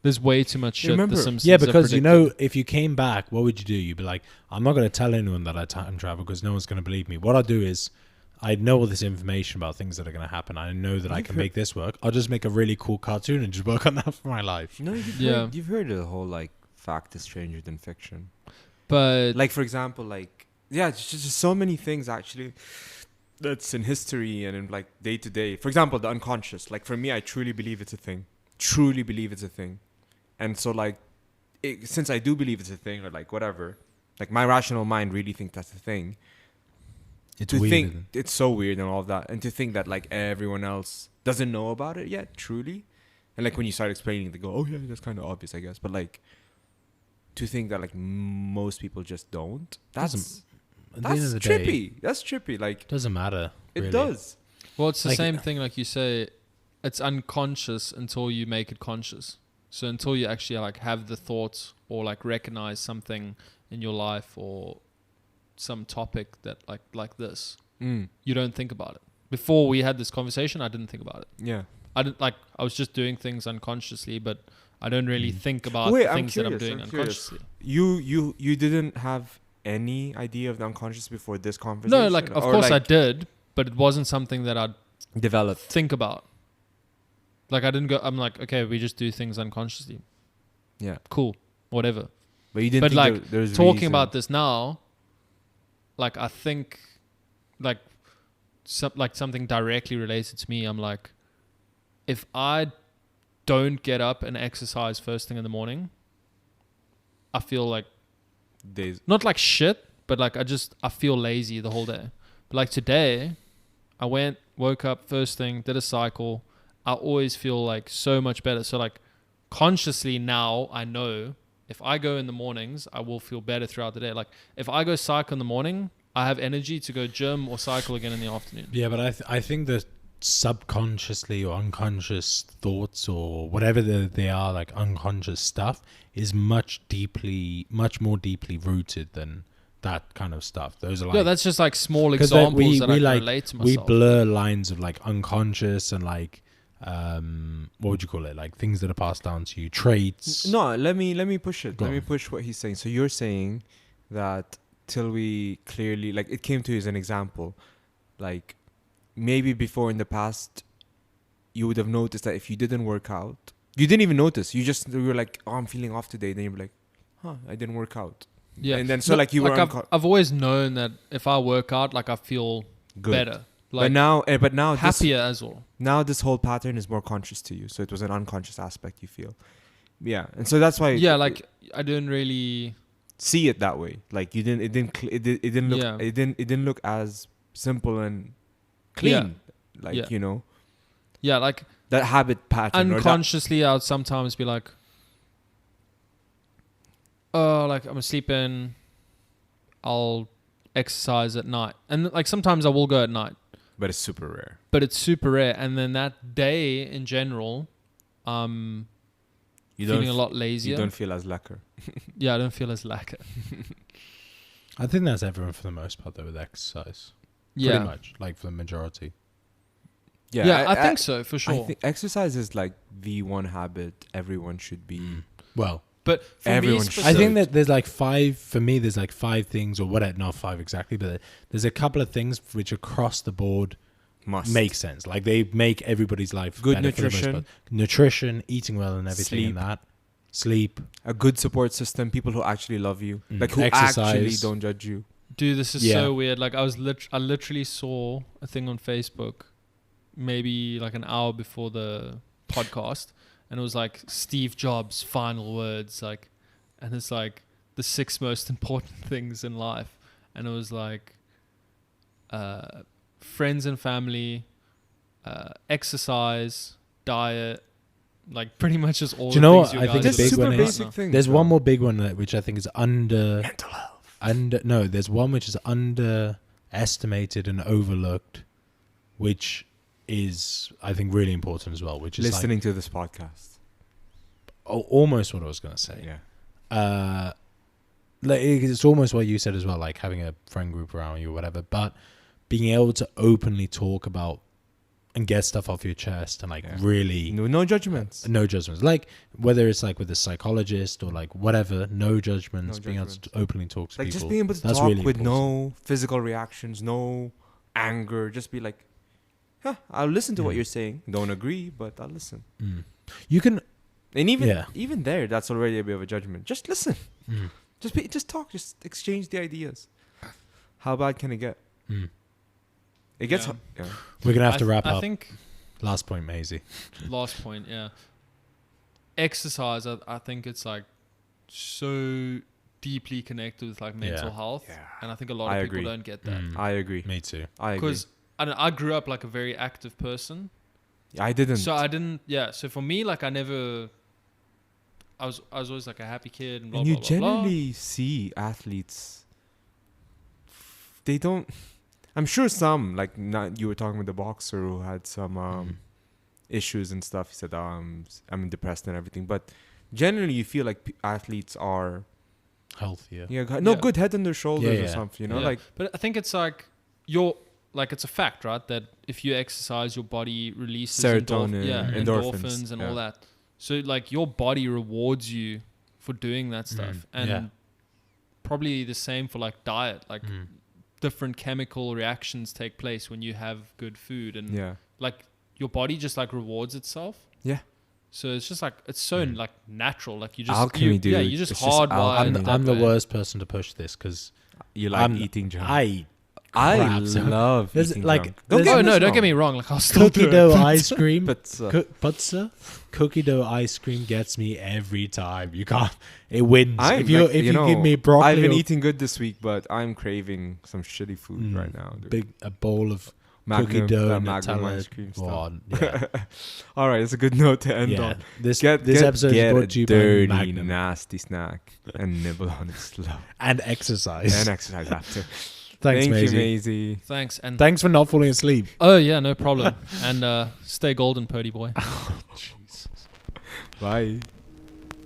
There's way too much shit remember- The Simpsons Yeah, have because you predicted. know, if you came back, what would you do? You'd be like, "I'm not going to tell anyone that I time travel because no one's going to believe me. What I'll do is, I know all this information about things that are going to happen. I know that I can make this work. I'll just make a really cool cartoon and just work on that for my life. No, you've heard the whole like fact is stranger than fiction. But Like for example, like it's just so many things actually that's in history and in like day to day. For example, the unconscious. Like for me, I truly believe it's a thing. Truly believe it's a thing. And so like, since I do believe it's a thing or like whatever, like my rational mind really thinks that's a thing. It's to weird. think it's so weird and all of that, and to think that like everyone else doesn't know about it yet, truly, and like when you start explaining, they go, "Oh yeah, that's kind of obvious, I guess." But like, to think that like most people just don't. That's trippy. That's trippy. Like, doesn't matter. It really. does. Well, it's the Like, same thing, like you say, it's unconscious until you make it conscious. So until you actually like have the thoughts or like recognize something in your life or some topic that like this, you don't think about it. Before we had this conversation, I didn't think about it. Yeah. I was just doing things unconsciously, but I don't really think about things that I'm doing unconsciously. You didn't have any idea of the unconscious before this conversation? No, like of course I did, but it wasn't something that I'd developed. Think about. Like I didn't go. I'm like, okay, we just do things unconsciously. Yeah, cool, whatever. But you didn't. But think like there's talking reason. about this now, like I think, like something directly related to me. I'm like, if I don't get up and exercise first thing in the morning, I feel like days. Not like shit, but like I feel lazy the whole day. But like today, I woke up first thing, did a cycle. I always feel like so much better. So like consciously now I know if I go in the mornings, I will feel better throughout the day. Like if I go cycle in the morning, I have energy to go gym or cycle again in the afternoon. Yeah, but I think that subconsciously or unconscious thoughts or whatever they are, like unconscious stuff, is much more deeply rooted than that kind of stuff. Those are like, that's just like small examples that I can relate to myself. We blur lines of like unconscious and like what would you call it? Like things that are passed down to you, traits. No, let me push it. Go Let me on. push what he's saying. So you're saying that till we clearly, like it came to you as an example, like maybe before in the past you would have noticed that if you didn't work out, you didn't even notice. You were like, oh, I'm feeling off today. Then you're like, huh, I didn't work out. Yeah. And then so like you were I've always known that if I work out, like I feel good. better. Like But now happier as well. Now this whole pattern is more conscious to you. So it was an unconscious aspect you feel. Yeah. And so that's why like I didn't really see it that way. Like it didn't look as simple and clean. You know. Yeah, like that habit pattern. Unconsciously I would sometimes be like, oh, like I'm sleeping, I'll exercise at night. And like sometimes I will go at night. But it's super rare. And then that day in general, feeling a lot lazier. You don't feel as lekker. Yeah, I don't feel as lekker. I think that's everyone for the most part though with exercise. Yeah. Pretty much, like for the majority. Yeah, I think so, for sure. I think exercise is like the one habit everyone should be. Well, but for everyone me, I think that there's like five things, or whatever, not five exactly, but there's a couple of things which across the board make sense. Like they make everybody's life good better nutrition, nutrition, eating well, and everything. In that, sleep, a good support system, people who actually love you, like who exercise. actually don't judge you. Dude, this is so weird. Like I literally saw a thing on Facebook, maybe like an hour before the podcast. And it was like Steve Jobs' final words, like, and it's like the 6 most important things in life. And it was like friends and family, exercise, diet, like pretty much just all. Do you know things what? you I think guys the big are one doing is right now. there's one more big one which I think is mental health. There's one which is underestimated and overlooked, which is I think really important as well, which is listening to this podcast. Almost what I was going to say. Yeah. Like it's almost what you said as well, like having a friend group around you or whatever, but being able to openly talk about and get stuff off your chest and like really no judgments. No judgments. Like whether it's like with a psychologist or like whatever, no judgments, being able to openly talk to like people. Just being able to That's talk really with important. no physical reactions, no anger. Just be like, I'll listen to what you're saying. Don't agree, but I'll listen. You can, and even there, that's already a bit of a judgment. Just listen. Just talk. Just exchange the ideas. How bad can it get? It gets. Yeah. We're gonna have to wrap up. I think last point, Maisie. Last point, yeah. Exercise. I think it's like so deeply connected with like mental health, and I think a lot of people don't get that. I agree. Me too. I agree. Because I grew up like a very active person. I didn't. So I didn't. Yeah. So for me, like I was always like a happy kid. And, blah, and you blah, blah, generally blah. see athletes. They don't. I'm sure some, like you were talking with the boxer who had some issues and stuff. He said, I'm depressed and everything. But generally, you feel like athletes are healthier. Good head on their shoulders or something. You know, like. But I think it's like it's a fact, right? That if you exercise, your body releases serotonin, endorphins, and all that. So like your body rewards you for doing that stuff, and probably the same for like diet, like. Different chemical reactions take place when you have good food, and like your body just like rewards itself. So it's just like it's so like natural. Like you just alchemy, dude. You just hardwired. I'm the worst person to push this because you like eating junk. I love eating like junk. Don't get me wrong. Like I'll still cookie dough ice cream. Pizza. Cookie dough ice cream gets me every time. You can't. It wins. If you give me broccoli, I've been eating good this week, but I'm craving some shitty food right now. Dude. A bowl of Magnum, cookie dough, Magnum Nutella ice cream stuff. Yeah. All right, it's a good note to end on. This episode is brought to you by dirty, Magnum. nasty snack and nibble on it slow. And exercise. And exercise after. Thanks, Thank Maisie. you, Maisie. Thanks, and thanks for not falling asleep. Oh yeah, no problem. And stay golden, Purdy boy. Oh, Jesus. Bye.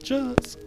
Just